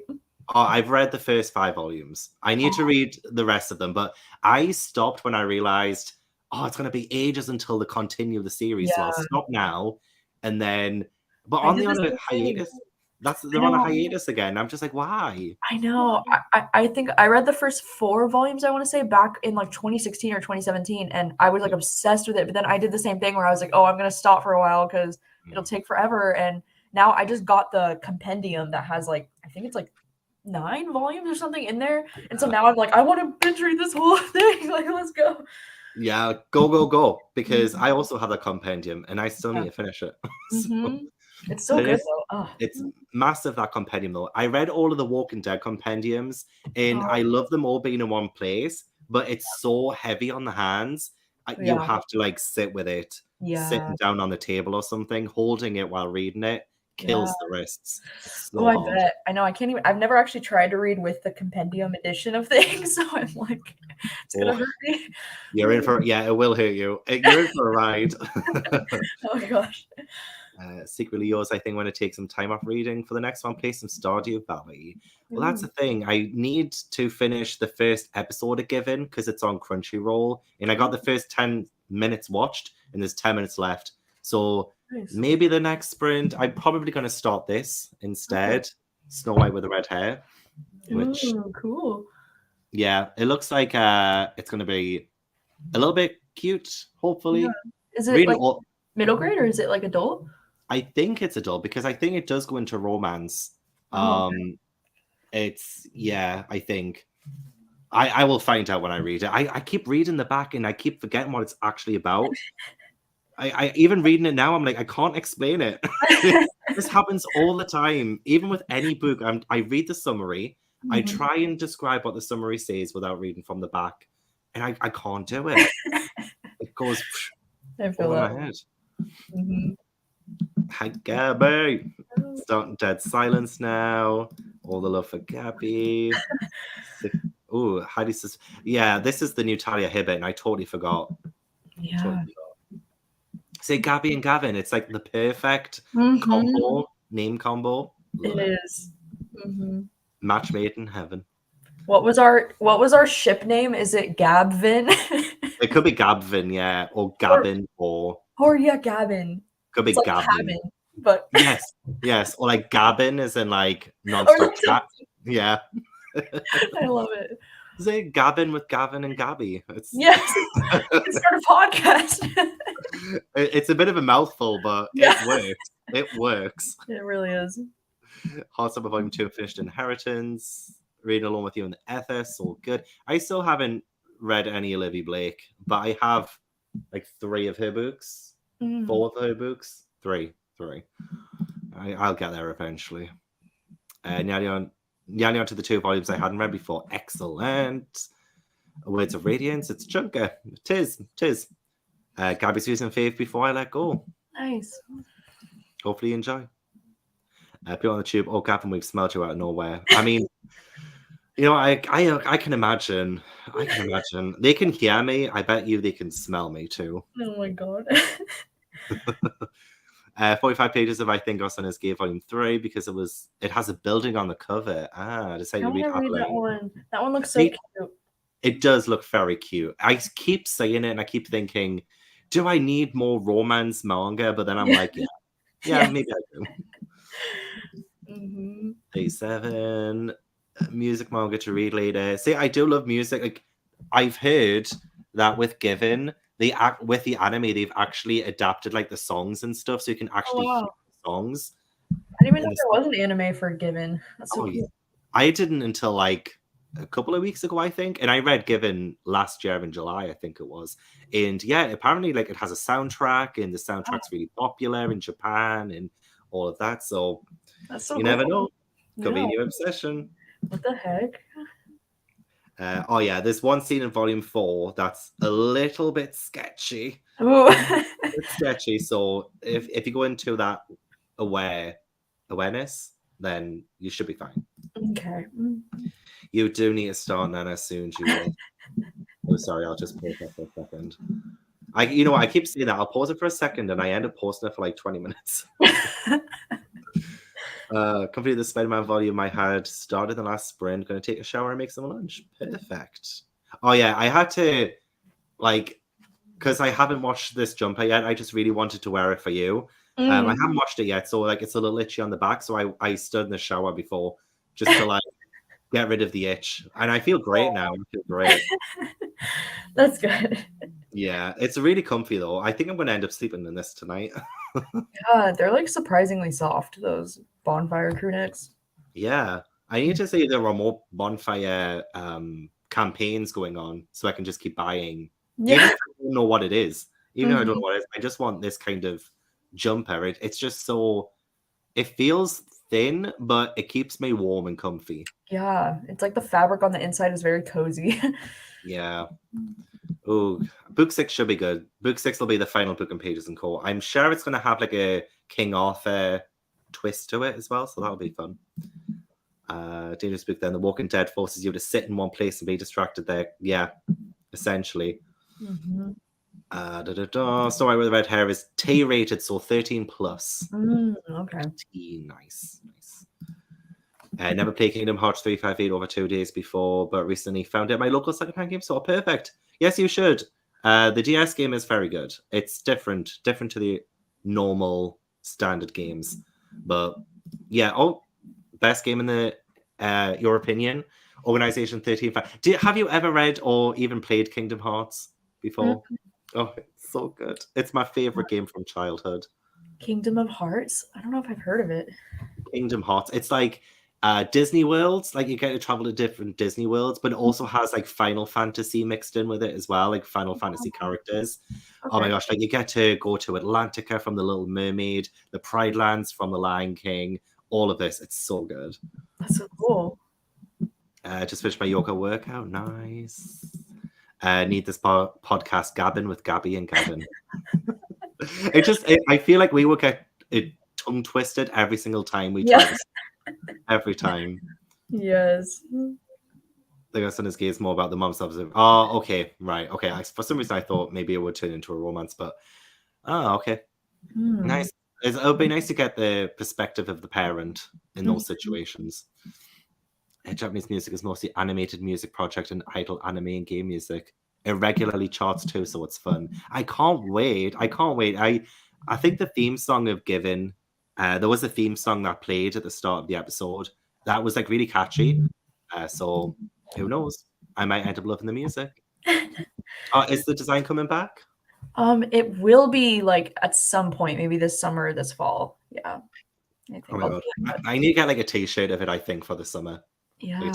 Oh, I've read the first 5 volumes. I need to read the rest of them, but I stopped when I realized, it's going to be ages until they continue the series, so I'll Yeah. stop now. And then, but I aren't did they the on a same thing. hiatus? I They're on a know. hiatus again. I'm just like, why? I know. I think I read the first 4 volumes, I want to say, back in like 2016 or 2017, and I was like obsessed with it. But then I did the same thing where I was like, oh, I'm gonna stop for a while because it'll take forever. And now I just got the compendium that has like, I think it's like 9 volumes or something in there. And so now I'm like, I want to binge read this whole thing. Like, let's go. Yeah, go, because I also have the compendium and I still need to finish it. Mm-hmm. It's so But good though. Oh. it's massive, that compendium though. I read all of the Walking Dead compendiums and I love them all being in one place, but it's so heavy on the hands. You Yeah. have to like sit with it, Yeah. sitting down on the table or something, holding it while reading it Yeah. kills the wrists. It's Oh, so I hard. bet. I know. I can't even. I've never actually tried to read with the compendium edition of things, so I'm like, it's gonna Oh, hurt me. you're in for it will hurt you. You're in for a ride. Oh my gosh. Secretly Yours, I think, want to take some time off reading for the next one, play some Stardew Valley. Well, that's the thing. I need to finish the first episode of Given because it's on Crunchyroll, and I got the first 10 minutes watched, and there's 10 minutes left. So Nice. maybe the next sprint, I'm probably going to start this instead. Snow White with the Red Hair, which, Ooh, cool. yeah, it looks like it's going to be a little bit cute, hopefully. Yeah. Is it Read like all. middle grade or is it like adult? I think it's adult because I think it does go into romance. Oh, It's I think I will find out when I read it. I keep reading the back and I keep forgetting what it's actually about. I even reading it now, I'm like, I can't explain it. This happens all the time. Even with any book, I read the summary. I try and describe what the summary says without reading from the back, and I can't do it. It goes I feel over that. my head. Mm-hmm. Hi, Gabby. Starting Dead Silence now. All the love for Gabby. Oh, Heidi says, yeah, this is the new Talia Hibbert, and I totally forgot. Yeah. Totally forgot. Say Gabby and Gavin. It's like the perfect Mm-hmm. name combo. Love It is. Mm-hmm. Match made in heaven. What was our ship name? Is it Gabvin? It could be Gabvin, yeah, or Gabin, or Yeah, Gavin. could be It's like Gavin. cabin, but Yes, or like Gabin is in like or non-stop like chat. Yeah. I love it. Say Gabin with Gavin and Gabby. Yes, we can start a podcast. It's a bit of a mouthful, but Yeah. it works. It works. It really is. Heartstopper Volume 2 finished Inheritance. Reading along with you in the Ethos, all good. I still haven't read any Olivia Blake, but I have like 3 of her books. 4 of her books. 3. I'll get there eventually. Nearly on to the 2 volumes I hadn't read before. Excellent. Words of Radiance. It's Chunker. Tis. Gabby's using Fave before I let go. Nice. Hopefully you enjoy. People on the tube. Oh, Gavin, we've smelled you out of nowhere. I mean, you know, I can imagine. I can imagine. They can hear me. I bet you they can smell me too. Oh my god. 45 pages of I Think Our Son Is Gay Volume 3 because it has a building on the cover. That's how I you want read to read that Abilene. one. That one looks so cute. It does look very cute. I keep saying it and I keep thinking, do I need more romance manga? But then I'm like, yeah, maybe I do. 87 music manga to read later. See, I do love music. Like, I've heard that with Given, with the anime, they've actually adapted like the songs and stuff, so you can actually hear the songs. I didn't even know there was an anime for Given. That's so cool. Yeah. I didn't until like a couple of weeks ago, I think, and I read Given last year in July, I think it was. And yeah, apparently like it has a soundtrack, and the soundtrack's really popular in Japan and all of that. So that's so you cool. Never know. Could be a new obsession. What the heck? There's one scene in Volume 4 that's a little bit sketchy. Ooh. It's sketchy. So if you go into that awareness, then you should be fine. Okay. You do need to start, Nana, as soon as you will. Oh, sorry, I'll just pause that for a second. I keep saying that. I'll pause it for a second, and I end up pausing it for like 20 minutes. Completed the Spider-Man volume I had started the last sprint. Going to take a shower and make some lunch. Perfect. Oh yeah, I had to because I haven't watched this jumper yet. I just really wanted to wear it for you. I haven't watched it yet, so like it's a little itchy on the back. So I stood in the shower before just to like get rid of the itch, and I feel great now. I feel great. That's good. Yeah, it's really comfy though. I think I'm going to end up sleeping in this tonight. Yeah, they're like surprisingly soft, those bonfire crew necks. Yeah, I need to say there are more bonfire campaigns going on, so I can just keep buying. Even Yeah. if I don't know what it is, even if I don't know what it is, I just want this kind of jumper. It's just so it feels thin, but it keeps me warm and comfy. Yeah, it's like the fabric on the inside is very cozy. Yeah. Oh, book 6 should be good. Book 6 will be the final book in Pages and Co. I'm sure it's going to have like a King Arthur twist to it as well, so that'll be fun. Dangerous book then. The Walking Dead forces you to sit in one place and be distracted there. Yeah, essentially. Story with the red hair is T-rated, so 13 plus. Okay. Nice. Never played Kingdom Hearts 358 over 2 days before, but recently found it at my local secondhand game store. Perfect. Yes, you should. The DS game is very good. It's different to the normal standard games. But yeah, best game in the your opinion? Organization 13. Have you ever read or even played Kingdom Hearts before? Oh, it's so good. It's my favorite game from childhood. Kingdom of Hearts? I don't know if I've heard of it. Kingdom Hearts. It's like Disney worlds. Like you get to travel to different Disney worlds, but it also has like Final Fantasy mixed in with it as well, like Final Fantasy characters. Oh my gosh, like you get to go to Atlantica from The Little Mermaid, the Pride Lands from The Lion King, all of this. It's so good. That's so cool. Just finished my yoga workout. Nice. Need this podcast Gavin with Gabby and Gavin. I feel like we will get it tongue twisted every single time we try this. Every time. Yes. The Godson is gay is more about the mom's subs. Oh, okay, right, okay. For some reason, I thought maybe it would turn into a romance, but okay, nice. It'll be nice to get the perspective of the parent in those situations. Japanese music is mostly animated music project and idle anime and game music. It regularly charts too, so it's fun. I can't wait. I think the theme song of Given, there was a theme song that played at the start of the episode that was like really catchy. So who knows? I might end up loving the music. Is the design coming back? It will be like at some point, maybe this summer or this fall. Yeah. Oh my god. I need to get like a t-shirt of it, I think, for the summer. Yeah.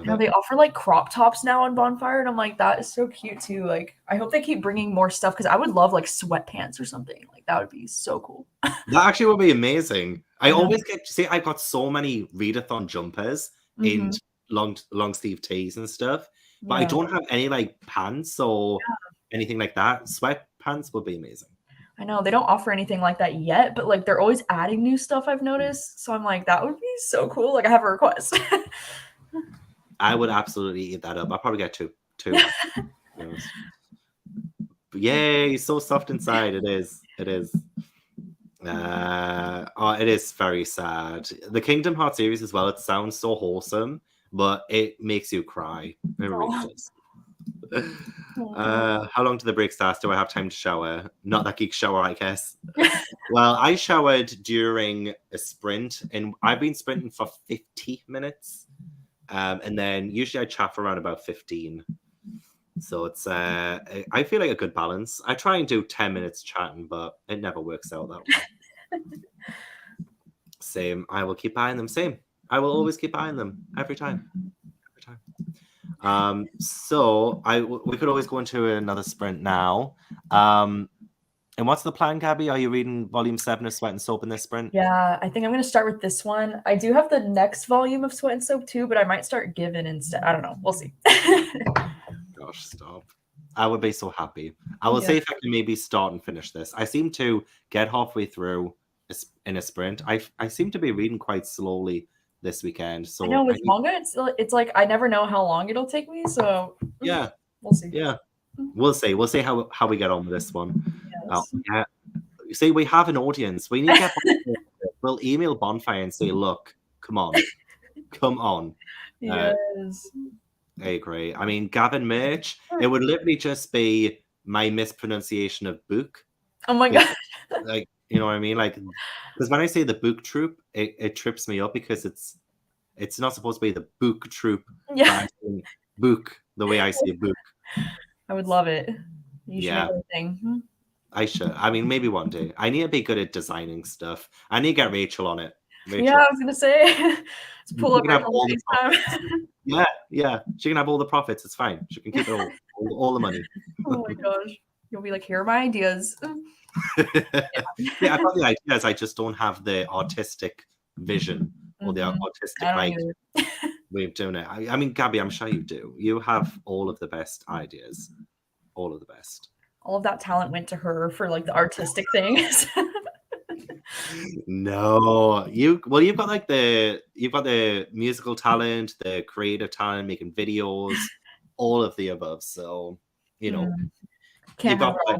Now they offer like crop tops now on Bonfire, and I'm like, that is so cute too. Like, I hope they keep bringing more stuff because I would love like sweatpants or something. Like, that would be so cool. That actually would be amazing. I always get to see I've got so many readathon jumpers and long sleeve tees and stuff, but I don't have any like pants or anything like that. Sweatpants would be amazing. I know they don't offer anything like that yet, but like they're always adding new stuff I've noticed. So I'm like, that would be so cool. Like, I have a request. I would absolutely eat that up. I'll probably get two. Yay, so soft inside. It is. It is very sad. The Kingdom Hearts series as well, it sounds so wholesome, but it makes you cry. It really does. How long do the breaks last? Do I have time to shower? Not that geek shower, I guess. Well, I showered during a sprint, and I've been sprinting for 50 minutes. And then usually I chat for around about 15. So it's I feel like a good balance. I try and do 10 minutes chatting, but it never works out that way. Same. I will keep buying them. Same. I will always keep buying them every time. So we could always go into another sprint now. And what's the plan, Gabby? Are you reading volume 7 of Sweat and Soap in this sprint? Yeah, I think I'm going to start with this one. I do have the next volume of Sweat and Soap too, but I might start Given instead. I don't know. We'll see. Gosh, stop. I would be so happy. I will see if I can maybe start and finish this. I seem to get halfway through in a sprint. I seem to be reading quite slowly this weekend. So I know with manga, it's like I never know how long it'll take me. So yeah, We'll see. Yeah, we'll see. We'll see how we get on with this one. Yes. Yeah, you see, we have an audience. We need to get. We'll email Bonfire and say, look, come on, come on. Yes. I agree. I mean, Gavin merch. It would literally just be my mispronunciation of book. Oh my Because, god. like, you know what I mean? Like, because when I say the book troop, it trips me up because it's not supposed to be the book troop, but Yeah. I'm saying book the way I say book. I would love it. You should Yeah, make everything. I should. I mean, maybe one day. I need to be good at designing stuff. I need to get Rachel on it. Yeah, I Rachel, was gonna say. Let's pull she up can have Rachel all the profits. FaceTime. Yeah, yeah. She can have all the profits. It's fine. She can keep it all the money. Oh my gosh. You'll be like, here are my ideas. Yeah, I've got the ideas. I just don't have the artistic vision or the Mhm. I artistic don't like either. way of doing it. I mean, Gabby, I'm sure you do. You have all of the best ideas, all of the best. All of that talent went to her for like the artistic things. No, you've got like you've got the musical talent, the creative talent, making videos, all of the above. So, you know, Mm, you can't have got it like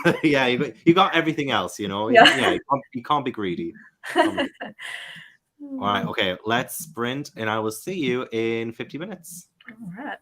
all. yeah, you got everything else, you know. Yeah. Yeah, you can't be greedy. Can't be greedy. All right, okay, let's sprint, and I will see you in 50 minutes. All right.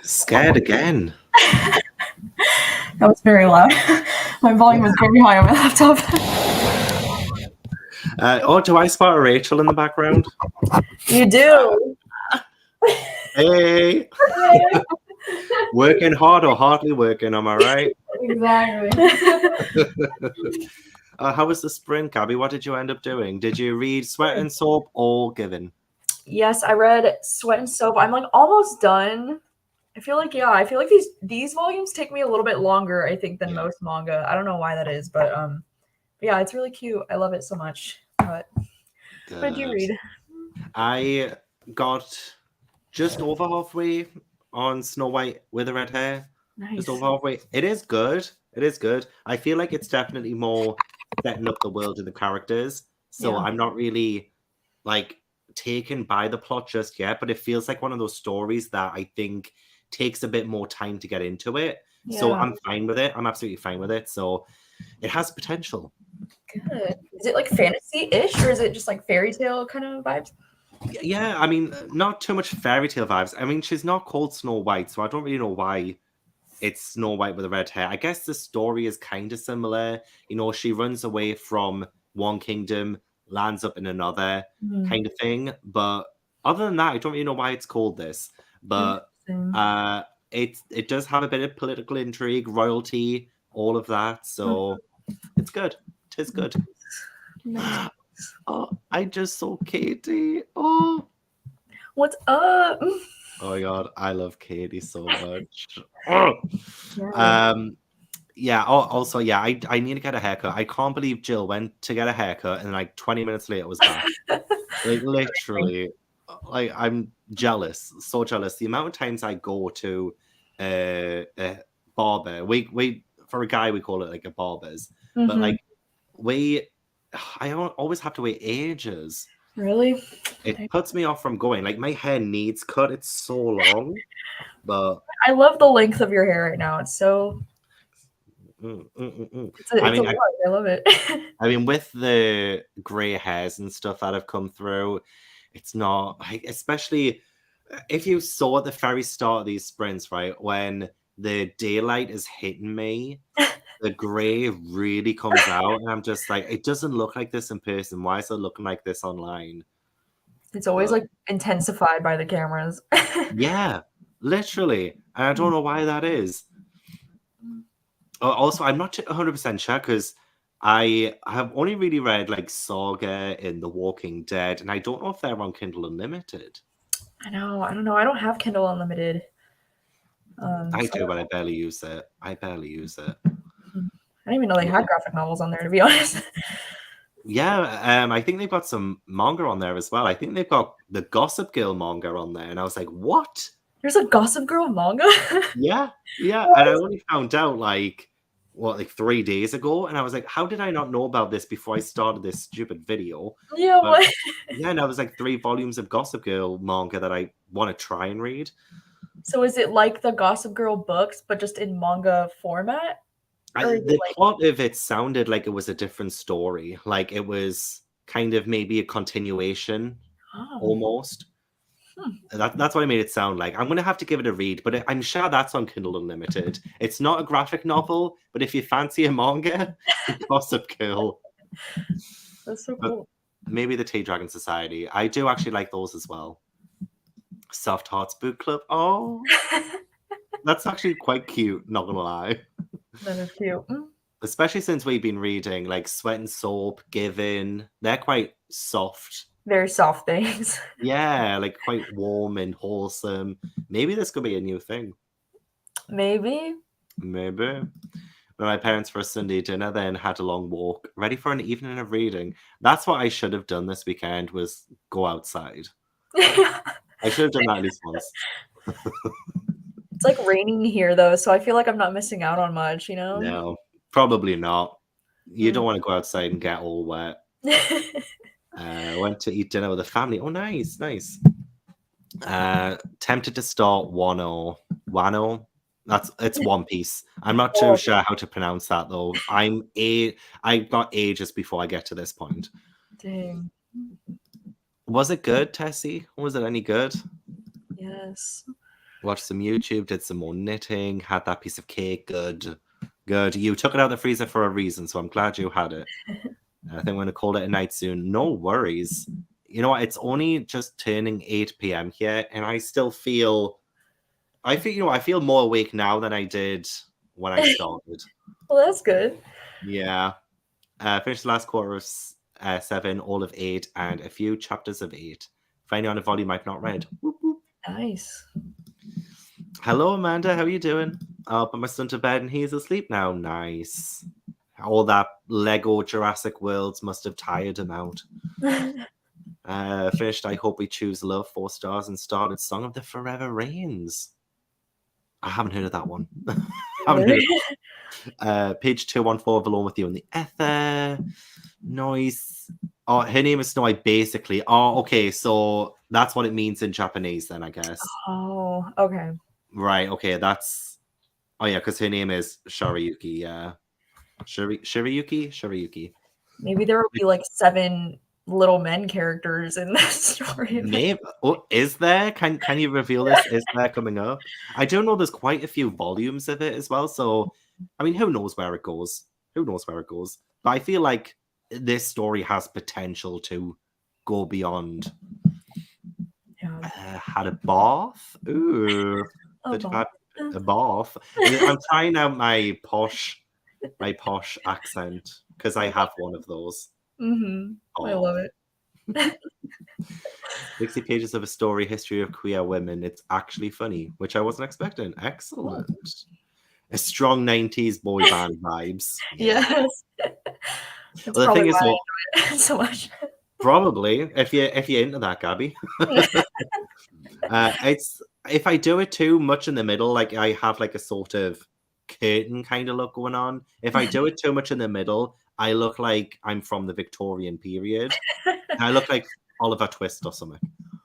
Scared again. That was very loud. My volume was very high on my laptop. Do I spot a Rachel in the background? You do. Hey! Working hard or hardly working, am I right? Exactly. How was the sprint, Gabby? What did you end up doing? Did you read Sweat and Soap or Given? Yes, I read Sweat and Soap. I'm like almost done. I feel like these volumes take me a little bit longer, I think, than most manga. I don't know why that is, but yeah, it's really cute. I love it so much. But what did you read? I got just over halfway on Snow White with the red hair. Nice. Just over halfway. It is good. It is good. I feel like it's definitely more setting up the world and the characters. So I'm not really like taken by the plot just yet, but it feels like one of those stories that I think takes a bit more time to get into it. So I'm fine with it. I'm absolutely fine with it. So it has potential. Good. Is it like fantasy-ish, or is it just like fairy tale kind of vibes? Yeah, I mean, not too much fairy tale vibes. I mean, she's not called Snow White, so I don't really know why it's Snow White with the red hair. I guess the story is kind of similar. You know, she runs away from one kingdom, lands up in another kind of thing. But other than that, I don't really know why it's called this. But it does have a bit of political intrigue, royalty, all of that. So it's good. It is good. Nice. Oh, I just saw Katie. Oh. What's up? Oh my god, I love Katie so much. Oh. Yeah. Also, yeah, I need to get a haircut. I can't believe Jill went to get a haircut and like 20 minutes later was back. Like literally, like I'm jealous, so jealous. The amount of times I go to a barber, we for a guy we call it like a barber's, but like I always have to wait ages. Really? It puts me off from going. Like my hair needs cut. It's so long, but I love the length of your hair right now. It's so. It's a lot. I love it. I mean, with the gray hairs and stuff that have come through, it's not like, especially if you saw at the very start of these sprints, right, when the daylight is hitting me, the gray really comes out, and I'm just like, it doesn't look like this in person. Why is it looking like this online? It's always like intensified by the cameras. Yeah, literally. And I don't know why that is. Also, I'm not 100% sure because I have only really read like Saga in The Walking Dead, and I don't know if they're on Kindle Unlimited. I know. I don't know. I don't have Kindle Unlimited. I do, but I barely use it. I didn't even know they had graphic novels on there, to be honest. Yeah, I think they've got some manga on there as well. I think they've got the Gossip Girl manga on there, and I was like, what? There's a Gossip Girl manga? Yeah. And I only found out like 3 days ago, and I was like, how did I not know about this before I started this stupid video? Yeah, what? Yeah, and I was like 3 volumes of Gossip Girl manga that I want to try and read. So is it like the Gossip Girl books, but just in manga format? The plot of it sounded like it was a different story. Like it was kind of maybe a continuation almost. That's what I made it sound like. I'm going to have to give it a read, but I'm sure that's on Kindle Unlimited. It's not a graphic novel, but if you fancy a manga, Gossip Girl. That's so cool. Maybe the Tea Dragon Society. I do actually like those as well. Soft Hearts Book Club. Oh, that's actually quite cute, not going to lie. That is cute. Especially since we've been reading like Sweat and Soap, Given. They're quite soft. Very soft things. Yeah, like quite warm and wholesome. Maybe this could be a new thing. Maybe. When my parents for a Sunday dinner then had a long walk, ready for an evening of reading. That's what I should have done this weekend, was go outside. I should have done that at least once. It's like raining here though, so I feel like I'm not missing out on much, you know? No, probably not. You don't want to go outside and get all wet. Went to eat dinner with the family. Oh, nice. Tempted to start Wano. It's One Piece. I'm not too sure how to pronounce that though. I've got ages before I get to this point. Dang. Was it good, Tessie? Was it any good? Yes. Watched some YouTube, did some more knitting, had that piece of cake. Good. Good. You took it out of the freezer for a reason, so I'm glad you had it. I think we're going to call it a night soon. No worries. You know what? It's only just turning 8 p.m. here, and I still feel... I feel more awake now than I did when I started. Well, that's good. Yeah. Finished the last quarter of 7, all of 8, and a few chapters of 8. Finally on a volume I've not read. Whoop, whoop. Nice. Hello, Amanda. How are you doing? I'll put my son to bed and he's asleep now. Nice. All that Lego Jurassic Worlds must have tired him out. Finished I Hope We Choose Love, 4 stars, and started Song of the Forever Rains. I haven't heard of that one. Page 214 of Alone with You in the Ether. Nice. Oh, her name is Snow White, basically. Oh, okay. So that's what it means in Japanese, then, I guess. Oh, okay. Right. Okay. That's... Oh, yeah, because her name is Shirayuki. Yeah. Shirayuki? Maybe there will be like 7 little men characters in that story. Maybe. Oh, is there? Can you reveal this? Is there coming up? I don't know. There's quite a few volumes of it as well. So, I mean, who knows where it goes? But I feel like this story has potential to go beyond. Yeah. Had a bath. Ooh, A bath. a bath. I'm trying out my posh accent because I have one of those. Mm-hmm. I love it. 60 pages of a story, history of queer women. It's actually funny, which I wasn't expecting. Excellent. A strong 90s boy band vibes. Yeah. Yes. That's well, the thing is, I enjoy it so much. Probably, if you're into that, Gabby. It's if I do it too much in the middle, like I have like a sort of curtain kind of look going on. If I do it too much in the middle, I look like I'm from the Victorian period. I look like Oliver Twist or something.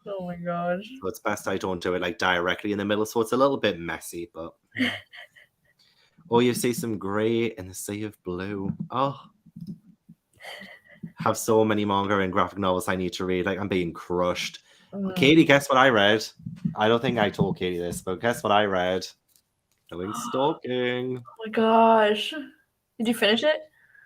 Oh my gosh. So it's best I don't do it like directly in the middle, so it's a little bit messy, but... Or you see some grey in the sea of blue. Oh. Have so many manga and graphic novels I need to read. Like, I'm being crushed. Katie, guess what I read? I don't think I told Katie this, but guess what I read? Going stalking. Oh my gosh. Did you finish it?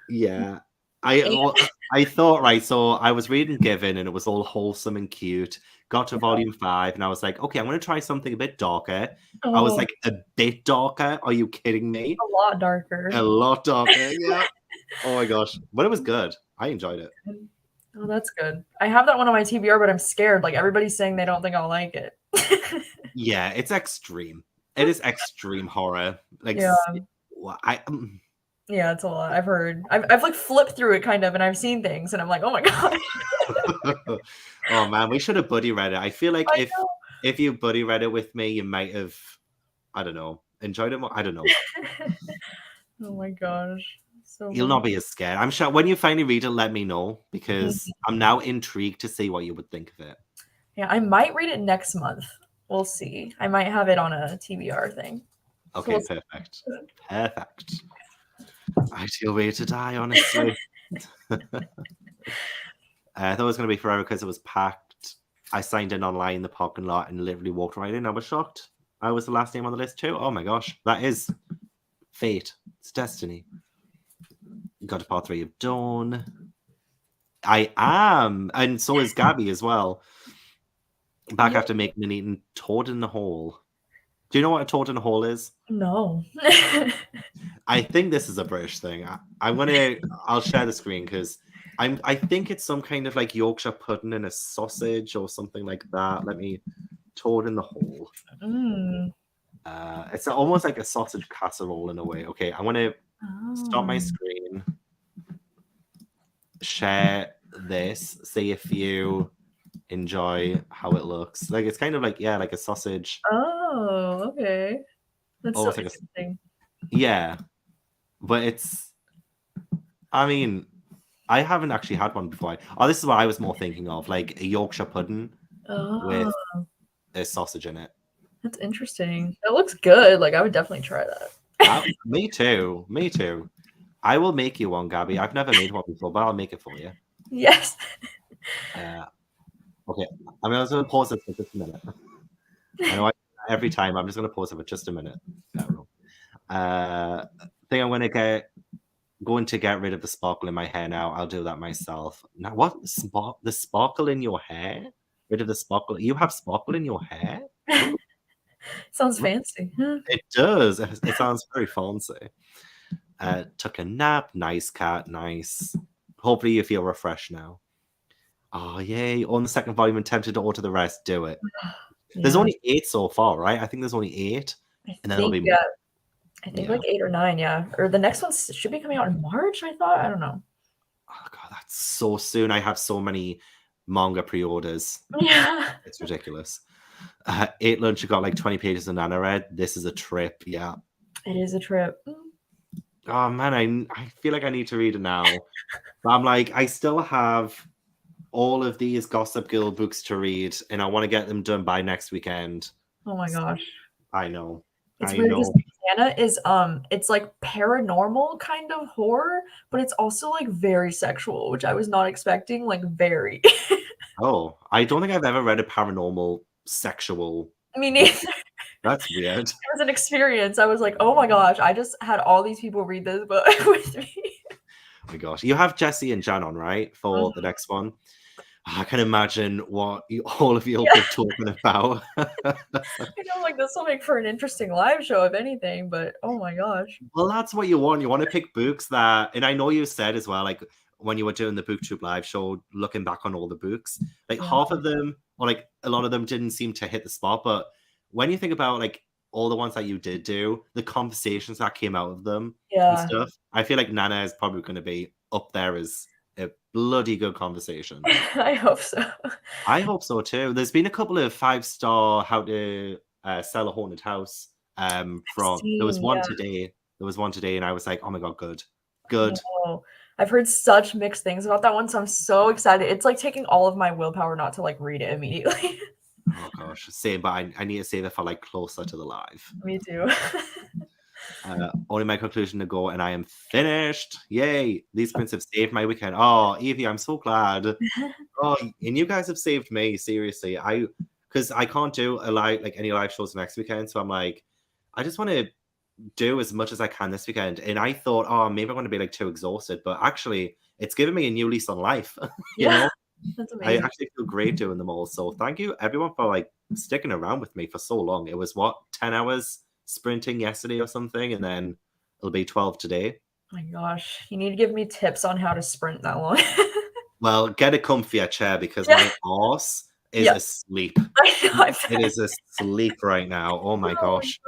Yeah. I thought, right, so I was reading Given and it was all wholesome and cute. Got to volume 5 and I was like, okay, I'm going to try something a bit darker. Oh, I was like, a bit darker? Are you kidding me? a lot darker. A lot darker, yeah. Oh my gosh. But it was good. I enjoyed it. Oh, that's good. I have that one on my TBR, but I'm scared. Like, everybody's saying they don't think I'll like it. Yeah, it's extreme. It is extreme horror. Like, yeah. Yeah, it's a lot. I've heard. I've like flipped through it kind of, and I've seen things, and I'm like, oh my god. Oh man, we should have buddy read it. I feel like if you buddy read it with me, you might have, I don't know, enjoyed it more. I don't know. Oh my gosh. So you'll not be as scared. I'm sure when you finally read it, let me know because I'm now intrigued to see what you would think of it. Yeah, I might read it next month. We'll see. I might have it on a TBR thing. Okay, so perfect. Perfect. Ideal way to die, honestly. I thought it was going to be forever because it was packed. I signed in online in the parking lot and literally walked right in. I was shocked. I was the last name on the list too. Oh my gosh, that is fate. It's destiny. Got to part 3 of Dawn. I am, and so is Gabby as well. Back after making and eating Toad in the Hole. Do you know what a Toad in the Hole is? No. I think this is a British thing. I'll share the screen because I think it's some kind of like Yorkshire pudding and a sausage or something like that. Toad in the Hole. It's almost like a sausage casserole in a way. Okay, I'm gonna stop my screen, share this, see if you enjoy how it looks. Like it's kind of like like a sausage. Oh, okay. That's so interesting. Yeah, but it's. I mean, I haven't actually had one before. This is what I was more thinking of, like a Yorkshire pudding with a sausage in it. That's interesting. It looks good. Like I would definitely try that. Me too. Me too. I will make you one, Gabby. I've never made one before, but I'll make it for you. Yes. Okay. I'm going to pause this for just a minute. I know I every time. I'm just going to pause it for just a minute. Think I'm going to get rid of the sparkle in my hair now. I'll do that myself. Now, what? The sparkle in your hair? Rid of the sparkle? You have sparkle in your hair? Ooh, Sounds fancy. it does. It sounds very fancy. Took a nap. Nice cat. Nice. Hopefully you feel refreshed now. Oh, yay. On the second volume and tempted to order the rest. Do it. There's Yeah. only 8 so far, right? I think there's only 8. I And then there'll think, be more. I think like 8 or 9, yeah. Or the next one should be coming out in March, I thought. I don't know. Oh, God, that's so soon. I have so many manga pre-orders. Yeah. It's ridiculous. 8 lunch, you got like 20 pages of Nana read. This is a trip, yeah. It is a trip. Oh, man, I feel like I need to read it now. But I'm like, I still have all of these Gossip Girl books to read, and I want to get them done by next weekend. Oh my gosh. I know. It's weird because Nana is it's like paranormal kind of horror, but it's also like very sexual, which I was not expecting, like very. Oh, I don't think I've ever read a paranormal sexual. Me neither. That's weird. It was an experience. I was like, oh my gosh, I just had all these people read this book with me. Oh my gosh. You have Jesse and Jan on, right? For the next one. I can imagine what all of you will be talking about. I know, like, this will make for an interesting live show, if anything, but oh my gosh. Well, that's what you want. You want to pick books that, and I know you said as well, like, when you were doing the BookTube live show, looking back on all the books, like, half of them, or like, a lot of them didn't seem to hit the spot, but when you think about, like, all the ones that you did do, the conversations that came out of them and stuff, I feel like Nana is probably going to be up there as a bloody good conversation. I hope so. I hope so too. There's been a couple of 5-star how to sell a haunted house from there was one today. There was one today and I was like, oh my god, good. No. I've heard such mixed things about that one, so I'm so excited. It's like taking all of my willpower not to like read it immediately. Oh gosh, same, but I need to save it for like closer to the live. Me too. Only my conclusion to go, and I am finished. Yay! These prints have saved my weekend. Oh, Evie, I'm so glad. Oh, and you guys have saved me, seriously. Because I can't do any live shows next weekend, so I'm like, I just want to do as much as I can this weekend. And I thought, oh, maybe I'm going to be like too exhausted, but actually, it's given me a new lease on life. You know, that's amazing. I actually feel great doing them all. So thank you everyone for like sticking around with me for so long. It was 10 hours sprinting yesterday or something, and then it'll be 12 today. Oh my gosh, you need to give me tips on how to sprint that long. Well, get a comfier chair because my arse is asleep. It is asleep right now. Oh my gosh.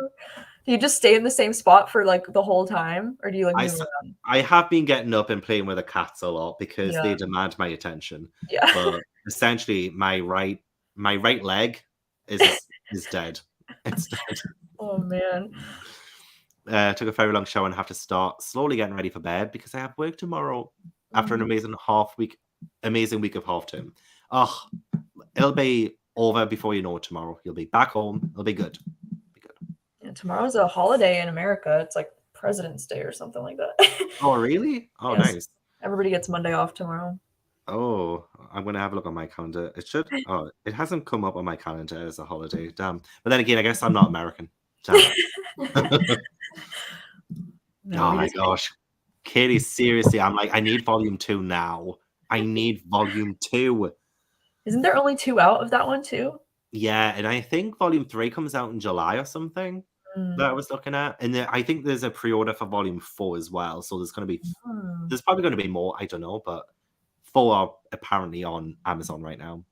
Do you just stay in the same spot for like the whole time, or do you like move around? I have been getting up and playing with the cats a lot because they demand my attention. Yeah. But essentially, my right leg is dead. It's dead. Oh man. Took a very long shower and have to start slowly getting ready for bed because I have work tomorrow after an amazing week of half term. Oh, it'll be over before you know it tomorrow. You'll be back home. It'll be good. Yeah, tomorrow's a holiday in America. It's like President's Day or something like that. Oh, really? Oh, yes. Nice. Everybody gets Monday off tomorrow. Oh, I'm going to have a look on my calendar. It should. Oh, it hasn't come up on my calendar as a holiday. Damn. But then again, I guess I'm not American. Damn. Oh my gosh. Katie, seriously, I'm like, I need volume 2 now. I need volume 2. Isn't there only 2 out of that one too? Yeah, and I think volume 3 comes out in July or something that I was looking at. And then I think there's a pre-order for volume 4 as well. So there's probably going to be more. I don't know, but 4 are apparently on Amazon right now.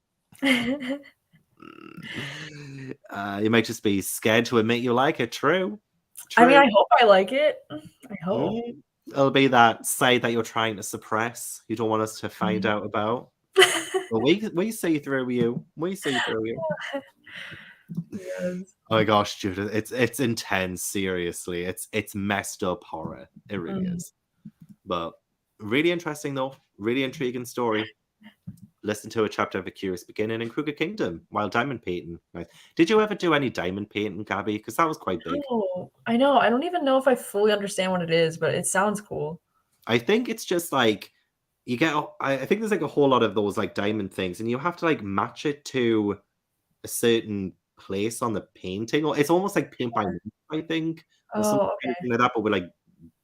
You might just be scared to admit you like it. True. I mean, I hope I like it. I hope. It'll be that side that you're trying to suppress. You don't want us to find out about. But we see through you. We see through you. Yes. Oh my gosh, Judith, it's intense. Seriously, it's messed up horror. It really is. But really interesting though. Really intriguing story. Listen to a chapter of A Curious Beginning in Crooked Kingdom while diamond painting. Nice. Did you ever do any diamond painting, Gabby? Because that was quite big. Oh, I know. I don't even know if I fully understand what it is, but it sounds cool. I think it's just like you get. I think there's like a whole lot of those like diamond things, and you have to like match it to a certain place on the painting. Or it's almost like paint by number, I think, or something Oh, okay. like that, but with like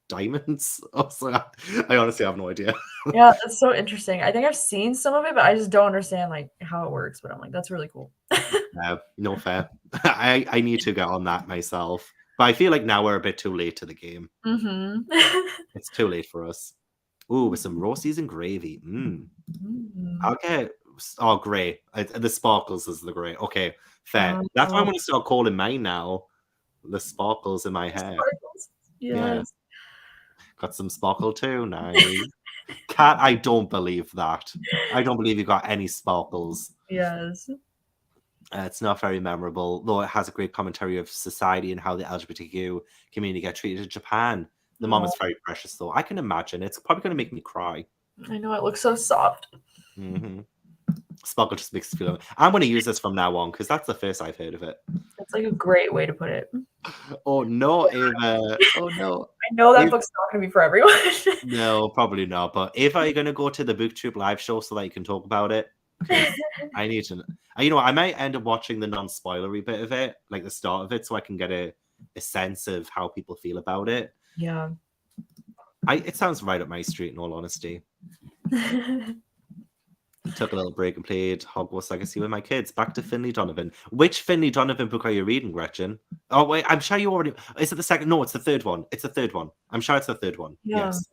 diamonds. Also, I honestly have no idea. Yeah, that's so interesting. I think I've seen some of it, but I just don't understand like how it works. But I'm like, that's really cool. No fair. I need to get on that myself. But I feel like now we're a bit too late to the game. Mm-hmm. It's too late for us. Ooh, with some roasties and gravy. I'll get grey. The sparkles is the grey. Okay, fair. That's why I'm gonna start calling mine now. The sparkles in my hair. Sparkles. Yeah. Yes. Got some sparkle too. Nice. Cat, I don't believe that. I don't believe you got any sparkles. Yes. It's not very memorable, though it has a great commentary of society and how the LGBTQ community get treated in Japan. The mom is very precious, though. I can imagine. It's probably going to make me cry. I know, it looks so soft. Sparkle just makes us feel. I'm going to use this from now on because that's the first I've heard of it. It's like a great way to put it. Oh no, Ava. Oh no. I know that book's not going to be for everyone. No, probably not. But Ava, are you going to go to the BookTube live show so that you can talk about it? I need to. You know, I might end up watching the non-spoilery bit of it, like the start of it, so I can get a sense of how people feel about it. Yeah. It sounds right up my street, in all honesty. Took a little break and played Hogwarts Legacy with my kids. Back to Finlay Donovan. Which Finlay Donovan book are you reading, Gretchen? Oh wait, I'm sure you already. Is it the second? No, it's the third one. It's the third one. I'm sure it's the third one. Yeah. Yes.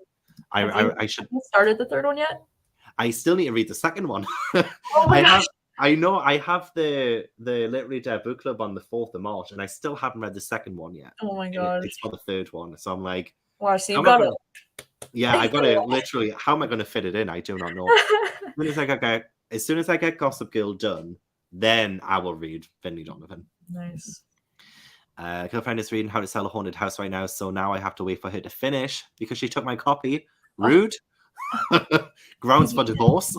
I should. Have you started the third one yet? I still need to read the second one. Oh my gosh. I know I have the Literary Dare book club on the 4th of March, and I still haven't read the second one yet. Oh my gosh. It's for the third one, so I'm like, wow. So you got it. Yeah, I got it. Literally, how am I going to fit it in? I do not know. As soon as I get Gossip Girl done, then I will read Finlay Donovan. Nice. Girlfriend is reading How to Sell a Haunted House right now, so now I have to wait for her to finish because she took my copy. Rude. Grounds for divorce.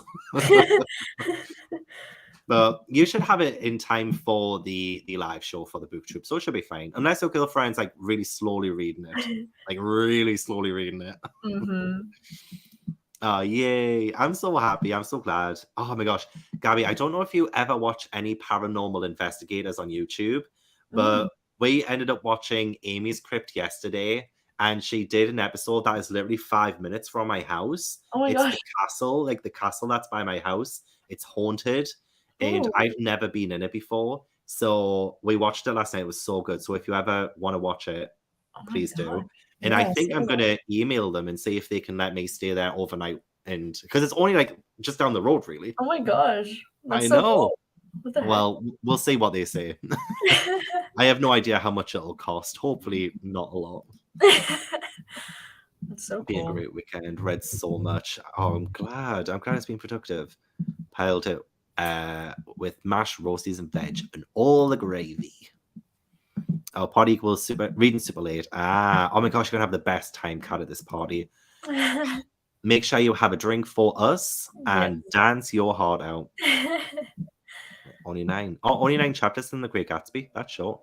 But you should have it in time for the live show for the BookTube, so it should be fine. Unless your girlfriend's like really slowly reading it. Like really slowly reading it. Oh, yay. I'm so happy. I'm so glad. Oh my gosh. Gabby, I don't know if you ever watch any paranormal investigators on YouTube, but we ended up watching Amy's Crypt yesterday, and she did an episode that is literally 5 minutes from my house. Oh my it's gosh. the castle, like the castle that's by my house. It's haunted, and I've never been in it before. So we watched it last night. It was so good. So if you ever want to watch it, please do. And I think I'm going to email them and see if they can let me stay there overnight. And because it's only like just down the road, really. Oh my gosh. That's I know. Cool. What the heck? Well, we'll see what they say. I have no idea how much it'll cost. Hopefully not a lot. That's so cool. Be a great weekend. Read so much. Oh, I'm glad. I'm glad it's been productive. Piled it with mashed roasties and veg and all the gravy. Oh, party equals reading super late. Oh my gosh, you're gonna have the best time, Kat, at this party. Make sure you have a drink for us and dance your heart out. Only 9. Oh, only 9 chapters in The Great Gatsby. That's short.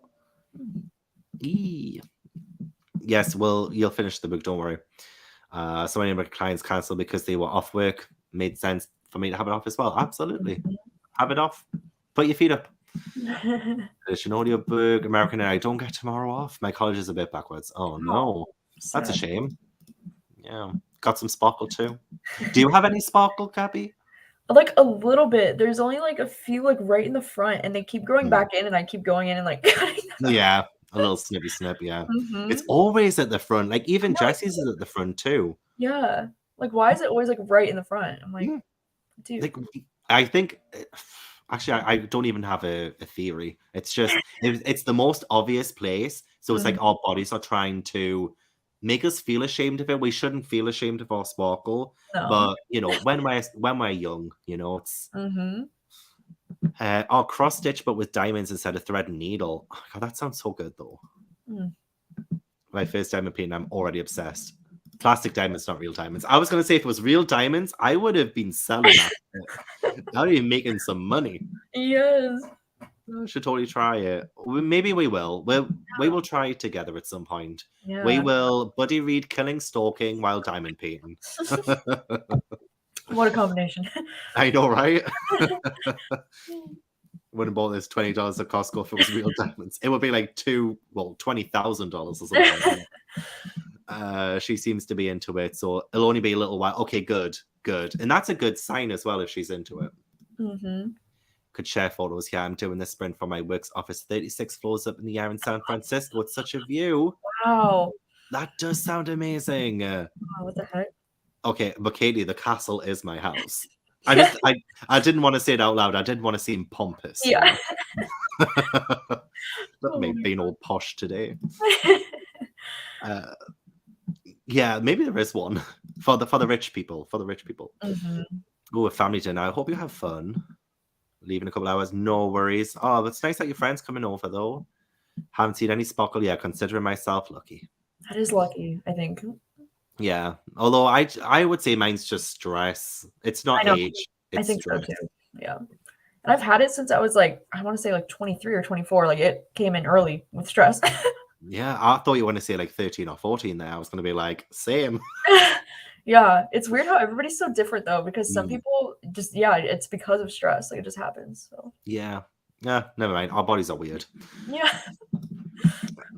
Yes, well, you'll finish the book, don't worry. So many of my clients cancelled because they were off work. Made sense for me to have it off as well. Absolutely. Have it off. Put your feet up. An audiobook, American I don't get tomorrow off. My college is a bit backwards. Oh no. That's a shame. Yeah. Got some sparkle too. Do you have any sparkle, Gabby? Like a little bit. There's only like a few like right in the front, and they keep growing back in, and I keep going in and like cutting them. Yeah. A little snippy snip, yeah. It's always at the front. Like even Jesse's is at the front too. Yeah. Like why is it always like right in the front? I'm like, dude. Like, I think actually I don't even have a theory. It's just it's the most obvious place. So it's like our bodies are trying to make us feel ashamed of it. We shouldn't feel ashamed of our sparkle. No. But you know, when we're young, you know, it's our cross stitch, but with diamonds instead of thread and needle. Oh, God, that sounds so good though. My first diamond painting, I'm already obsessed. Plastic diamonds, not real diamonds. I was going to say if it was real diamonds, I would have been selling that. I would be making some money. Yes. I should totally try it. Maybe we will. We will try it together at some point. Yeah. We will buddy read Killing Stalking while diamond painting. What a combination. I know, right? would have bought this $20 at Costco if it was real diamonds. It would be like $20,000 or something like that. She seems to be into it, so it'll only be a little while. Okay, good. And that's a good sign as well if she's into it. Mm-hmm. Could share photos. Yeah, I'm doing this sprint from my work's office, 36 floors up in the air in San Francisco. It's such a view. Wow. That does sound amazing. Wow, what the heck? Okay, but Katie, the castle is my house. I didn't want to say it out loud. I didn't want to seem pompous. Yeah. Look at me Oh my being all posh today. Yeah, maybe there is one for the rich people. For the rich people. Mhm. Oh, a family dinner. I hope you have fun. Leave in a couple hours. No worries. Oh, it's nice that your friend's coming over though. Haven't seen any sparkle yet. Considering myself lucky. That is lucky, I think. Yeah. Although I would say mine's just stress. It's not I know. age. I It's think so stress. too. Yeah. And I've had it since I was like, I want to say like 23 or 24. Like it came in early with stress. Yeah, I thought you were going to say like 13 or 14 there. I was going to be like, same. Yeah, it's weird how everybody's so different though, because some Mm. people just, yeah, it's because of stress. Like it just happens. So Yeah. Yeah, never mind. Our bodies are weird. yeah.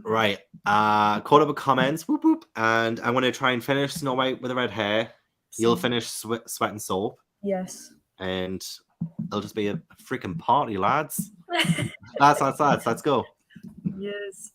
Right. Caught up with comments. Whoop whoop. And I'm going to try and finish Snow White with the red hair. You'll finish Sweat and Soap. Yes. And it'll just be a freaking party, lads. Lads. Let's go. Yes.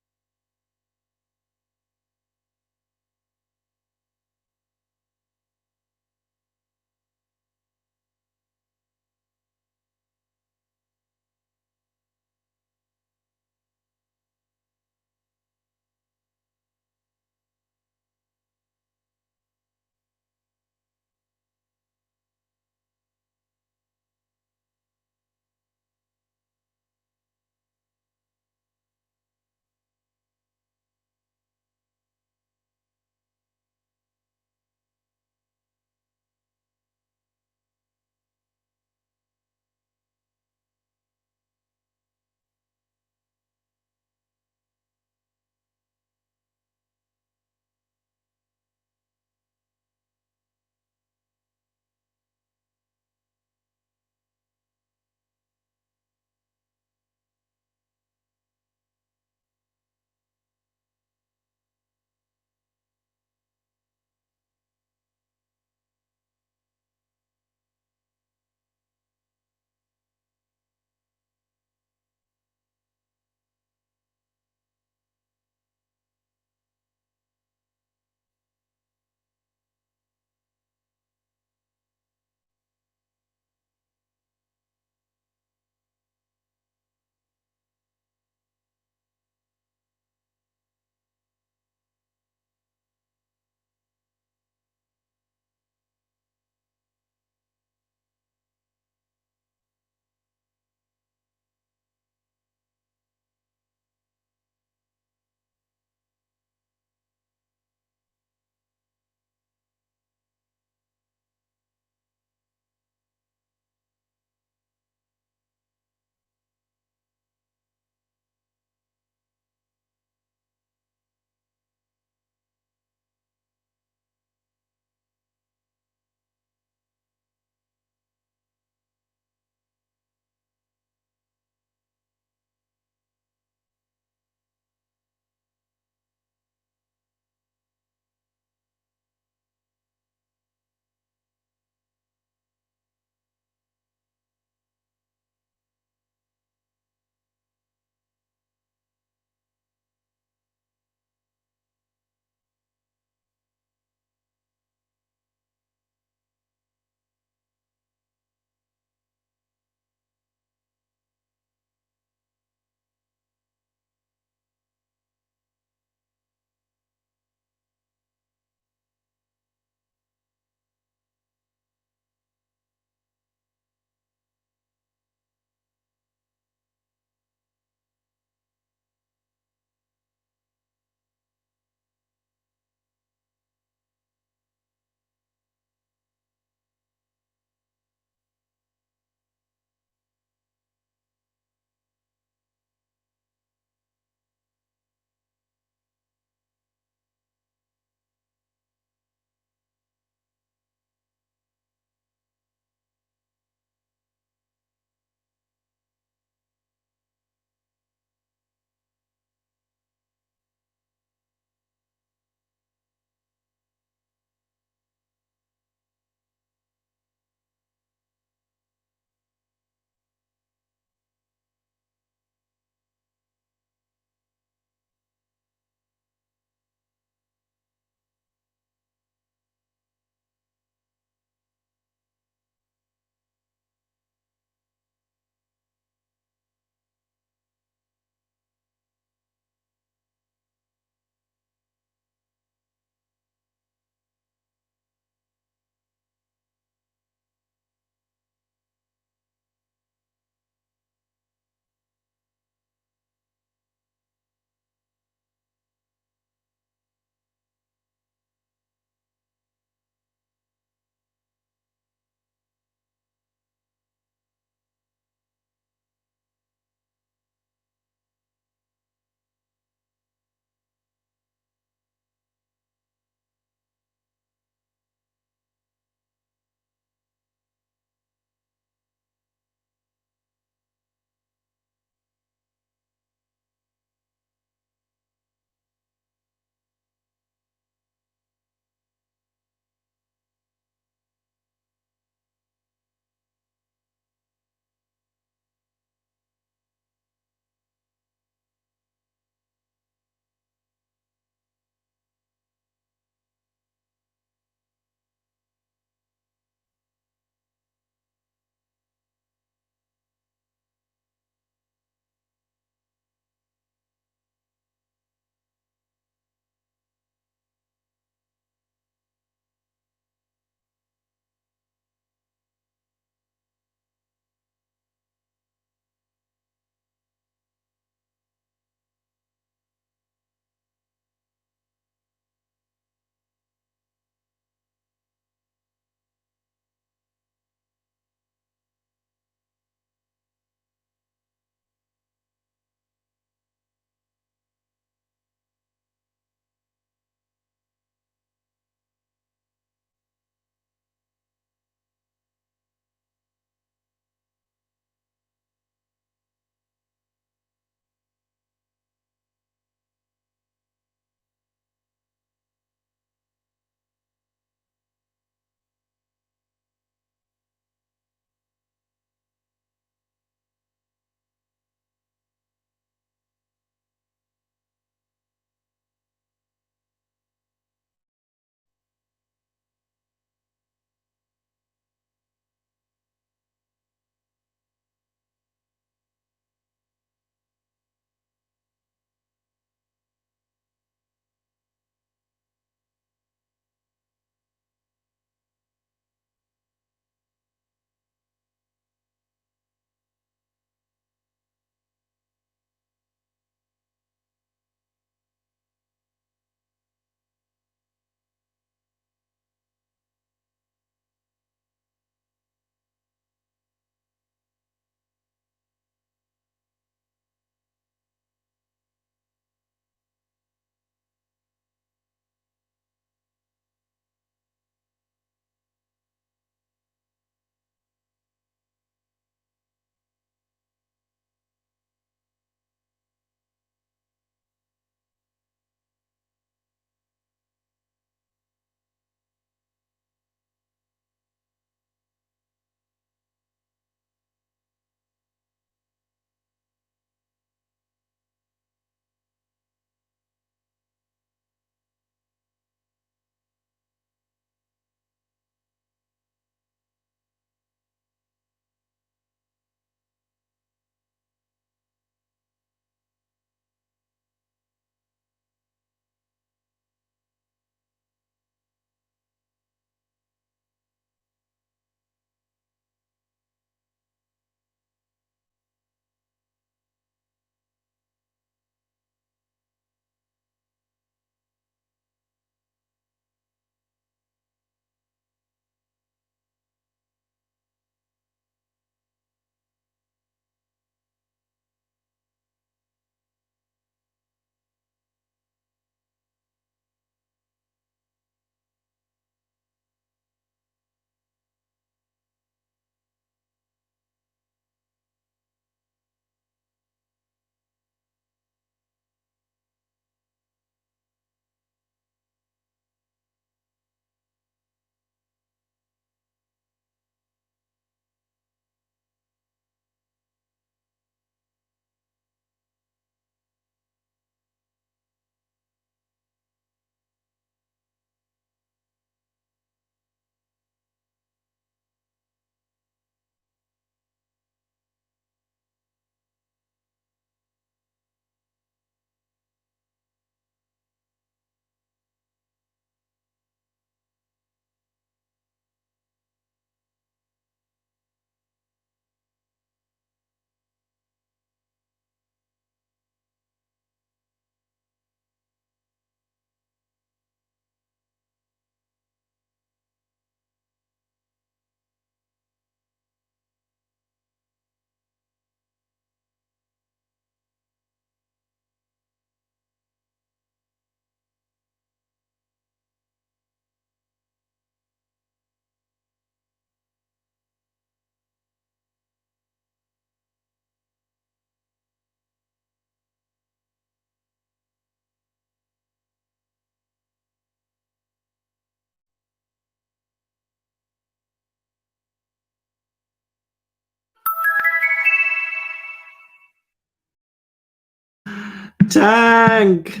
Tank.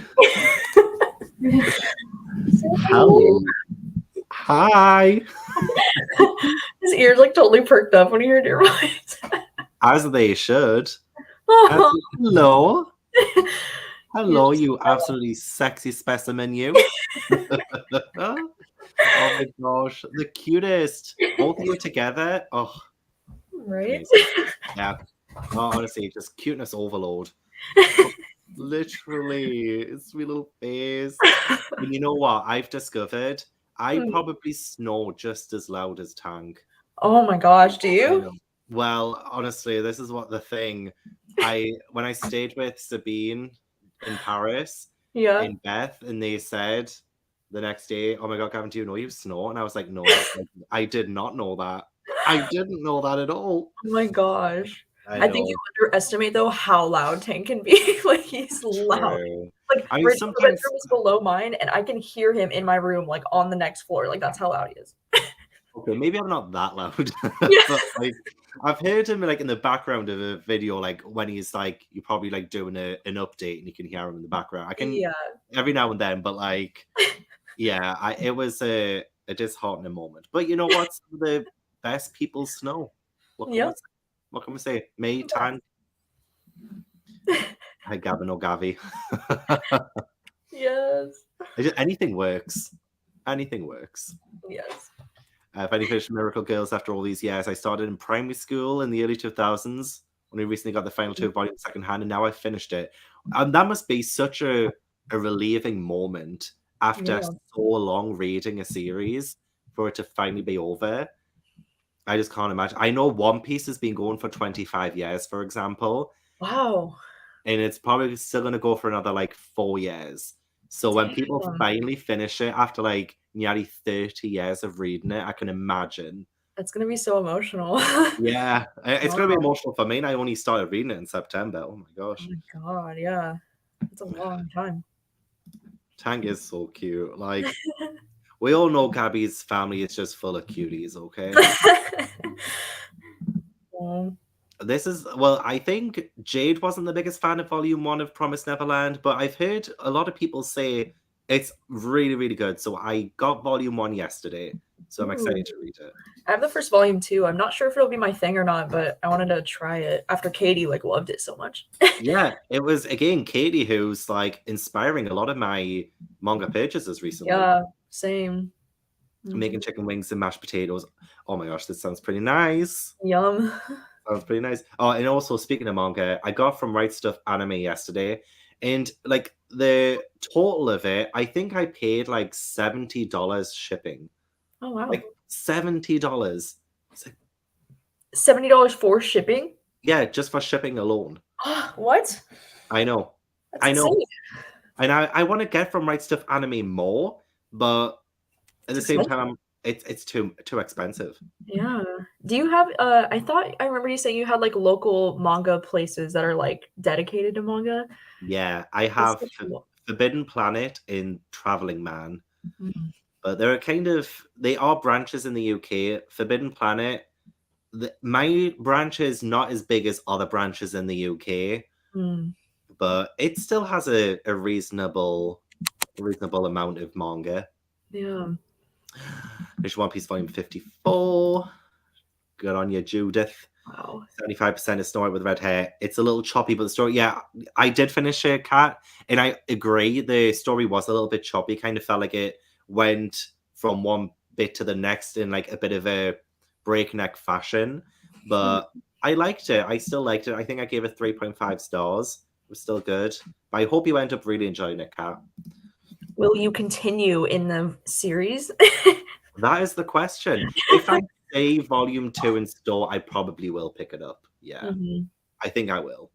Hello. Hi. His ears like totally perked up when he heard your voice. As they should. Oh. Hello. Hello, you absolutely sexy specimen, you. Oh my gosh. The cutest. Both of you together. Oh, Right? amazing. Yeah. Oh, honestly, just cuteness overload. Literally, sweet little face. And you know what? I've discovered I probably snore just as loud as Tank. Oh my gosh, do I you? know. Well, honestly, this is what the thing. When I stayed with Sabine in Paris, Yeah. in Beth, and they said the next day, "Oh my God, Gavin, do you know you snore?" And I was like, "No, I did not know that. I didn't know that at all." Oh my gosh. I I think you know. underestimate though how loud Tank can be. Like he's loud. True. Like I mean, Rachel's sometimes. bedroom is below mine, and I can hear him in my room, like on the next floor. Like that's how loud he is. Okay, maybe I'm not that loud, Yeah. but like I've heard him like in the background of a video, like when he's like you're probably like doing an update and you can hear him in the background. I can Yeah. every now and then, but like yeah, it was a disheartening moment. But you know what's the best people snow? What can we Yep. say? What can we say? May Tan. Hi Gavin or Gavi. Yes. Anything works. Anything works. Yes. I've only finished Miracle Girls after all these years. I started in primary school in the early 2000s when we recently got the final two volumes secondhand, and now I've finished it. And that must be such a relieving moment after Yeah. so long reading a series for it to finally be over. I just can't imagine. I know One Piece has been going for 25 years, for example, Wow. and it's probably still going to go for another like 4 years. So when people Damn. finally finish it after like nearly 30 years of reading it, I can imagine. That's gonna be so emotional. Yeah, it's going to be Wow. emotional for me. And I only started reading it in September. Oh my Oh gosh. my god, yeah. It's a long time. Tang is so cute. Like, we all know Gabby's family is just full of cuties, okay? Um, This is, well, I think Jade wasn't the biggest fan of Volume 1 of Promised Neverland, but I've heard a lot of people say it's really, really good. So I got Volume 1 yesterday, so I'm excited to read it. I have the first volume too. I'm not sure if it'll be my thing or not, but I wanted to try it after Katie like loved it so much. Yeah, it was, again, Katie who's like inspiring a lot of my manga purchases recently. Yeah, same. Making chicken wings and mashed potatoes. Oh my gosh, this sounds pretty nice. Yum. Sounds pretty nice. Oh, and also speaking of manga, I got from Right Stuff Anime yesterday, and like the total of it, I think I paid like $70 shipping. Oh wow. Like $70. It's like, $70 for shipping? yeah, just for shipping alone. What? I know. That's I know. insane. And I want to get from Right Stuff Anime more, but at the same time, it's too expensive. Yeah. Do you have I thought I remember you saying you had like local manga places that are like dedicated to manga. Yeah, I That's have so cool. Forbidden Planet in Traveling Man, Mhm. but there are they are branches in the UK. Forbidden Planet, my branch is not as big as other branches in the UK, Mm. but it still has a reasonable amount of manga. Yeah. There's One Piece Volume 54. Good on you, Judith. Wow. 75% is Snow White with red hair. It's a little choppy, but the story, yeah, I did finish it, Kat, and I agree. The story was a little bit choppy. Kind of felt like it went from one bit to the next in like a bit of a breakneck fashion, but I liked it. I still liked it. I think I gave it 3.5 stars. It was still good. But I hope you end up really enjoying it, Kat. Will you continue in the series? That is the question. If I say Volume 2 in store, I probably will pick it up. Yeah. Mhm. I think I will.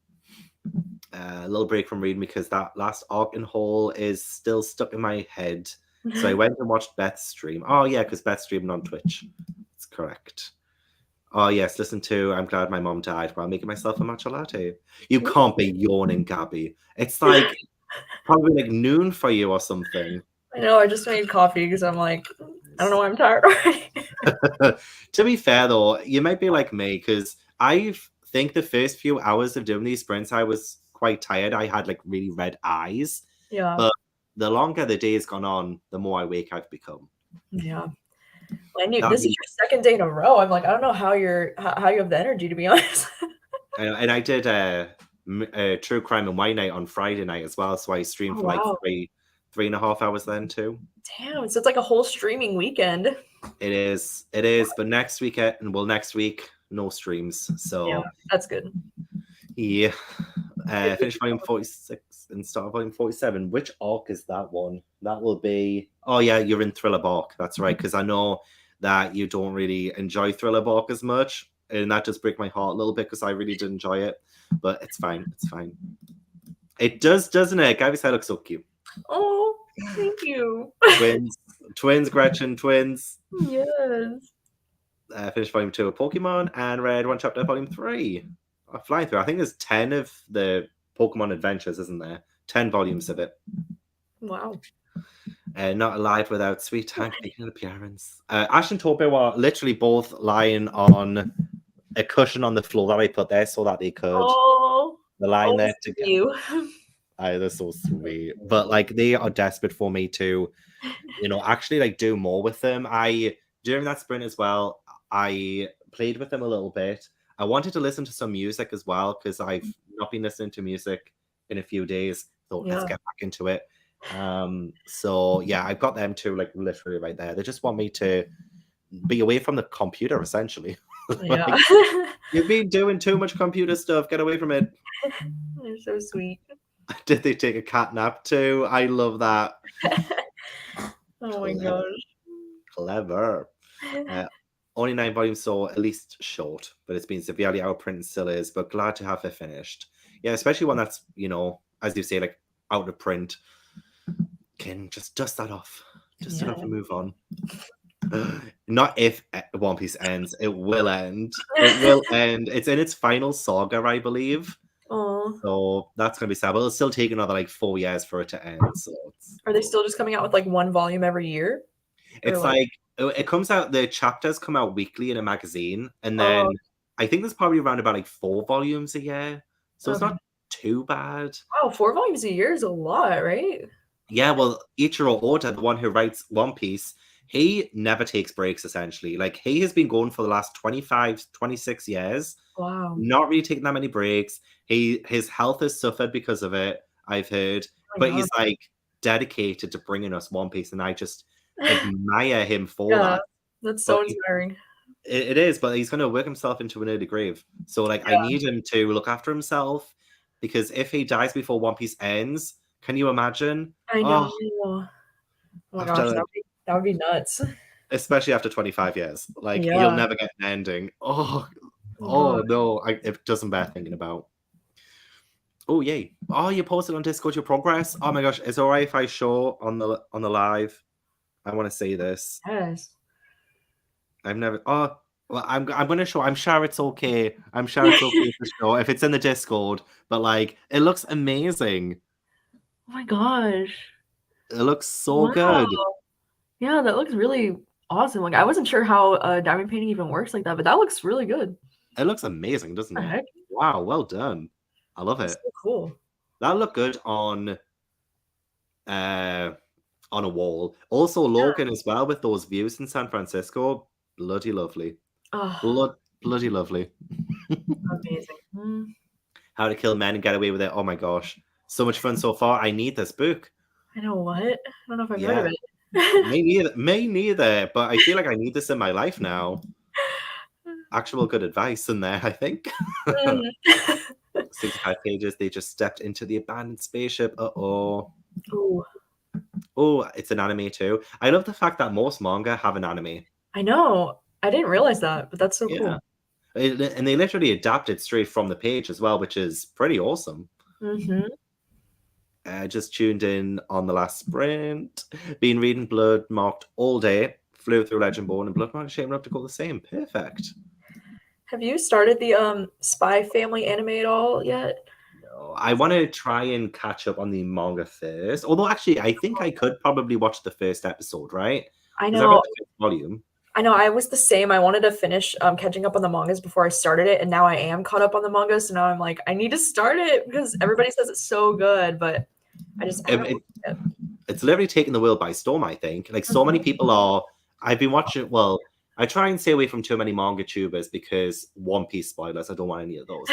A little break from reading because that last arc in Hall is still stuck in my head. So I went and watched Beth's stream. Oh, yeah, because Beth streamed on Twitch. That's correct. Oh, yes, listen to I'm Glad My Mom Died while making myself a matcha latte. You can't be yawning, Gabby. It's like probably like noon for you or something. I know, I just made coffee because I'm like, I don't know why I'm tired already. To be fair, though, you might be like me because I think the first few hours of doing these sprints, I was quite tired. I had like really red eyes. Yeah. But the longer the day's gone on, the more awake I've become. Yeah. And That this is means, your second day in a row. I'm like, I don't know how how you have the energy, to be honest. and I did a True Crime and White Night on Friday night as well. So I streamed Oh, for like wow. 3.5 hours then too. Damn, so it's like a whole streaming weekend. It is. But next weekend, next week, no streams. Yeah, So that's good. yeah. Finish volume 46 and start volume 47. Which arc is that one? That will be. Oh, yeah, you're in Thriller Bark. That's right. Because I know that you don't really enjoy Thriller Bark as much. And that just breaks my heart a little bit because I really did enjoy it. But it's fine. It's fine. It does, doesn't it? Gaby's hair looks so cute. Oh, thank you. Twins, Gretchen, twins. Yes. Finished volume 2 of Pokemon and read one chapter of volume 3. Flying through. I think there's 10 of the Pokemon Adventures, isn't there? 10 volumes of it. Wow. Not alive without Sweet Tank making an appearance. Ash and Tope were literally both lying on a cushion on the floor that I put there so that they could. They're lying there together. You. They're so sweet. But like they are desperate for me to, actually like do more with them. During that sprint as well, I played with them a little bit. I wanted to listen to some music as well because I've not been listening to music in a few days. Thought let's get back into it. So yeah, I've got them too, like literally right there. They just want me to be away from the computer, essentially. Yeah. Like, you've been doing too much computer stuff. Get away from it. They're so sweet. Did they take a cat nap too? I love that. Oh my gosh. Clever. Only 9 volumes, so at least short, but it's been severely outprinted and still is, but glad to have it finished. Yeah, especially one that's, as you say, like out of print. Can just dust that off. Dust it off and move on. Not if One Piece ends. It will end. It will end. It's in its final saga, I believe. Oh. So that's going to be sad. But it'll still take another like 4 years for it to end. So are they still just coming out with like one volume every year? It's like it comes out, the chapters come out weekly in a magazine. And then I think there's probably around about like 4 volumes a year. So it's not too bad. Wow, 4 volumes a year is a lot, right? Yeah, well, Ichiro Oda, the one who writes One Piece, he never takes breaks, essentially. Like, he has been going for the last 25, 26 years. Wow. Not really taking that many breaks. His health has suffered because of it, I've heard. But he's, like, dedicated to bringing us One Piece, and I just admire him for that. That's so inspiring. It is, but he's going to work himself into an early grave. So, like, I need him to look after himself, because if he dies before One Piece ends, can you imagine? I know. Oh my gosh, that would be nuts. Especially after 25 years. Like, he'll never get an ending. Oh no. It doesn't bear thinking about. Oh, yay. Oh, you posted on Discord your progress? Oh my gosh, it's all right if I show on the live? I want to say this. Yes. I've never... Oh, well, I'm going to show. I'm sure it's okay. I'm sure it's okay to show if it's in the Discord. But, like, it looks amazing. Oh my gosh. It looks so good. Yeah, that looks really awesome. Like, I wasn't sure how diamond painting even works like that, but that looks really good. It looks amazing, doesn't it? Wow, well done. I love it. So cool. That looked good on a wall. Also, Logan as well, with those views in San Francisco. Bloody lovely. Bloody lovely. Amazing. How to Kill Men and Get Away with It. Oh my gosh. So much fun so far. I need this book. I know what? I don't know if I've heard of it. Me neither, but I feel like I need this in my life now. Actual good advice in there, I think. 65 pages. They just stepped into the abandoned spaceship. Oh, it's an anime too. I love the fact that most manga have an anime. I know. I didn't realize that, but that's so cool. And they literally adapted straight from the page as well, which is pretty awesome. Just tuned in on the last sprint. Been reading Blood Marked all day. Flew through Legendborn and Blood Marked Shaman up to go the same. Perfect. Have you started the Spy Family anime at all yet? No, I want to try and catch up on the manga first. Although, actually, I think I could probably watch the first episode, right? I know. The first volume. I know I was the same. I wanted to finish catching up on the mangas before I started it, and now I am caught up on the manga. So now I'm like, I need to start it because everybody says it's so good, but I haven't It, watched it. it's literally taking the world by storm, I think. Like, so many people are. I've been watching. Well, I try and stay away from too many manga tubers because One Piece spoilers. I don't want any of those.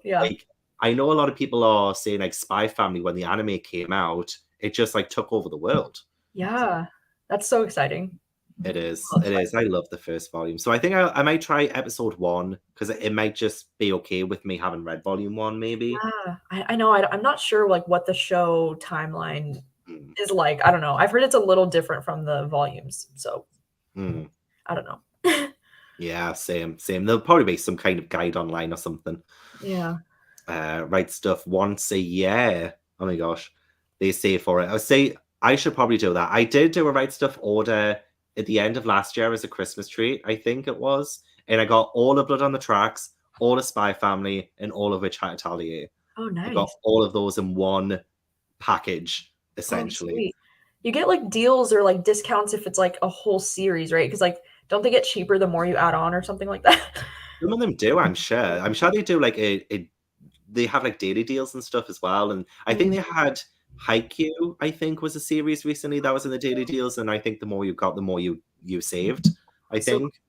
Yeah. Like, I know a lot of people are saying like Spy Family when the anime came out, it just like took over the world. Yeah. That's so exciting. It is. Well, It is. I love the first volume. So I think I might try episode 1 because it might just be okay with me having read volume 1, maybe. yeah, I know. I'm not sure like what the show timeline Mm. is like. I don't know. I've heard it's a little different from the volumes, so Mm. I don't know. Yeah, same, same. There'll probably be some kind of guide online or something. Yeah. Write stuff once a year. Oh my gosh, they say for it. I say I should probably do that. I did do a write stuff order at the end of last year as a Christmas treat, I think it was, and I got all of Blood on the Tracks, all of Spy Family, and all of Witch Hat Atelier. Oh, I got nice. all of those in one package, Oh, essentially. sweet. You get like deals or like discounts if it's like a whole series, right? Because like, don't they get cheaper the more you add on or something like that? Some of them do, I'm sure. I'm sure they do like they have like daily deals and stuff as well. And I think Mm. they had Haikyuu, I think, was a series recently that was in the daily deals. And I think the more you got, the more you saved, I So think.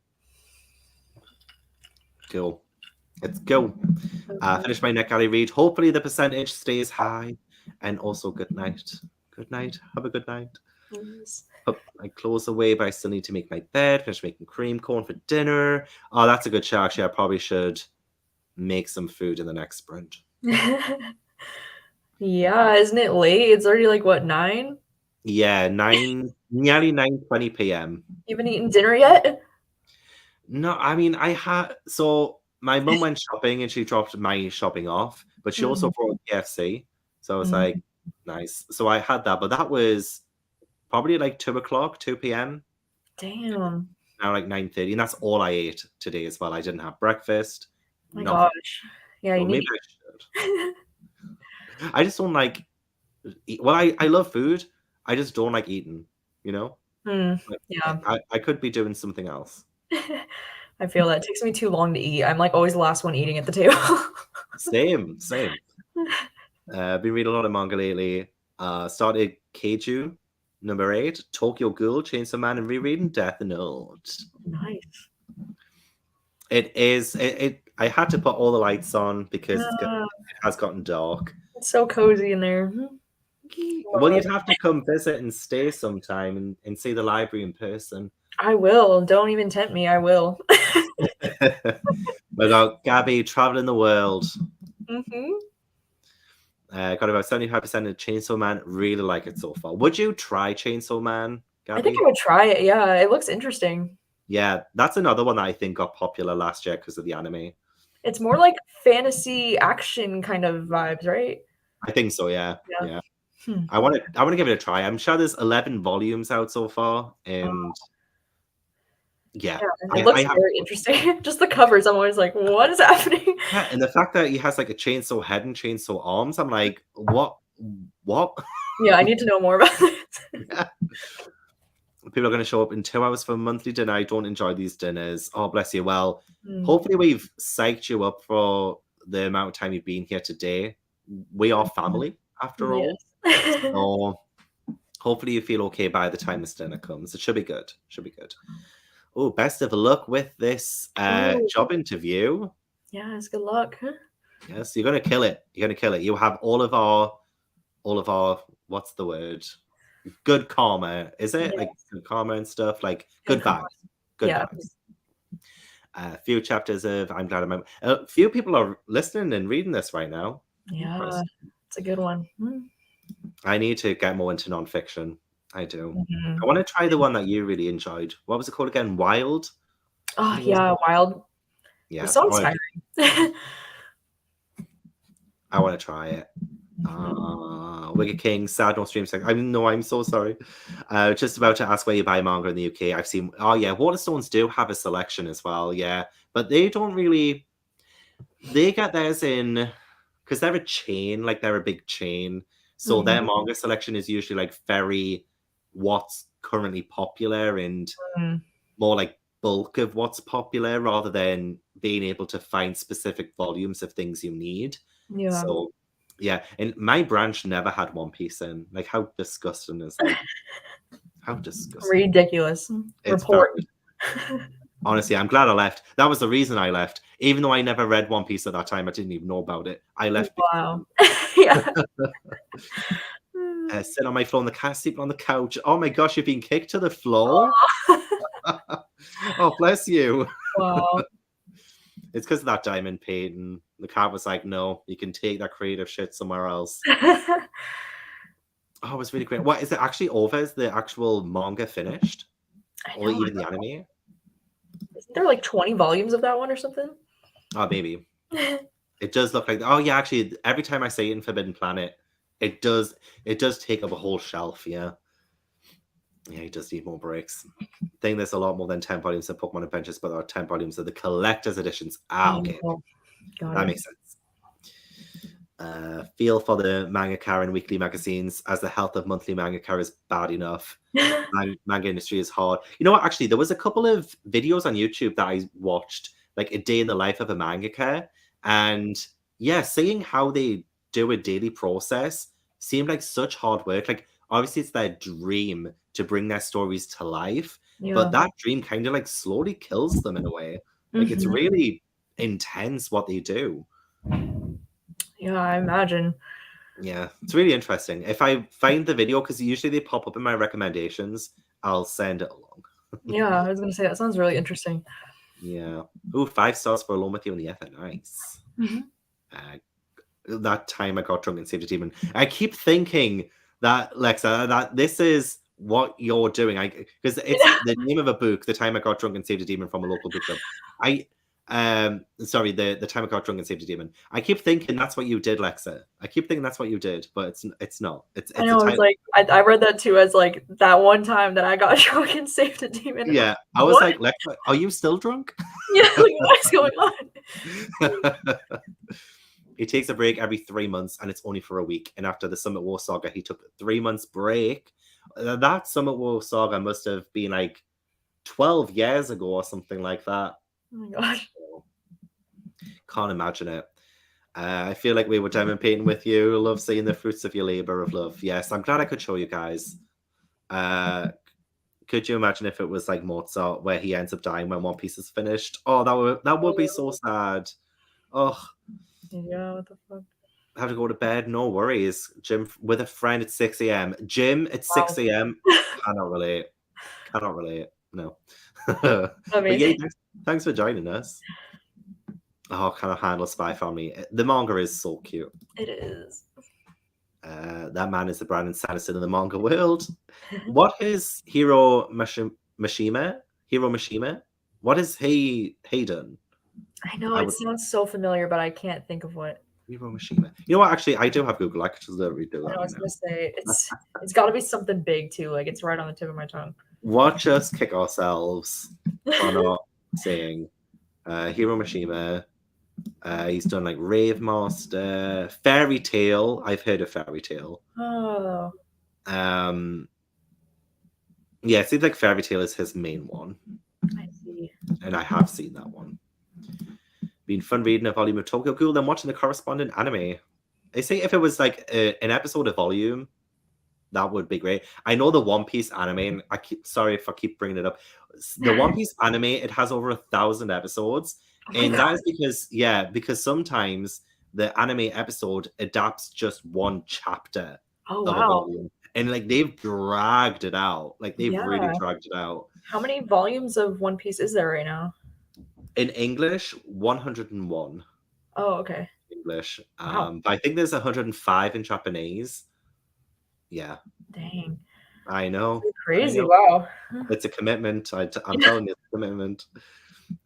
Cool. Let's go. Finish my neck alley read. Hopefully the percentage stays high. And also good night. Good night. Have a good night. yes. Put my clothes away, but I still need to make my bed, finish making cream corn for dinner. Oh, that's a good show. Actually, I probably should make some food in the next sprint. Yeah, isn't it late? It's already like what, 9? Yeah, nearly 9:20 p.m. You haven't eaten dinner yet? No, I mean I had so my mum went shopping and she dropped my shopping off, but she also Mhm. brought KFC. So I was Mhm. like, nice. So I had that, but that was probably like 2 o'clock, 2 p.m. Damn. Now like 9:30, and that's all I ate today as well. I didn't have breakfast, My nothing. gosh. Yeah, you Well, need maybe I should. I just don't like well, I love food. I just don't like eating, you know? Mm, Like, yeah. I could be doing something else. I feel that. It takes me too long to eat. I'm, like, always the last one eating at the table. Same, same. Been reading a lot of manga lately. Started Keiju, number 8, Tokyo Ghoul, Chainsaw Man, and rereading Death Note. Nice. I had to put all the lights on because it Ah, has gotten dark. it's so cozy in there. Well, Love you'd it. have to come visit and stay sometime and see the library in person. I will. Don't even tempt me. I will. We got Gabby traveling the world. Mhm. Got about 75% of Chainsaw Man. Really like it so far. Would you try Chainsaw Man, I think Gabby? I would try it. Yeah, it looks interesting. Yeah, that's another one that I think got popular last year because of the anime. It's more like fantasy action kind of vibes, right? I think so, yeah. Yeah. Yeah. Hmm. I want to give it a try. I'm sure there's 11 volumes out so far, and yeah, Yeah, and it I looks have very interesting. Just the covers, I'm always like, "What is happening?" yeah, and the fact that he has like a chainsaw head and chainsaw arms, I'm like, what? Yeah, I need to know more about it. Yeah. People are going to show up in 2 hours for a monthly dinner. I don't enjoy these dinners. Oh, bless you. Well, Mm. hopefully we've psyched you up for the amount of time you've been here today. We are family after all. Yes. So hopefully you feel okay by the time this dinner comes. It should be good. Should be good. Oh, best of luck with this Ooh, job interview. yes, good luck. Yes, you're gonna kill it. You're gonna kill it. You have all of our what's the word? Good karma, is it? Like Yes, good karma and stuff, like good good call. vibes. Good Yeah. vibes. A few chapters of I'm glad I'm a few people are listening and reading this right now. Yeah, Impressed. it's a good one. Mm. I need to get more into nonfiction. I do. I Mhm. want to try the one that you really enjoyed. What was it called again? Wild? I Oh, think it was. yeah, Wild. It was Yeah, so inspiring. I want to try it. Mhm. Wicked King, Sad No Stream Sex. I mean, no, I'm so sorry. Just about to ask where you buy manga in the UK. I've seen. Oh yeah, Waterstones do have a selection as well. Yeah, but they don't really. They get theirs in because they're a chain, like they're a big chain. So their Mhm. manga selection is usually like very what's currently popular and Mm. more like bulk of what's popular rather than being able to find specific volumes of things you need. Yeah. So yeah, and my branch never had One Piece in. Like, how disgusting is that? How disgusting. Ridiculous. It's Report. honestly, I'm glad I left. That was the reason I left. Even though I never read One Piece at that time, I didn't even know about it. I left Wow. Yeah. sit on my floor on the sleeping on the couch. Oh my gosh, you're being kicked to the floor. Oh, bless you. Wow. It's because of that diamond painting. The cat was like, no, you can take that creative shit somewhere else. Oh, it was really great. What is it actually over? Is the actual manga finished? Or even the anime? Isn't there like 20 volumes of that one or something? Oh, maybe. It does look like. Oh, yeah. Actually, every time I say it in Forbidden Planet, it does take up a whole shelf. Yeah. Yeah, he does need more breaks. I think there's a lot more than 10 volumes of Pokemon Adventures, but there are 10 volumes of the collector's editions. Okay. That makes sense. Feel for the mangaka and weekly magazines, as the health of monthly mangaka is bad enough. Manga industry is hard. You know what? Actually, there was a couple of videos on YouTube that I watched, like a day in the life of a mangaka, and yeah, seeing how they do a daily process seemed like such hard work. Like, obviously, it's their dream to bring their stories to life, but that dream kind of like slowly kills them in a way. Like, it's really intense what they do. Yeah, I imagine. Yeah, it's really interesting. If I find the video, because usually they pop up in my recommendations, I'll send it along. Yeah, I was gonna say that sounds really interesting. Yeah. Ooh, 5 stars for Alone with You in the Ether. Nice. That time I got drunk and saved a demon. I keep thinking that, Lexa, that this is what you're doing. Because it's the name of a book, The Time I Got Drunk and Saved a Demon, from a local book club. Sorry, the time I got drunk and saved a demon. I keep thinking that's what you did, Lexa. I keep thinking that's what you did, but it's not. I know. It's like I read that too as like that one time that I got drunk and saved a demon. Yeah, I was like, Lexa, are you still drunk? Yeah, like, what's going on? He takes a break every 3 months, and it's only for a week. And after the Summit War saga, he took 3 months break. That Summit War saga must have been like 12 years ago or something like that. Oh my gosh. Can't imagine it. I feel like we were diamond painting with you. Love seeing the fruits of your labor of love. Yes, I'm glad I could show you guys. Could you imagine if it was like Mozart, where he ends up dying when One Piece is finished? Oh, that would be so sad. Oh, yeah. What the fuck? Have to go to bed. No worries. Gym with a friend at 6 a.m. Gym at 6 a.m. Cannot relate. Cannot relate. No. But yeah, thanks for joining us. Oh, can I handle Spy Family? The manga is so cute. It is. That man is the Brandon Sanderson in the manga world. What is Hiro Mishima? Hiro Mishima? What is he done? I know it sounds so familiar, but I can't think of what. Hiro Mishima. You know what? Actually, I do have Google. I could just literally do that. I was gonna say it's got to be something big too. Like it's right on the tip of my tongue. Watch us kick ourselves for not saying Hiro Mishima. He's done like Rave Master, Fairy Tale. I've heard of Fairy Tale. Oh. Yeah, it seems like Fairy Tale is his main one. I see. And I have seen that one. Been fun reading a volume of Tokyo Ghoul, then watching the corresponding anime. I say if it was like an episode of volume, that would be great. I know the One Piece anime, and sorry if I keep bringing it up. The One Piece anime, it has over 1,000 episodes. And that is because sometimes the anime episode adapts just one chapter of a volume. And like they've dragged it out. Like they've really dragged it out. How many volumes of One Piece is there right now? In English, 101. Oh, okay. English. But I think there's 105 in Japanese. Yeah. Dang. I know. That's crazy. Wow. It's a commitment. I'm telling you, it's a commitment.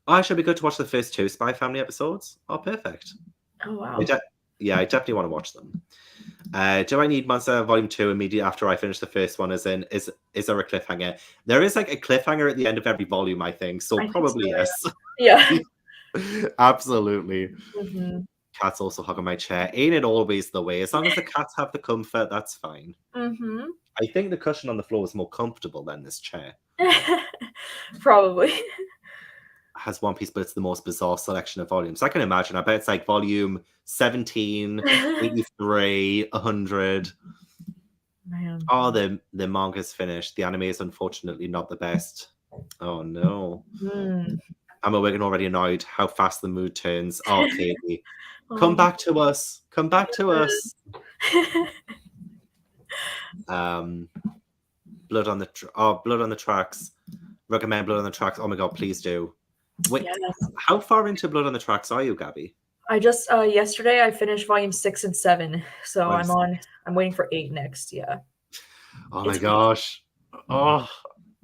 Oh, it should be good to watch the first 2 Spy Family episodes. Oh, perfect. Oh, wow. I definitely want to watch them. Do I need Monster Volume 2 immediately after I finish the first one? Is there a cliffhanger? There is like a cliffhanger at the end of every volume, I think. So probably yes. Yeah. Absolutely. Mm-hmm. Cat's also hugging my chair. Ain't it always the way? As long as the cats have the comfort, that's fine. Mm-hmm. I think the cushion on the floor is more comfortable than this chair. Probably. has One Piece, but it's the most bizarre selection of volumes. I can imagine. I bet it's like volume 17, 83, 100. Man. Oh, the manga's finished. The anime is unfortunately not the best. Oh no. I'm awake already annoyed how fast the mood turns. Oh, Katie. Come back to us. Come back to us. Blood on the Tracks. Recommend Blood on the Tracks. Oh my god, please do. Wait, Yes. how far into Blood on the Tracks are you, Gabby? I just yesterday I finished volume 6 and 7, so Volume I'm waiting for 8 next. Yeah. Oh my gosh. Oh,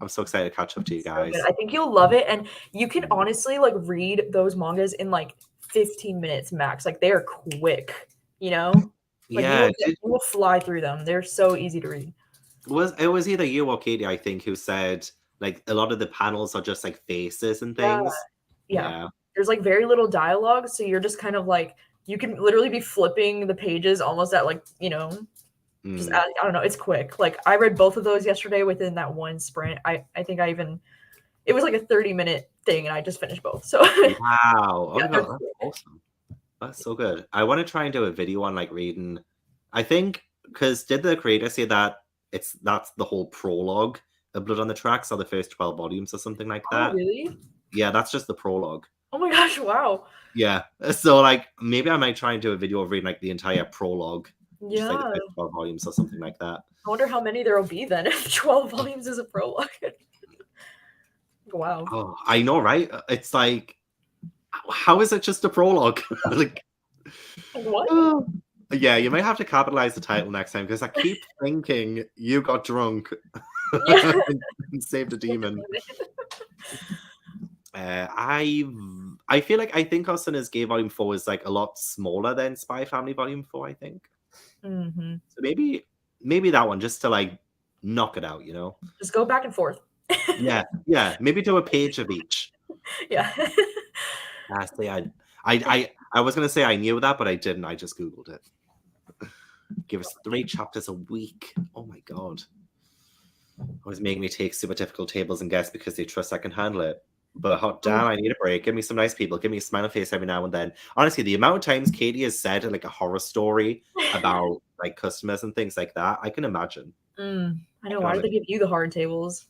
I'm so excited to catch up to you guys. So I think you'll love it, and you can honestly like read those mangas in like 15 minutes max. Like they are quick, you know? Like Yeah, you will fly through them. They're so easy to read. it was either you or Katie, I think, who said like a lot of the panels are just like faces and things. Yeah. There's like very little dialogue, so you're just kind of like you can literally be flipping the pages almost at like, just I don't know, it's quick. Like I read both of those yesterday within that one sprint. I think it was like a 30-minute thing and I just finished both. So wow. Oh yeah, my god, that's awesome. That's so good. I want to try and do a video on like reading. I think because did the creator say that that's the whole prologue of Blood on the Tracks, or the first 12 volumes or something like that? Oh, really? Yeah, that's just the prologue. Oh my gosh, wow. Yeah. So like maybe I might try and do a video of reading like the entire prologue. Yeah. Just like the first 12 volumes or something like that. I wonder how many there will be then if 12 volumes is a prologue. Wow. Oh, I know, right? It's like, how is it just a prologue? Like, what? Yeah, you might have to capitalize the title next time because I keep thinking you got drunk and saved a demon. I feel like I think Austin's Gay Volume 4 is like a lot smaller than Spy Family Volume 4, I think. Mm-hmm. So maybe that one just to like knock it out, you know? Just go back and forth. Yeah. Maybe do a page of each. Yeah. Honestly, I was gonna say I knew that, but I didn't. I just Googled it. Give us 3 chapters a week. Oh my god. Always making me take super difficult tables and guess because they trust I can handle it. But hot damn, I need a break. Give me some nice people. Give me a smiley face every now and then. Honestly, the amount of times Katie has said like a horror story about like customers and things like that, I can imagine. I know. Why do they give you the hard tables?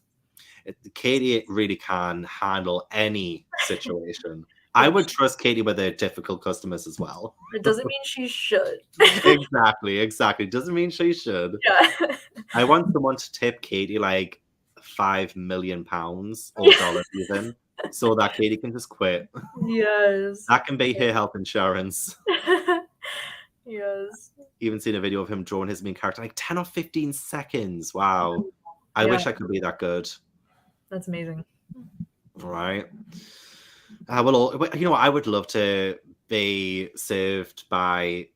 Katie really can handle any situation. I would trust Katie with the difficult customers as well. It doesn't mean she should. Exactly. Doesn't mean she should. Yeah. I want someone to tip Katie like £5 million or dollars even, so that Katie can just quit. Yes. That can be her health insurance. Yes. Even seen a video of him drawing his main character like 10 or 15 seconds. Wow. I wish I could be that good. That's amazing. Right. Well, you know, I would love to be served by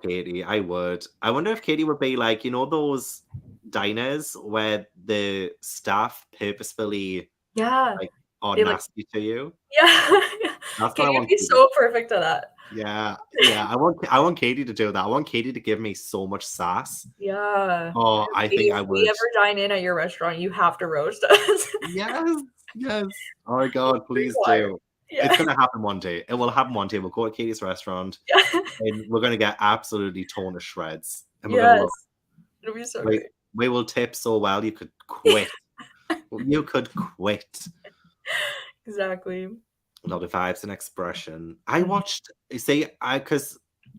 Katie. I would. I wonder if Katie would be like, you know, those diners where the staff purposefully like are nasty to you. Yeah. That's Katie would be so perfect at that. Yeah. I want Katie to do that. I want Katie to give me so much sass. Yeah. Oh, I think I would. If we ever dine in at your restaurant, you have to roast us. Yes. Oh my god, please do. Yeah. It's gonna happen one day. It will happen one day. We'll go to Katie's restaurant and we're gonna get absolutely torn to shreds. And we're gonna it'll be so great. We will tip so well you could quit. You could quit. Exactly. A lot of vibes and expression. I watched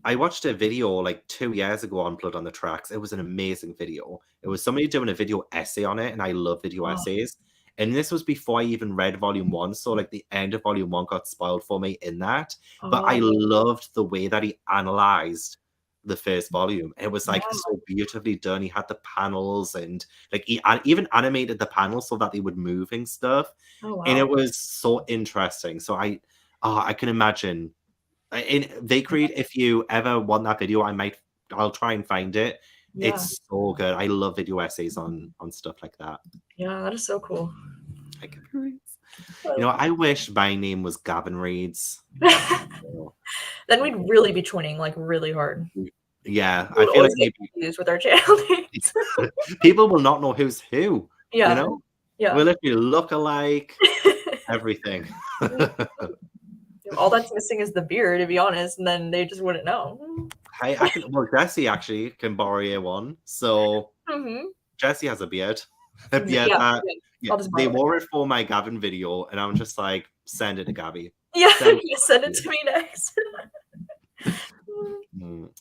I watched a video like 2 years ago on Blood on the Tracks. It was an amazing video. It was somebody doing a video essay on it, and I love video essays. And this was before I even read volume 1, so like the end of volume 1 got spoiled for me in that. But I loved the way that he analyzed the first volume. It was like so beautifully done. He had the panels and like he even animated the panels so that they would move and stuff. And it was so interesting. So I can imagine. And Vakereed, if you ever want that video, I'll try and find it. Yeah. It's so good. I love video essays on stuff like that. Yeah, that is so cool. Like, you know, I wish my name was Gavin Reeds. Then we'd really be twinning like really hard. Yeah, I feel like maybe confused with our channel names. People will not know who's who. Yeah. You know? Yeah. We'll literally look alike. everything. All that's missing is the beard, to be honest, and then they just wouldn't know. Hey, well, Jesse actually can borrow you one. So Jesse has a beard. A beard that, I'll just they borrow it. wore it for my Gavin video, and I'm just like, send it to Gabby. Yeah, Send you send it to me next.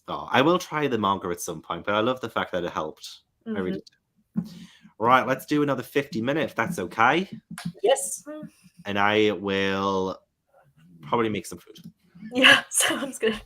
Oh, I will try the manga at some point, but I love the fact that it helped. I really do. Right, let's do another 50-minute if that's okay. Yes. And I will probably make some food. Yeah, sounds good.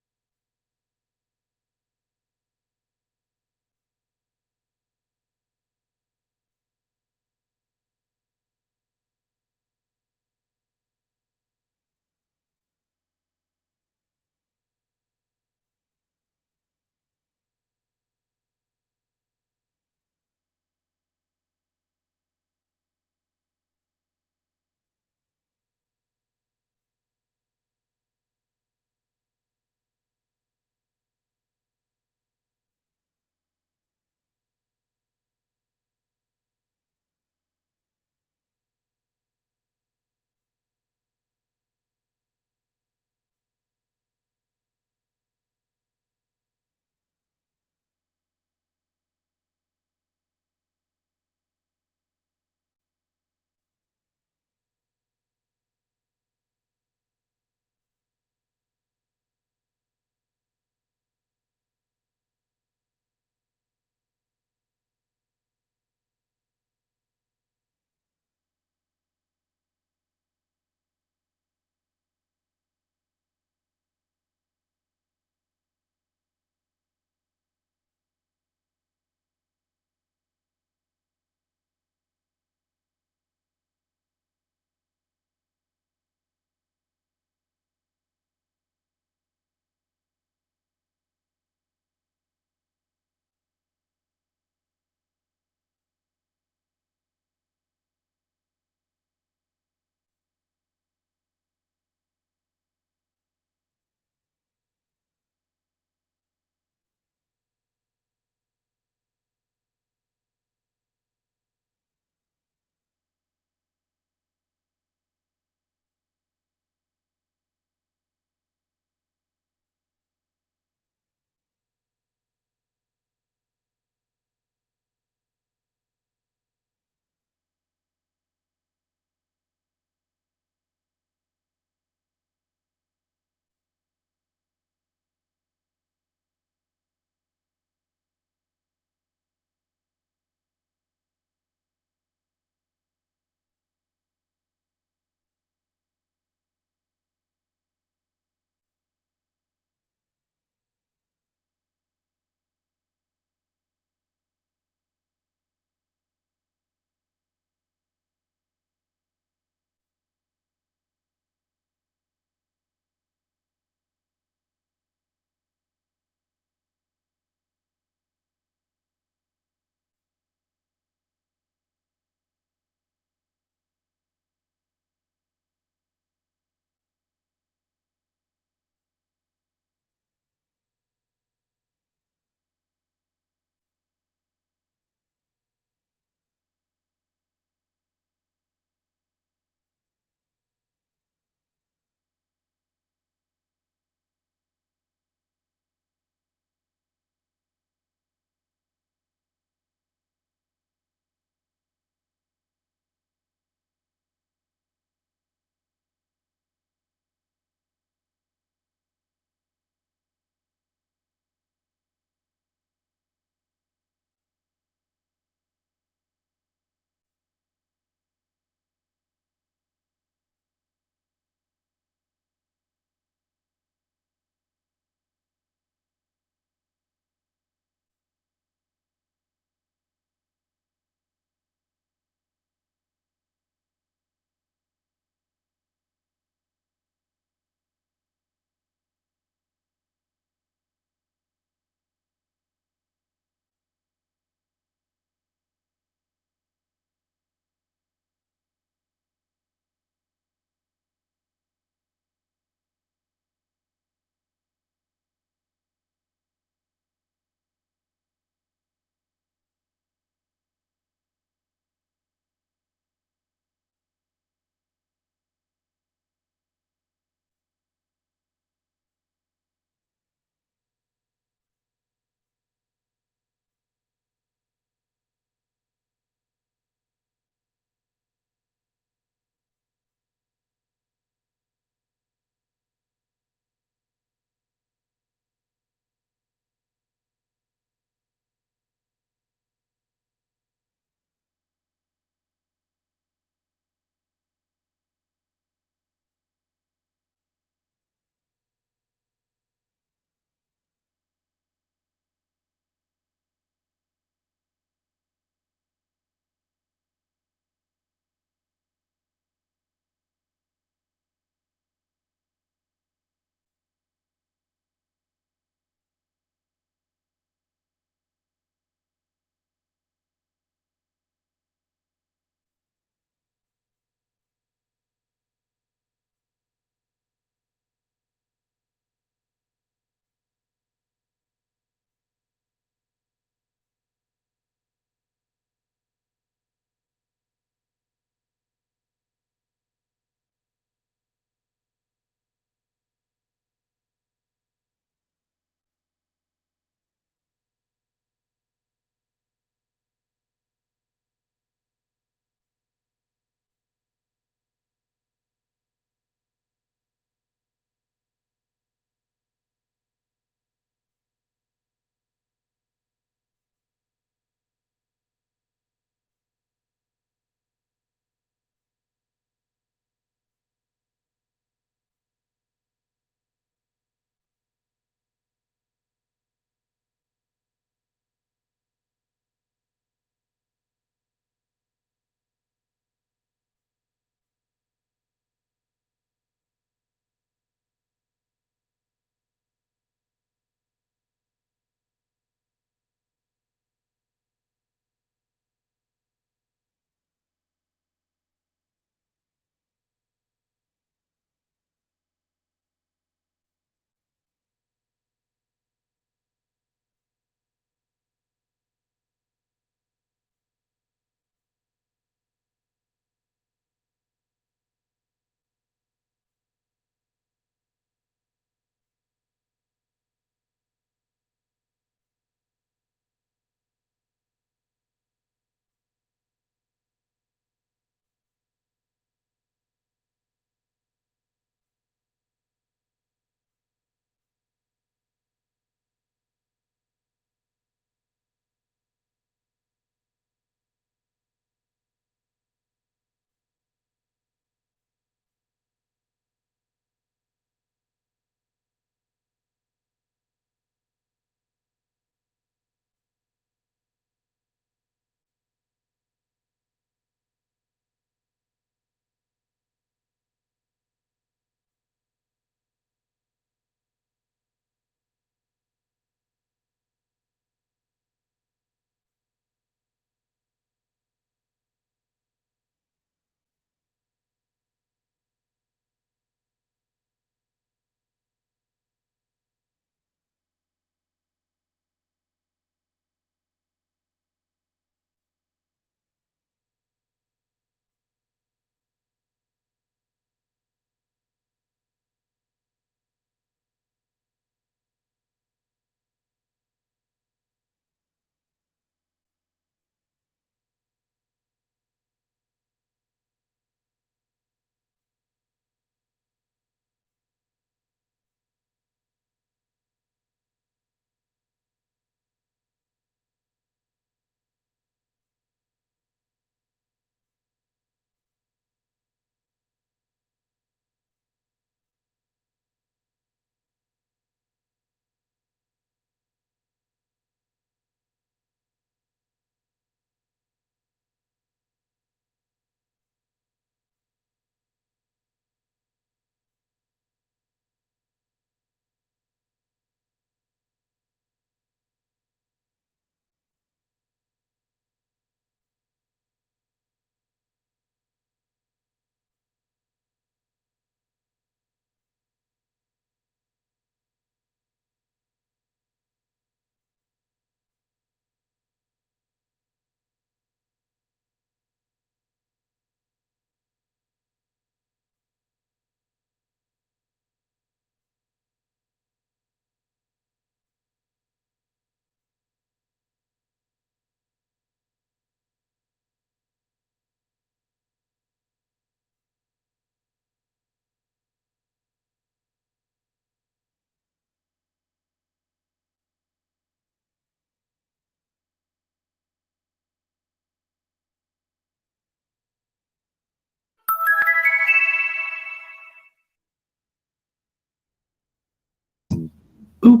Boop.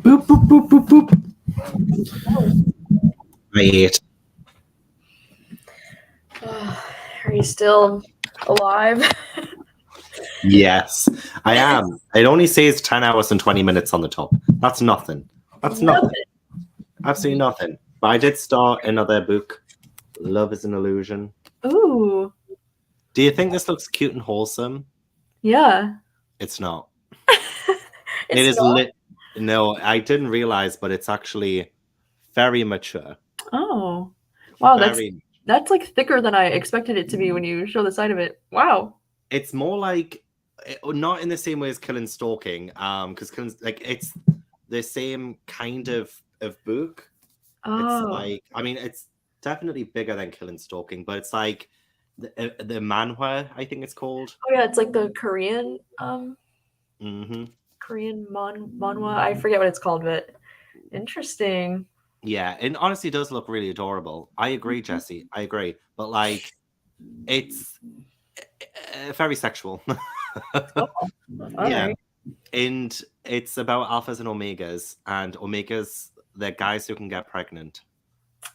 Boop, boop, boop, boop, boop. Right. Are you still alive? Yes, I am. It only says 10 hours and 20 minutes on the top. That's nothing. That's nothing. Absolutely nothing. But I did start another book, Love is an Illusion. Ooh. Do you think this looks cute and wholesome? Yeah. It's not. It's It is not? No, I didn't realize, but it's actually very mature. Oh. Wow, Very. that's like thicker than I expected it to be when you show the side of it. Wow. It's more like not in the same way as Killing Stalking, because like it's the same kind of book. It's Oh. like, I mean, it's definitely bigger than Killing Stalking, but it's like the manhwa, I think it's called. Oh yeah, it's like the Korean Hmm. Korean manhwa. I forget what it's called, but interesting. Yeah, it honestly does look really adorable. I agree, Jesse. I agree, but like, it's very sexual. Oh, all Yeah, right. and it's about alphas and omegas, they're guys who can get pregnant.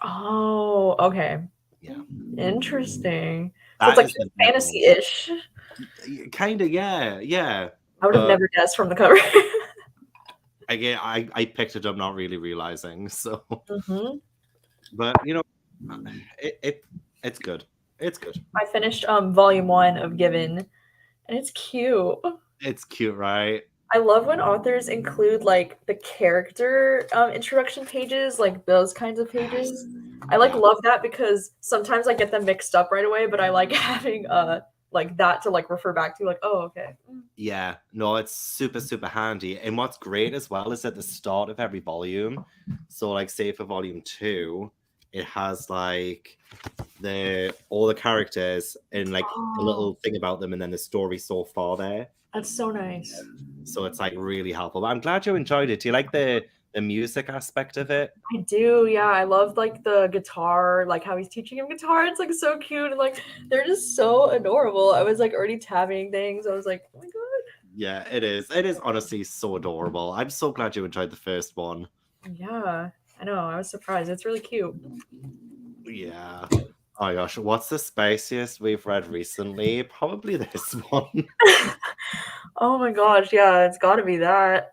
Oh, okay. Yeah, Interesting. So it's that like is the premise. fantasy-ish. Kind of, yeah, yeah. I would have But never guessed from the cover. again, I picked it up not really realizing. So, Hmm. but it's good. It's good. I finished volume 1 of Given, and it's cute. It's cute, right? I love when authors include like the character introduction pages, like those kinds of pages. I like Yeah. love that because sometimes I get them mixed up right away, but I like having like that to like refer back to like, oh, okay. Yeah, no, it's super, super handy. And what's great as well is at the start of every volume. So, like, say for volume 2, it has like all the characters and like a Oh, little thing about them, and then the story so far there. that's so nice. So it's like really helpful. But I'm glad you enjoyed it. Do you like the music aspect of it? I do, yeah. I love like the guitar, like how he's teaching him guitar. It's like so cute and like they're just so adorable. I was like already tabbing things. I was like, oh my god. Yeah, it is. It is honestly so adorable. I'm so glad you enjoyed the first one. Yeah, I know. I was surprised. It's really cute. Yeah. Oh my gosh, what's the spiciest we've read recently? Probably this one. Oh my gosh, yeah, it's got to be that.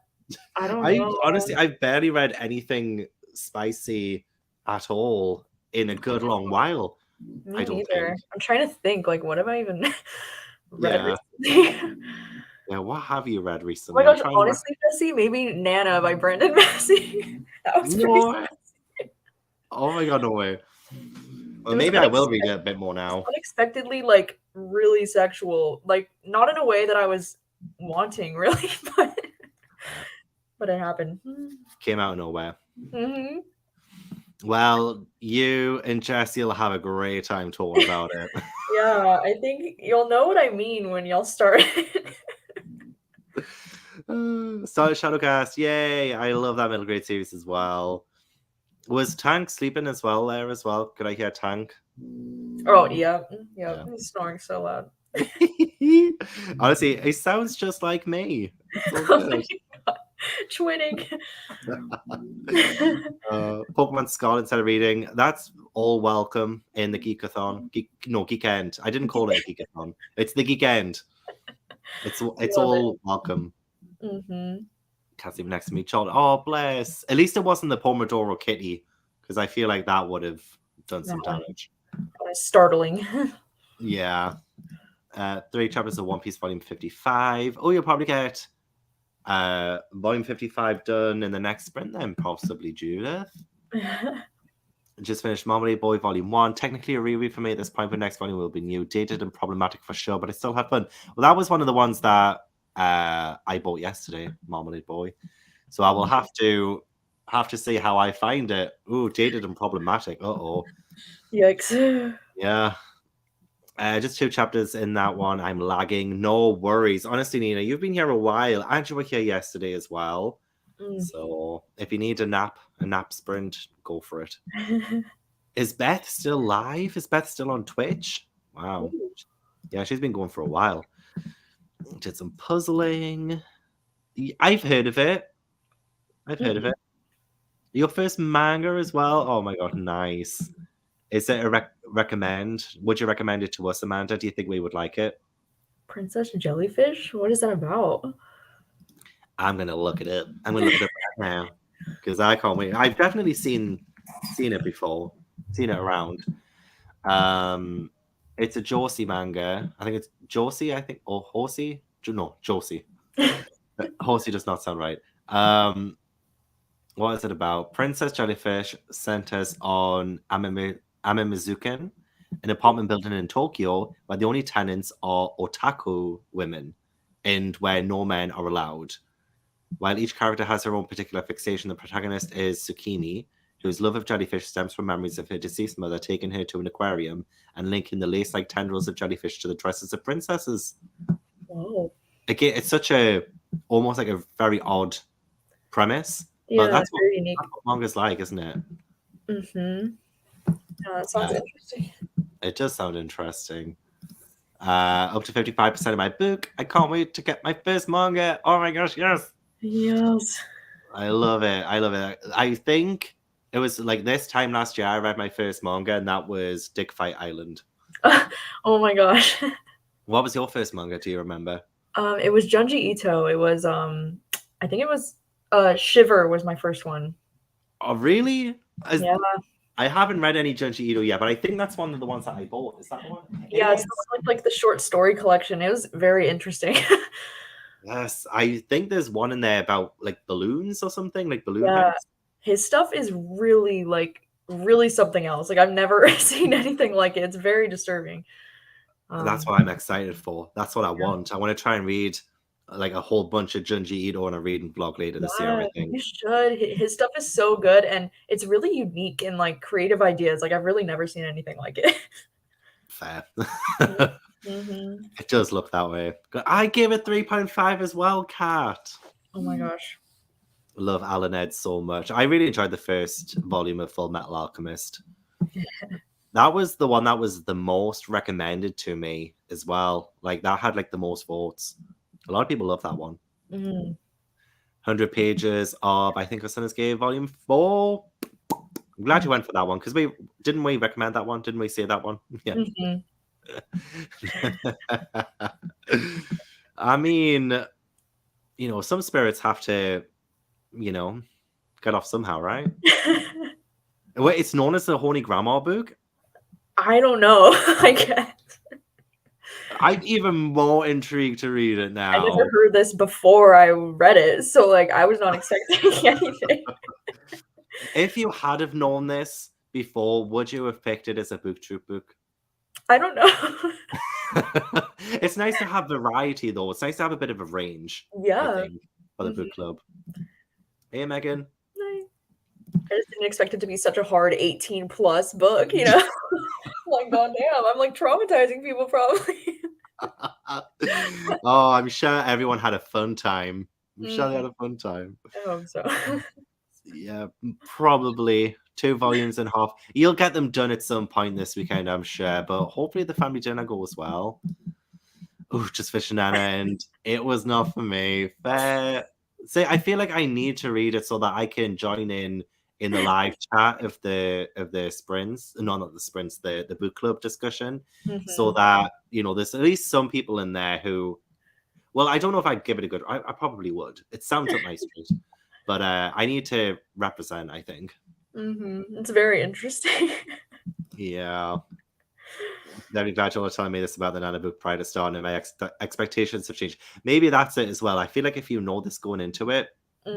I don't I know. honestly, I've barely read anything spicy at all in a good long while. Me I don't neither. think. I'm trying to think like what have I even read Yeah. recently? Yeah. What have you read Oh my recently? I'm gosh, trying to. honestly, Jesse, maybe Nana by Brandon Massey. That was pretty. No. Oh my god, no way. Well, It was maybe I will read it a bit more now. unexpectedly like really sexual, like not in a way that I was wanting, really, but it happened. Came out of nowhere. Hmm. Well, you and Jesse will have a great time talking about it. Yeah, I think you'll know what I mean when y'all start. Started Shadowcast, yay! I love that middle grade series as well. Was Tank sleeping as well there as well? Could I hear Tank? Oh yeah, yeah, Yeah. he's snoring so loud. Honestly, it sounds just like me. It's so Oh my good. god, twinning. Pokemon Scarlet instead of reading. That's all welcome in the Geekathon. Geekend. I didn't call it a Geekathon. It's the Geekend. It's Love it. all welcome. Mm-hmm. Cat's even next to me. Child. Oh, bless. At least it wasn't the Pomodoro Kitty, because I feel like that would have done some damage. That was startling. Yeah. 3 chapters of One Piece Volume 55. Oh, you'll probably get Volume 55 done in the next sprint then, possibly, Judith. Just finished Marmalade Boy Volume 1. Technically a reread for me at this point, but next volume will be new, dated and problematic for sure, but I still have fun. Well, that was one of the ones that I bought yesterday, Marmalade Boy. So I will have to see how I find it. Ooh, dated and problematic. Uh-oh. Yikes. Yeah. Just 2 chapters in that one. I'm lagging. No worries. Honestly, Nina, you've been here a while. And you were here yesterday as well. So if you need a nap sprint, go for it. Is Beth still live? Is Beth still on Twitch? Wow. Yeah, she's been going for a while. Did some puzzling. I've heard of it. I've heard of it. Your first manga as well? Oh my god, nice. Is it a recommend? Would you recommend it to us, Amanda? Do you think we would like it? Princess Jellyfish? What is that about? I'm gonna look it up. I'm gonna look it up right now because I can't wait. I've definitely seen it before, seen it around. It's a Josie manga. I think it's Josie. I think or Horsey. No, Josie. Horsey does not sound right. What is it about? Princess Jellyfish centers on Amemizuken, an apartment building in Tokyo where the only tenants are otaku women and where no men are allowed. While each character has her own particular fixation, the protagonist is Tsukimi, whose love of jellyfish stems from memories of her deceased mother taking her to an aquarium and linking the lace-like tendrils of jellyfish to the dresses of princesses. Whoa. Again, it's such almost like a very odd premise. Yeah, But that's very unique. what manga's like, isn't it? Mm-hmm. That sounds interesting. It does sound interesting. Up to 55% of my book. I can't wait to get my first manga. Oh my gosh, yes. Yes. I love it. I love it. I think it was like this time last year I read my first manga, and that was Dick Fight Island. Oh my gosh. What was your first manga? Do you remember? It was Junji Ito. It was I think it was Shiver was my first one. Oh, really? Yeah. I haven't read any Junji Ito yet, but I think that's one of the ones that I bought. Is that one? Yeah, it's like the short story collection. It was very interesting. Yes, I think there's one in there about like balloons or something, like balloon Yeah. fights. His stuff is really really something else. Like I've never seen anything like it. It's very disturbing. That's what I'm excited for. That's what I want. I want to try and read like a whole bunch of Junji Ito on a reading vlog later this year, I think. You should. His stuff is so good and it's really unique and like creative ideas. Like I've really never seen anything like it. Fair. Mm-hmm. It does look that way. I gave it 3.5 as well, Kat. Oh my gosh. Love Alan Ed so much. I really enjoyed the first volume of Full Metal Alchemist. That was the one that was the most recommended to me as well. Like that had like the most votes. A lot of people love that one. 100 pages of I think Sun's Gate Volume 4. I'm glad you went for that one because we recommend that one? Didn't we say that one? Yeah. I mean, some spirits have to, get off somehow, right? Wait, it's known as the Horny Grandma book? I don't know. I guess. I'm even more intrigued to read it now. I never heard this before I read it, so like I was not expecting anything. If you had have known this before, would you have picked it as a BookTube book? I don't know. It's nice to have variety, though. It's nice to have a bit of a range. Yeah. I think, for the book club. Hey, Megan. I just didn't expect it to be such a hard 18+ book, Like, goddamn, I'm like traumatizing people probably. Oh, I'm sure everyone had a fun time. I'm sure they had a fun time. I hope so. Yeah, probably 2 volumes and a half. You'll get them done at some point this weekend, I'm sure. But hopefully the family dinner goes well. Oh, just for Shanana, and it was not for me. Fair. See, I feel like I need to read it so that I can join in the live chat of the sprints. No, not the sprints, the book club discussion. So that, there's at least some people in there who, well, I don't know if I'd give it a good, I probably would. It sounds up my street. But I need to represent, I think. It's very interesting. Yeah. Very glad you're telling me this about the Nana book prior to starting, and my expectations have changed. Maybe that's it as well. I feel like if you know this going into it,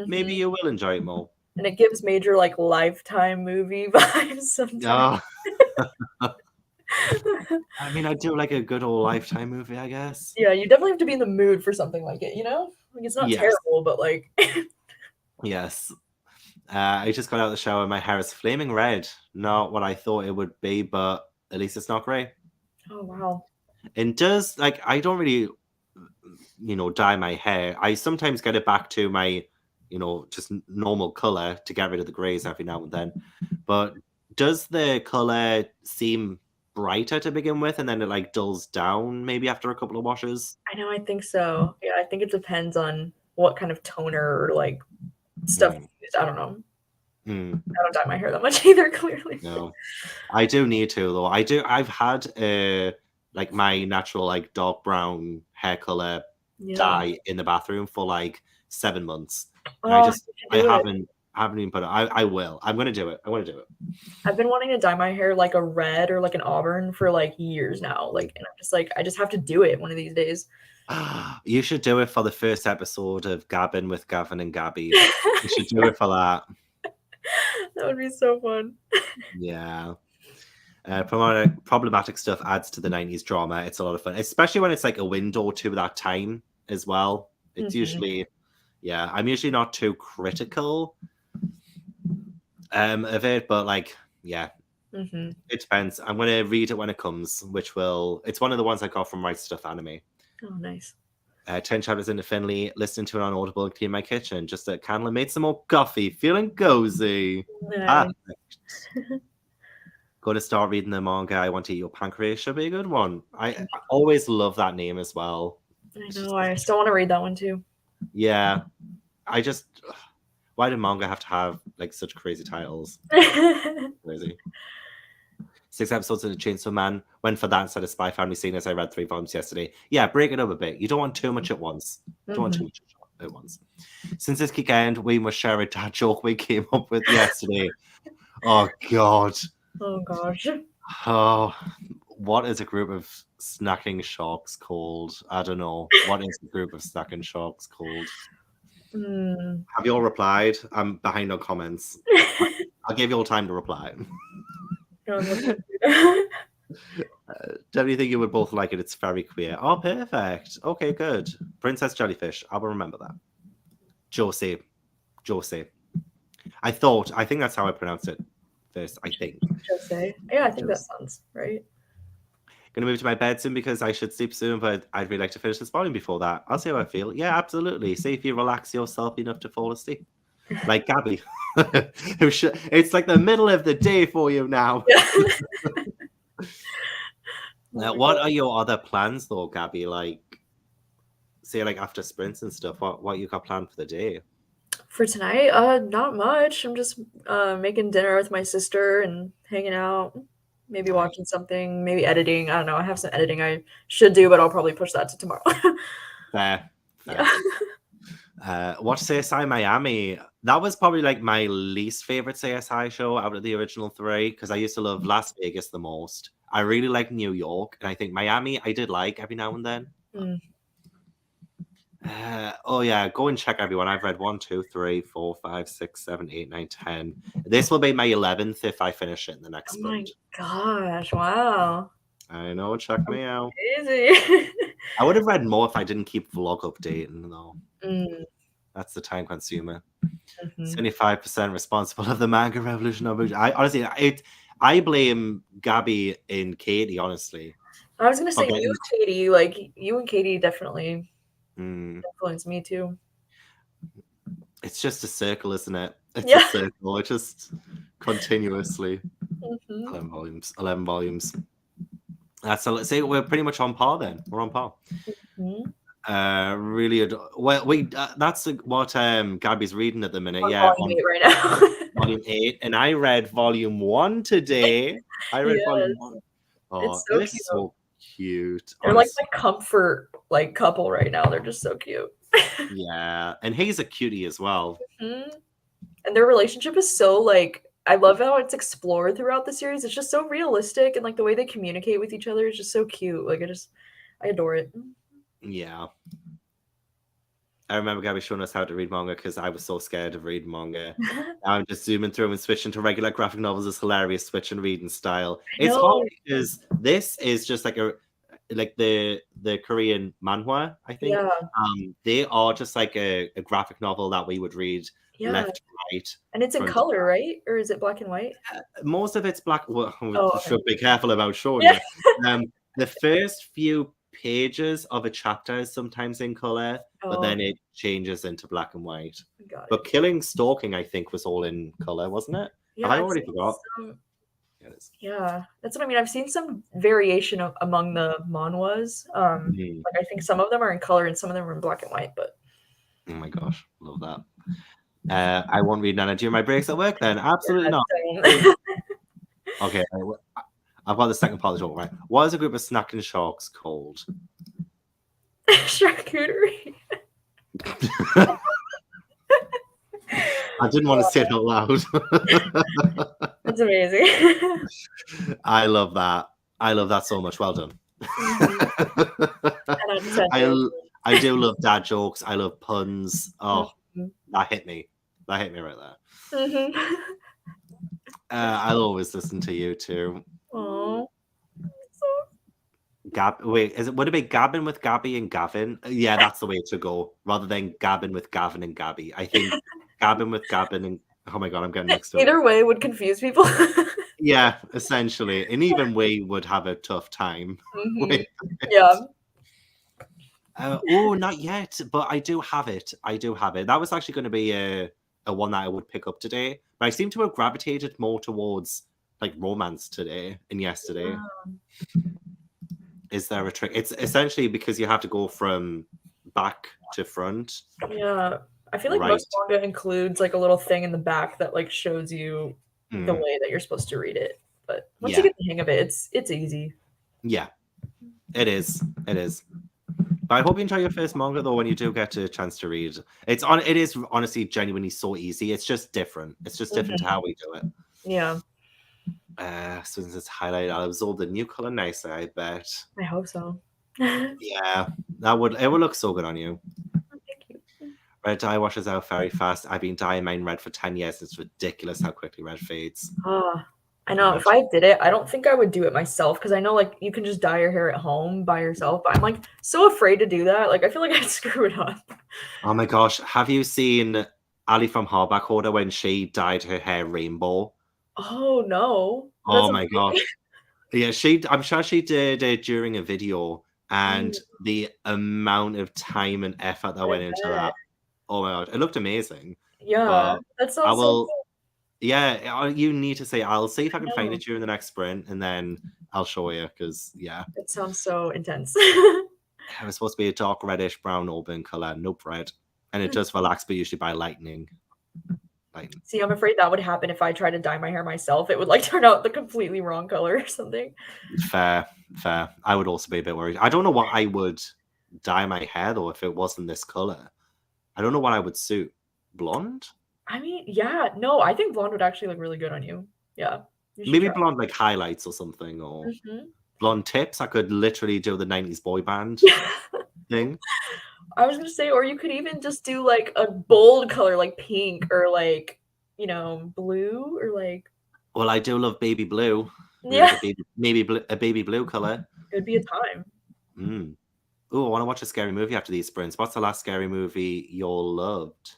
maybe you will enjoy it more. And it gives major like Lifetime movie vibes sometimes. I mean, I do like a good old Lifetime movie, I guess. Yeah, you definitely have to be in the mood for something like it, Like it's not terrible, but like Yes. I just got out of the shower. My hair is flaming red. Not what I thought it would be, but at least it's not grey. Oh, wow. And does, like, I don't really, dye my hair. I sometimes get it back to my, just normal color to get rid of the grays every now and then. But does the color seem brighter to begin with and then it, like, dulls down maybe after a couple of washes? I know, I think so. Yeah, I think it depends on what kind of toner or, like, stuff you I don't know. Mm, I don't dye my hair that much either, clearly. no, I do need to though. I've had like my natural like dark brown hair color Yeah. dye in the bathroom for like 7 months, and Oh, you should I do it. haven't even put it. I will. I'm gonna do it. I want to do it. I've been wanting to dye my hair like a red or like an auburn for like years now. Like, and I'm just like, I just have to do it one of these days. You should do it for the first episode of Gabbing with Gavin and Gabby. You should do it for that. That would be so fun. Yeah. Problematic stuff adds to the 90s drama. It's a lot of fun, especially when it's like a window to that time as well. It's usually, yeah, I'm usually not too critical of it, but like, yeah, it depends. I'm going to read it when it comes, it's one of the ones I got from Right Stuff Anime. Oh, nice. 10 chapters into Finley, listening to it on Audible and clean my kitchen, just a candle and made some more coffee, feeling cozy. Nice. Going to start reading the manga. I Want to Eat Your Pancreas should be a good one. I always love that name as well. I know. I still want to read that one too. Yeah. Why do manga have to have like such crazy titles? Crazy. 6 episodes of the Chainsaw Man. Went for that instead of Spy Family, seeing as I read 3 volumes yesterday. Yeah, break it up a bit. You don't want too much at once. Don't want too much at once. Since this weekend, we must share a dad joke we came up with yesterday. Oh, God. Oh, gosh. Oh, what is a group of snacking sharks called? I don't know. What is a group of snacking sharks called? Have you all replied? I'm behind on comments. I'll give you all time to reply. Don't you think you would both like it? It's very queer. Oh, perfect. Okay, good. Princess Jellyfish. I will remember that. Josie. I think that's how I pronounced it first, I think. Josie. Yeah, I think that sounds right. Gonna move to my bed soon because I should sleep soon, but I'd really like to finish this volume before that. I'll see how I feel. Yeah, absolutely. See if you relax yourself enough to fall asleep. Like Gabby. It's like the middle of the day for you now. What are your other plans though, Gabby? Like, say like after sprints and stuff, what you got planned for the day? For tonight, not much. I'm just making dinner with my sister and hanging out. Maybe watching something, maybe editing. I don't know. I have some editing I should do, but I'll probably push that to tomorrow. Fair. Yeah. Watch CSI Miami. That was probably like my least favorite CSI show out of the original 3 because I used to love Las Vegas the most. I really like New York, and I think Miami I did like every now and then. Oh yeah, go and check everyone. I've read 1, 2, 3, 4, 5, 6, 7, 8, 9, 10. This will be my 11th if I finish it in the next sprint. Oh my gosh! Wow. I know. Check me out. Crazy. I would have read more if I didn't keep vlog updating though. That's the time consumer. 75% responsible of the manga revolution. I honestly, I blame Gabby and Katie. Honestly, I was gonna say you and Katie. Like you and Katie definitely influenced me too. It's just a circle, isn't it? It's a circle. It just continuously. 11 volumes. So let's say we're pretty much on par then. We're on par. Really that's what Gabby's reading at the minute. Volume 8 right now. Volume 8, and I read volume 1 today. Volume 1. Oh, it's so cute. They're like my comfort like couple right now. They're just so cute. Yeah, and he's a cutie as well. And their relationship is so like I love how it's explored throughout the series. It's just so realistic, and like the way they communicate with each other is just so cute. Like I adore it. Yeah. I remember Gabby showing us how to read manga because I was so scared of reading manga. I'm just zooming through and switching to regular graphic novels is hilarious. Switch and reading style. It's hard because this is just like the Korean manhwa, I think. Yeah. They are just like a graphic novel that we would read left to right. And it's in color, right? Or is it black and white? Most of it's black. Well, we should be careful about showing you. The first few pages of a chapter is sometimes in color, but then it changes into black and white. But Killing Stalking, I think, was all in color, wasn't it? Yeah, Have I already forgot? Yeah, that's what I mean. I've seen some variation among the manhwas. Like I think some of them are in color and some of them are in black and white. But oh my gosh, love that. I won't read none during my breaks at work then. Absolutely not. Same. Okay, I've got the second part of the joke, right? What is a group of snacking sharks called? Charcuterie. I didn't want to say it out loud. That's amazing. I love that. I love that so much. Well done. I do love dad jokes. I love puns. Oh, that hit me. That hit me right there. I'll always listen to you too. Oh. Wait, would it be Gavin with Gabby and Gavin? Yeah, that's the way to go. Rather than Gavin with Gavin and Gabby. I think Gavin with Gavin and oh my god, I'm getting mixed up. Either way would confuse people. Yeah, essentially. And even we would have a tough time. Yeah. Oh, not yet, but I do have it. I do have it. That was actually going to be a one that I would pick up today, but I seem to have gravitated more towards like romance today and yesterday. Is there a trick? It's essentially because you have to go from back to front. Yeah, I feel like most manga includes like a little thing in the back that like shows you the way that you're supposed to read it. But once you get the hang of it, it's easy. Yeah, it is. It is. But I hope you enjoy your first manga though when you do get a chance to read. It is honestly genuinely so easy. It's just different. It's just different to how we do it. Yeah. Since it's highlighted, I'll absorb the new color nicer, I bet. I hope so. Yeah. It would look so good on you. Thank you. Red dye washes out very fast. I've been dyeing mine red for 10 years. It's ridiculous how quickly red fades. I know. If I did it, I don't think I would do it myself because I know like you can just dye your hair at home by yourself. But I'm like so afraid to do that. Like I feel like I'd screw it up. Oh my gosh. Have you seen Ali from Hardback Order when she dyed her hair rainbow? Oh no. Oh my gosh. Yeah, I'm sure she did it during a video, and the amount of time and effort that went into that. Oh my god, it looked amazing. Yeah, that sounds so cool. Yeah, you need to say. I'll see if I can find it during the next sprint, and then I'll show you because it sounds so intense. It was supposed to be a dark reddish brown auburn color, nope, red, and it does relax, but usually by lightning. See, I'm afraid that would happen if I tried to dye my hair myself. It would like turn out the completely wrong color or something. Fair. I would also be a bit worried. I don't know what I would dye my hair though if it wasn't this color. I don't know what I would suit. Blonde? I mean, yeah, no, I think blonde would actually look really good on you. Yeah. Maybe blonde like highlights or something, or blonde tips. I could literally do the 90s boy band thing. I was gonna say, or you could even just do like a bold color like pink or like, blue or like. Well, I do love baby blue. Yeah. Maybe a baby blue color. It would be a time. Oh, I want to watch a scary movie after these sprints. What's the last scary movie you all loved?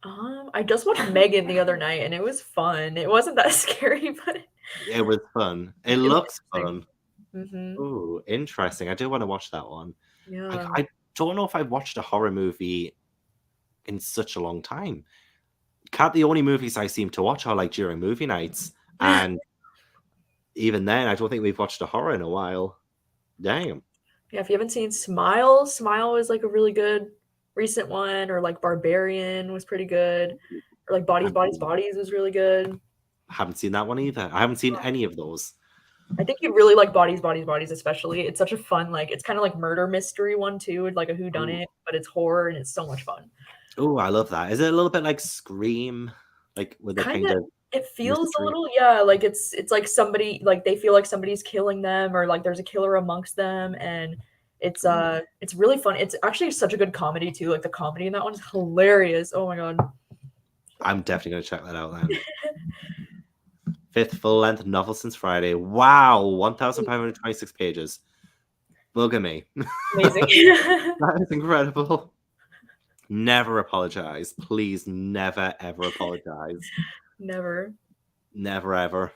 I just watched Megan the other night and it was fun. It wasn't that scary, but it was fun. It looks fun. Mm-hmm. Ooh, interesting. I do want to watch that one. Yeah. I don't know if I've watched a horror movie in such a long time. Kat, the only movies I seem to watch are like during movie nights, and even then, I don't think we've watched a horror in a while. Damn. Yeah, if you haven't seen Smile was like a really good recent one, or like Barbarian was pretty good, or like Bodies was really good. I haven't seen that one either. I haven't seen any of those. I think you'd really like Bodies, especially. It's such a fun, like, it's kind of like murder mystery one too. It's like a whodunit, but it's horror and it's so much fun. Oh, I love that. Is it a little bit like Scream? Like with a kind of it feels mystery? A little, yeah, like it's like somebody, like they feel like somebody's killing them, or like there's a killer amongst them, and it's really fun. It's actually such a good comedy too. Like the comedy in that one is hilarious. Oh my god. I'm definitely gonna check that out then. 5th full-length novel since Friday. Wow, 1,526 pages. Look at me. Amazing. That is incredible. Never apologize. Please never, ever apologize. Never. Never, ever.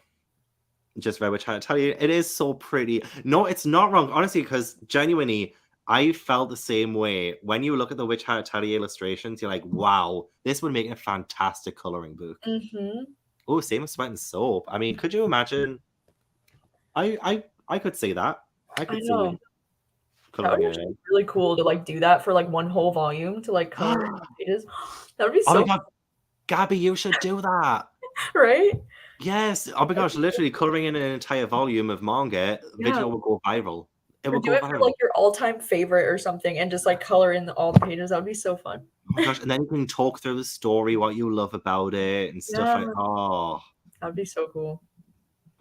Just read which I tell you, it is so pretty. No, it's not wrong, honestly, because genuinely, I felt the same way. When you look at the Witch Hat Atelier illustrations, you're like, wow, this would make a fantastic coloring book. Mm-hmm. Oh, same with Sweat and Soap. I mean, could you imagine? I could see that. I could see that would be really cool to like do that for like one whole volume to like color pages. That would be so. Oh my god, Gabby, you should do that. Right? Yes. Oh my gosh, literally coloring in an entire volume of manga, Yeah. video will go viral. It Or will do go it for viral. like your all-time favorite or something and just like color in all the pages. That would be so fun. Oh my gosh, and then you can talk through the story, what you love about it, and stuff Yeah, like, oh. that'd be so cool.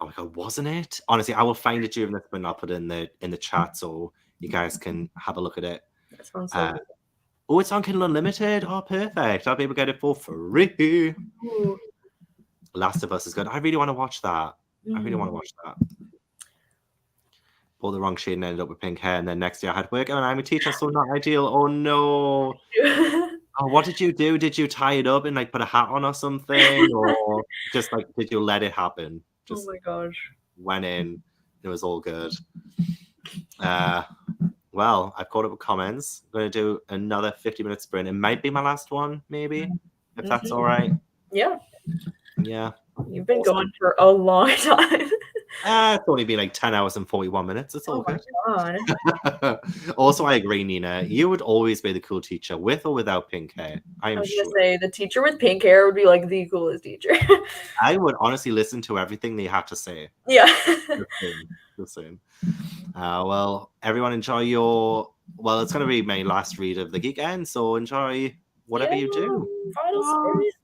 Oh my god, wasn't it? Honestly, I will find it during this, but I'll put it in the chat so you guys can have a look at it. That sounds so Uh, good. oh, it's on Kindle Unlimited. Oh, perfect. I'll be able to get it for free. Ooh. Last of Us is good. I really want to watch that. I really want to Mm. watch that. Pulled the wrong shade and ended up with pink hair, and then next year I had work, and I'm a teacher, so not ideal. Oh no. Oh, what did you do? Did you tie it up and like put a hat on or something, or just like did you let it happen? Oh Just my gosh. went in. It was all good. Well, I've caught up with comments. I'm going to do another 50-minute sprint. It might be my last one, maybe, if that's all right. Yeah, Yeah. you've been Awesome. going for a long time. It's only been like 10 hours and 41 minutes. It's all Oh my good. god. Also, I agree, Nina. You would always be the cool teacher, with or without pink hair. I I am was sure. gonna say the teacher with pink hair would be like the coolest teacher. I would honestly listen to everything they had to say. Yeah. The same. Well, everyone enjoy your. Well, it's going to be my last read of the Geek End, so enjoy whatever Yeah, you do. final Ah. series.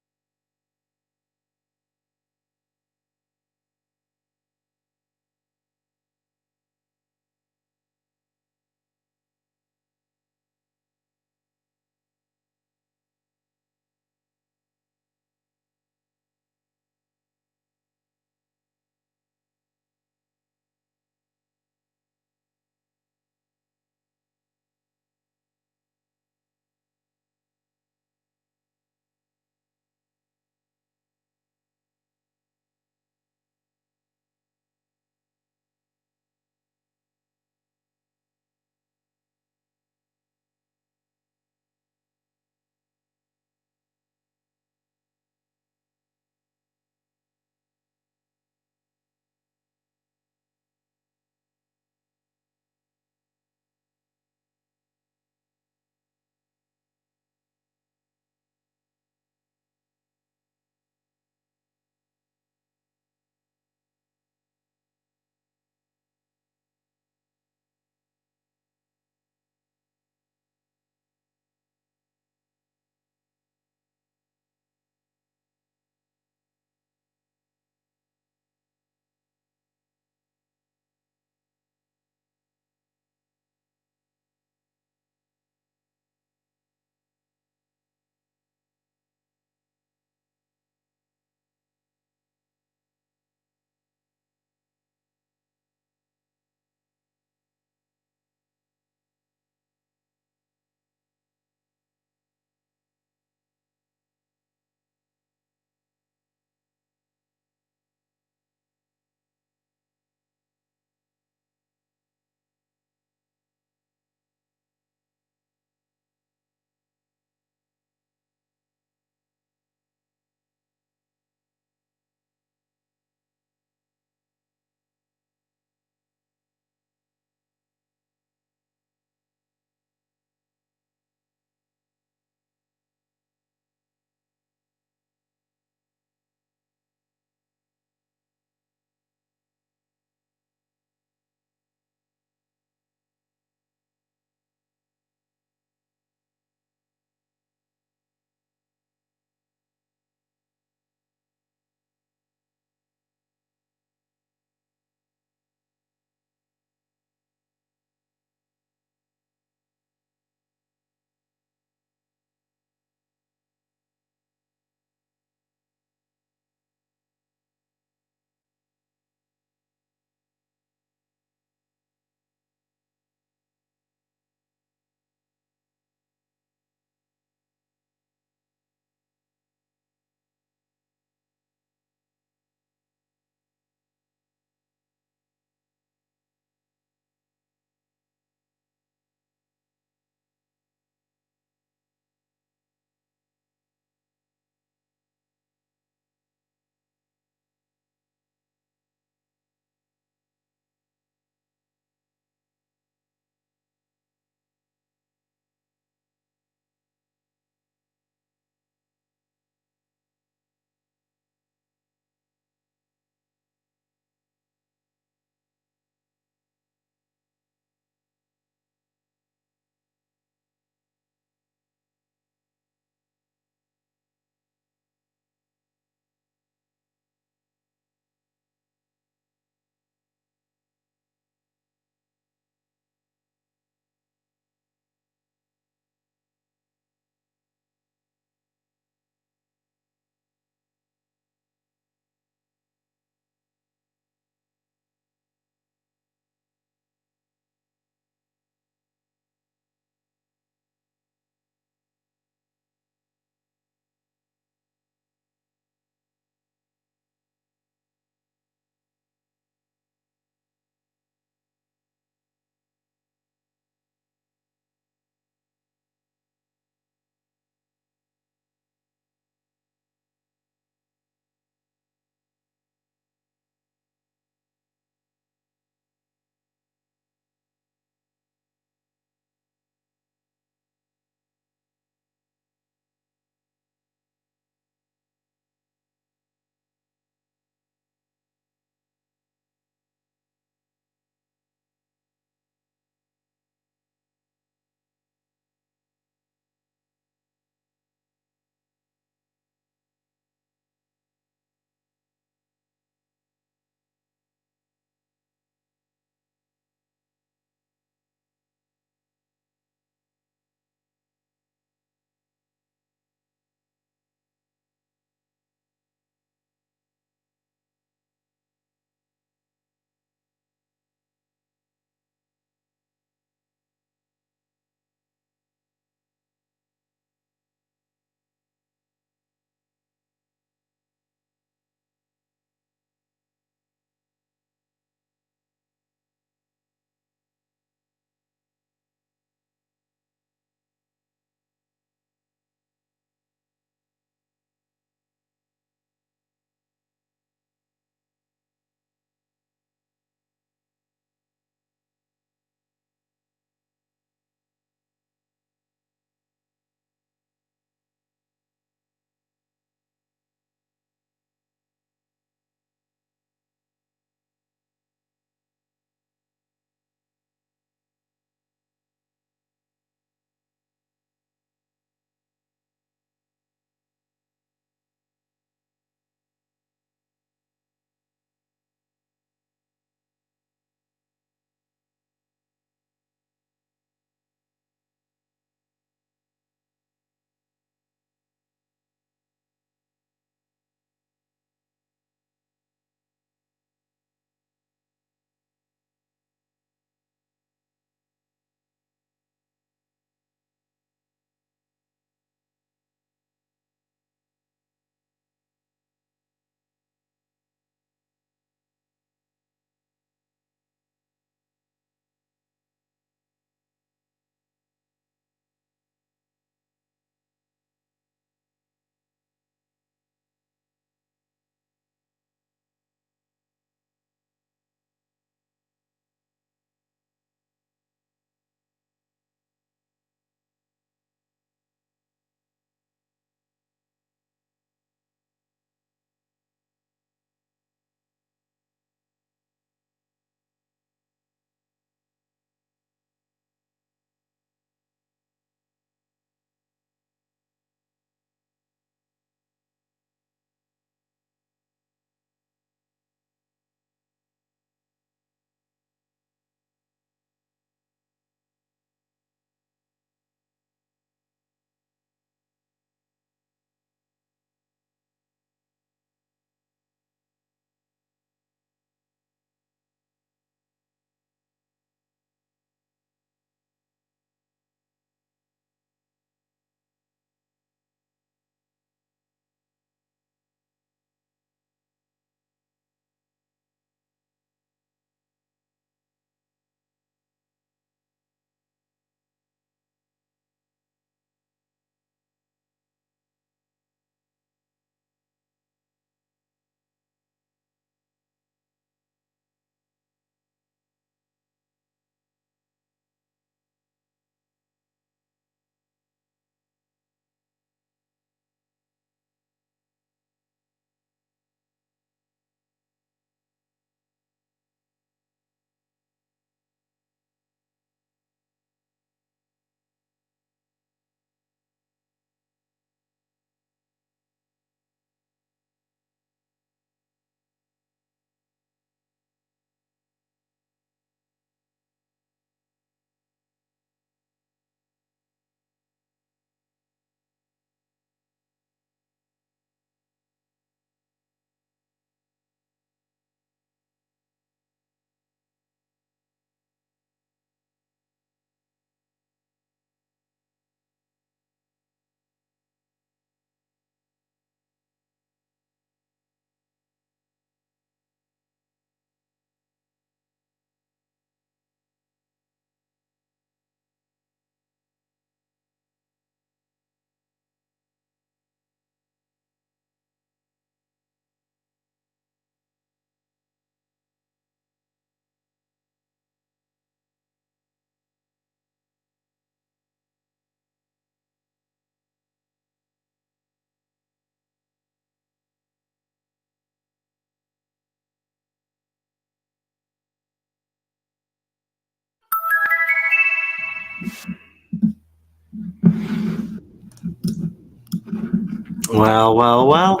Well, well, well.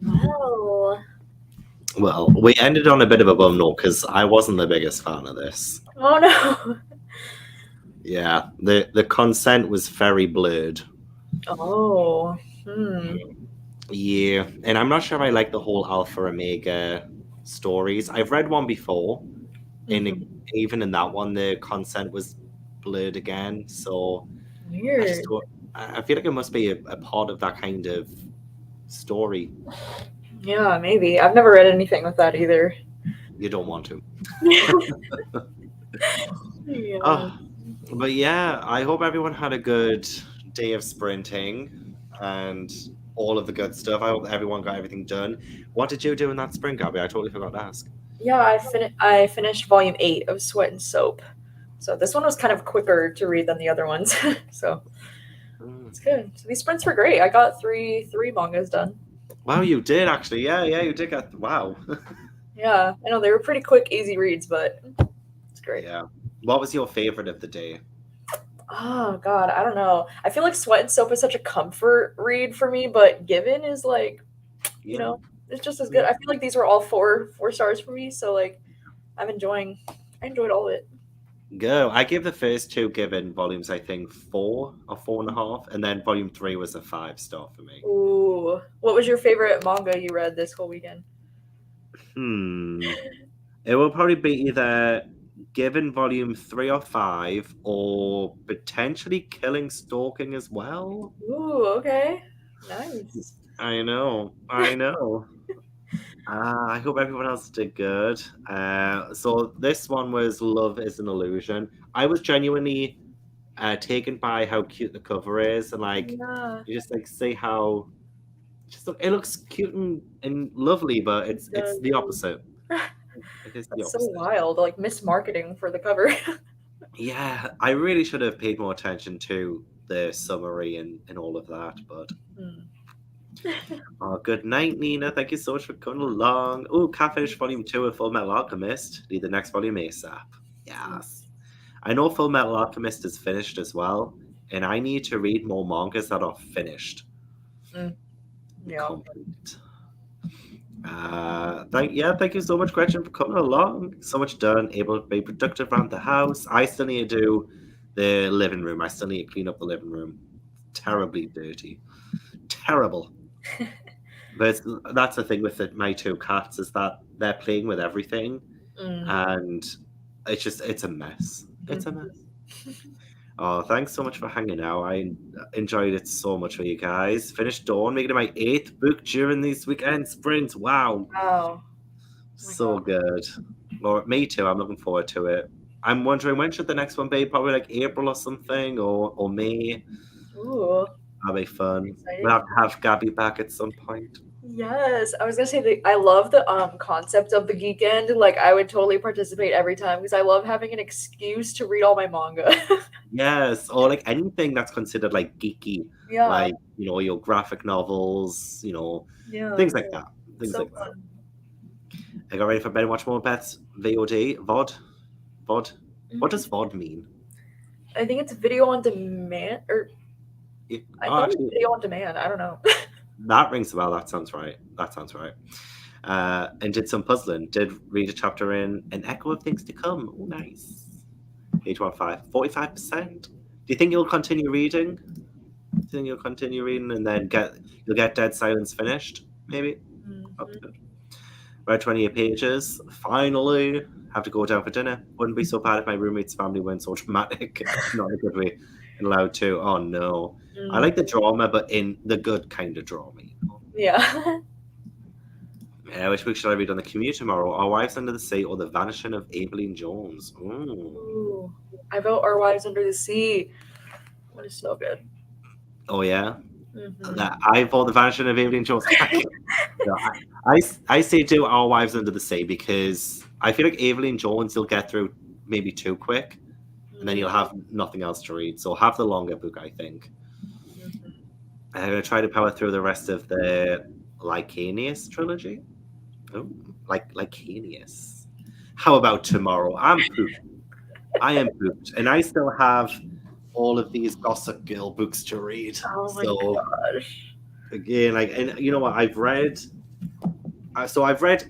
Well. Well, we ended on a bit of a bum note because I wasn't the biggest fan of this. Oh no. Yeah, the consent was very blurred. Oh. Hmm. Yeah, and I'm not sure I like the whole Alpha Omega stories. I've read one before, and Mhm. even in that one, the consent was blurred again. So I just Weird. don't. I feel like it must be a part of that kind of story. Yeah, maybe. I've never read anything with that either. You don't want to. Yeah. Oh, but yeah, I hope everyone had a good day of sprinting and all of the good stuff. I hope everyone got everything done. What did you do in that sprint, Gabby? I totally forgot to ask. Yeah, I finished volume 8 of Sweat and Soap. So this one was kind of quicker to read than the other ones. So Mm. it's good. So these sprints were great. I got three mangas done. Wow, you did actually. Yeah, you did get. Wow. Yeah, I know they were pretty quick, easy reads, but it's great. Yeah. What was your favorite of the day? Oh God, I don't know. I feel like Sweat and Soap is such a comfort read for me, but Given is like, you Yeah. know, it's just as good. I feel like these were all four stars for me, so like I enjoyed all of it. Go. I gave the first two given volumes, I think, 4 or 4.5, and then volume 3 was a 5-star for me. Ooh, what was your favorite manga you read this whole weekend? It will probably be either given volume 3 or 5, or potentially Killing Stalking as well. Ooh, okay, nice. I know. I hope everyone else did good. So this one was Love is an Illusion. I was genuinely taken by how cute the cover is, and like Yeah, you just like see how just look, it looks cute and lovely, but it it's the does. opposite. It is the That's so opposite. wild. Like mismarketing for the cover. Yeah, I really should have paid more attention to the summary and all of that, but Hmm. oh, good night, Nina. Thank you so much for coming along. Oh, can't finish volume 2 of Full Metal Alchemist. Need the next volume ASAP. Yes. I know Full Metal Alchemist is finished as well, and I need to read more mangas that are finished. Yeah. Complete. Thank you so much, Gretchen, for coming along. So much done, able to be productive around the house. I still need to do the living room. I still need to clean up the living room. Terribly dirty. Terrible. But that's the thing with my two cats is that they're playing with everything, and it's a mess. It's a mess. Oh, thanks so much for hanging out. I enjoyed it so much with you guys. Finished Dawn, making it my 8th book during these weekend sprints. Wow. Wow. So good. Well, me too. I'm looking forward to it. I'm wondering when should the next one be? Probably like April or something, or May. Ooh. That'll be fun. Exciting. We'll have to have Gabby back at some point. Yes, I was gonna say that I love the concept of the GEEKEND. Like I would totally participate every time because I love having an excuse to read all my manga. Yes, or like anything that's considered like geeky, Yeah. like your graphic novels, Yeah. things like that. Things So like that. fun. I got ready for bed and watch more Beth's VOD. VOD. What does VOD mean? I think it's video on demand, or I thought it was video on demand. I don't know. That rings a bell. That sounds right. And did some puzzling. Did read a chapter in An Echo of Things to Come. Oh, nice. Page 45%. Do you think you'll continue reading? And then you'll get Dead Silence finished? Maybe. That's good. Read 28 pages. Finally, have to go down for dinner. Wouldn't be so bad if my roommate's family weren't so dramatic. Not in a good way. And allowed to. Oh no. I like the drama, but in the good kind of drama. Yeah. Which book should I read on the commute tomorrow? Our Wives Under the Sea or The Vanishing of Aveline Jones? Ooh. I vote Our Wives Under the Sea. That is so good. Oh yeah? I vote The Vanishing of Aveline Jones. No, I say do Our Wives Under the Sea because I feel like Aveline Jones you'll get through maybe too quick and then you'll have nothing else to read. So have the longer book, I think. I'm going to try to power through the rest of the Licanius trilogy. Oh, Licanius. How about tomorrow? I'm pooping. I am booked, and I still have all of these Gossip Girl books to read. Oh my So gosh. again, like, and you know what? I've read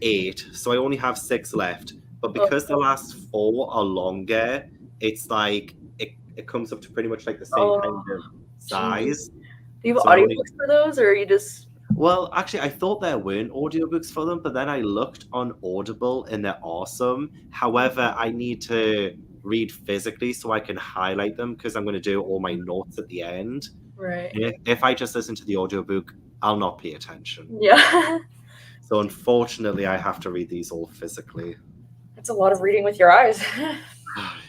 8, so I only have 6 left. But because the last 4 are longer, it's like it comes up to pretty much like the same kind Oh, of size. do you have So I only audiobooks for those, or are you just? Well, actually, I thought there weren't audiobooks for them, but then I looked on Audible and they're awesome. However, I need to read physically so I can highlight them because I'm going to do all my notes at the end. Right. And if I just listen to the audiobook, I'll not pay attention. Yeah. So unfortunately, I have to read these all physically. That's a lot of reading with your eyes.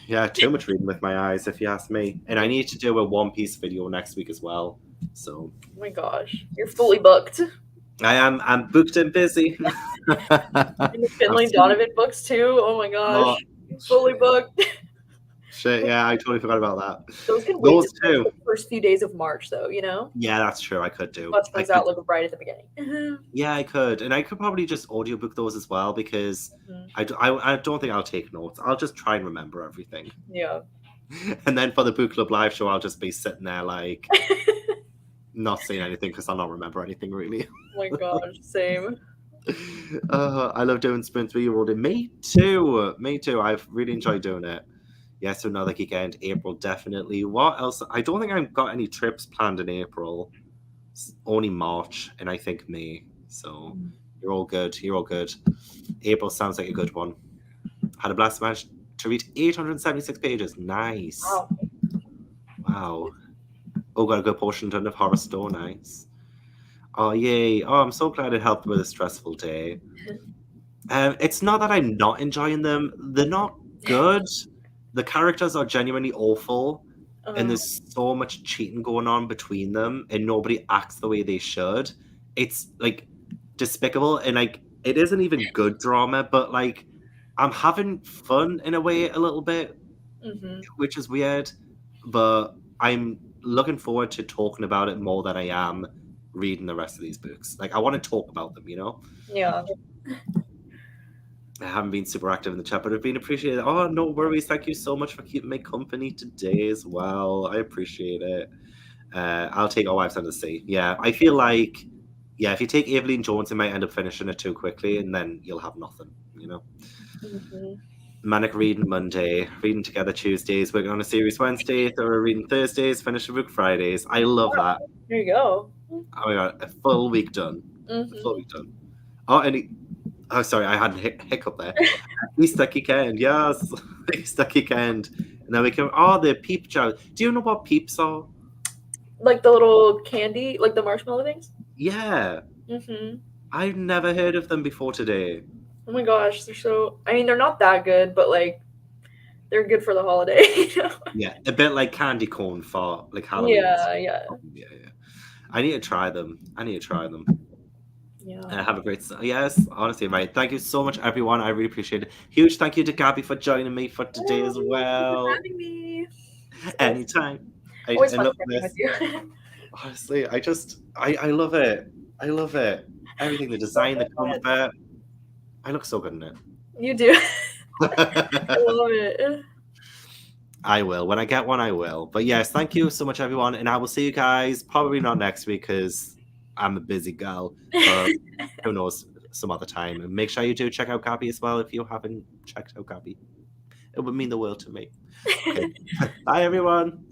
Yeah, too much reading with my eyes, if you ask me. And I need to do a One Piece video next week as well. So Oh my gosh, you're fully booked. I'm booked and busy. And the Finley Donovan books too. Oh my gosh, fully booked. Shit, yeah, I totally forgot about that. Those can wait Those till two. the first few days of March, though. Yeah, that's true. I could do. Watch I those could, out like right at the beginning. yeah, I could. And I could probably just audiobook those as well because I don't think I'll take notes. I'll just try and remember everything. Yeah. And then for the book club live show, I'll just be sitting there like not saying anything because I'll not remember anything really. Oh my gosh, same. I love doing sprints where you rolled in. Me too. Me too. I've really enjoyed doing it. Yeah, so another weekend, April definitely. What else? I don't think I've got any trips planned in April. It's only March and I think May. So you're all good. You're all good. April sounds like a good one. Had a blast managed to read 876 pages. Nice. Wow. Wow. Oh, got a good portion done of Horror Store. Nice. Oh, yay. Oh, I'm so glad it helped with a stressful day. It's not that I'm not enjoying them. They're not good. The characters are genuinely awful. And there's so much cheating going on between them. And nobody acts the way they should. It's, like, despicable. And, like, it isn't even good drama. But, like, I'm having fun in a way a little bit. Which is weird. But I'm looking forward to talking about it more than I am reading the rest of these books. Like, I want to talk about them, you know? Yeah. I haven't been super active in the chat, but I've been appreciated. Oh, no worries. Thank you so much for keeping me company today as well. I appreciate it. I'll take all I've had to say. Yeah, I feel like, yeah, if you take Evelyn Jones, you might end up finishing it too quickly, and then you'll have nothing, you know? Manic reading Monday, reading together Tuesdays, working on a series Wednesdays, or reading Thursdays, finish a book Fridays. I love that. There you go. Oh my god, a full week done. A full week done. Oh, sorry, I had a hiccup there. Easter Weekend, yes. Easter Weekend. And then we can, the peep jar. Do you know what peeps are? Like the little candy, like the marshmallow things? Yeah. I've never heard of them before today. Oh my gosh, they're not that good, but like they're good for the holiday. You know? Yeah, a bit like candy corn for like Halloween. Yeah. I need to try them. Yeah. Have a great yes, honestly, right. Thank you so much, everyone. I really appreciate it. Huge thank you to Gabby for joining me for today as well. For having me. Anytime. Always I fun love chatting this. with you. Honestly, I love it. I love it. Everything, the design, the comfort. I look so good in it. You do. I love it. I will. When I get one, I will. But yes, thank you so much, everyone. And I will see you guys probably not next week because I'm a busy girl. But who knows, some other time. And make sure you do check out Gabby as well if you haven't checked out Gabby. It would mean the world to me. Okay. Bye, everyone.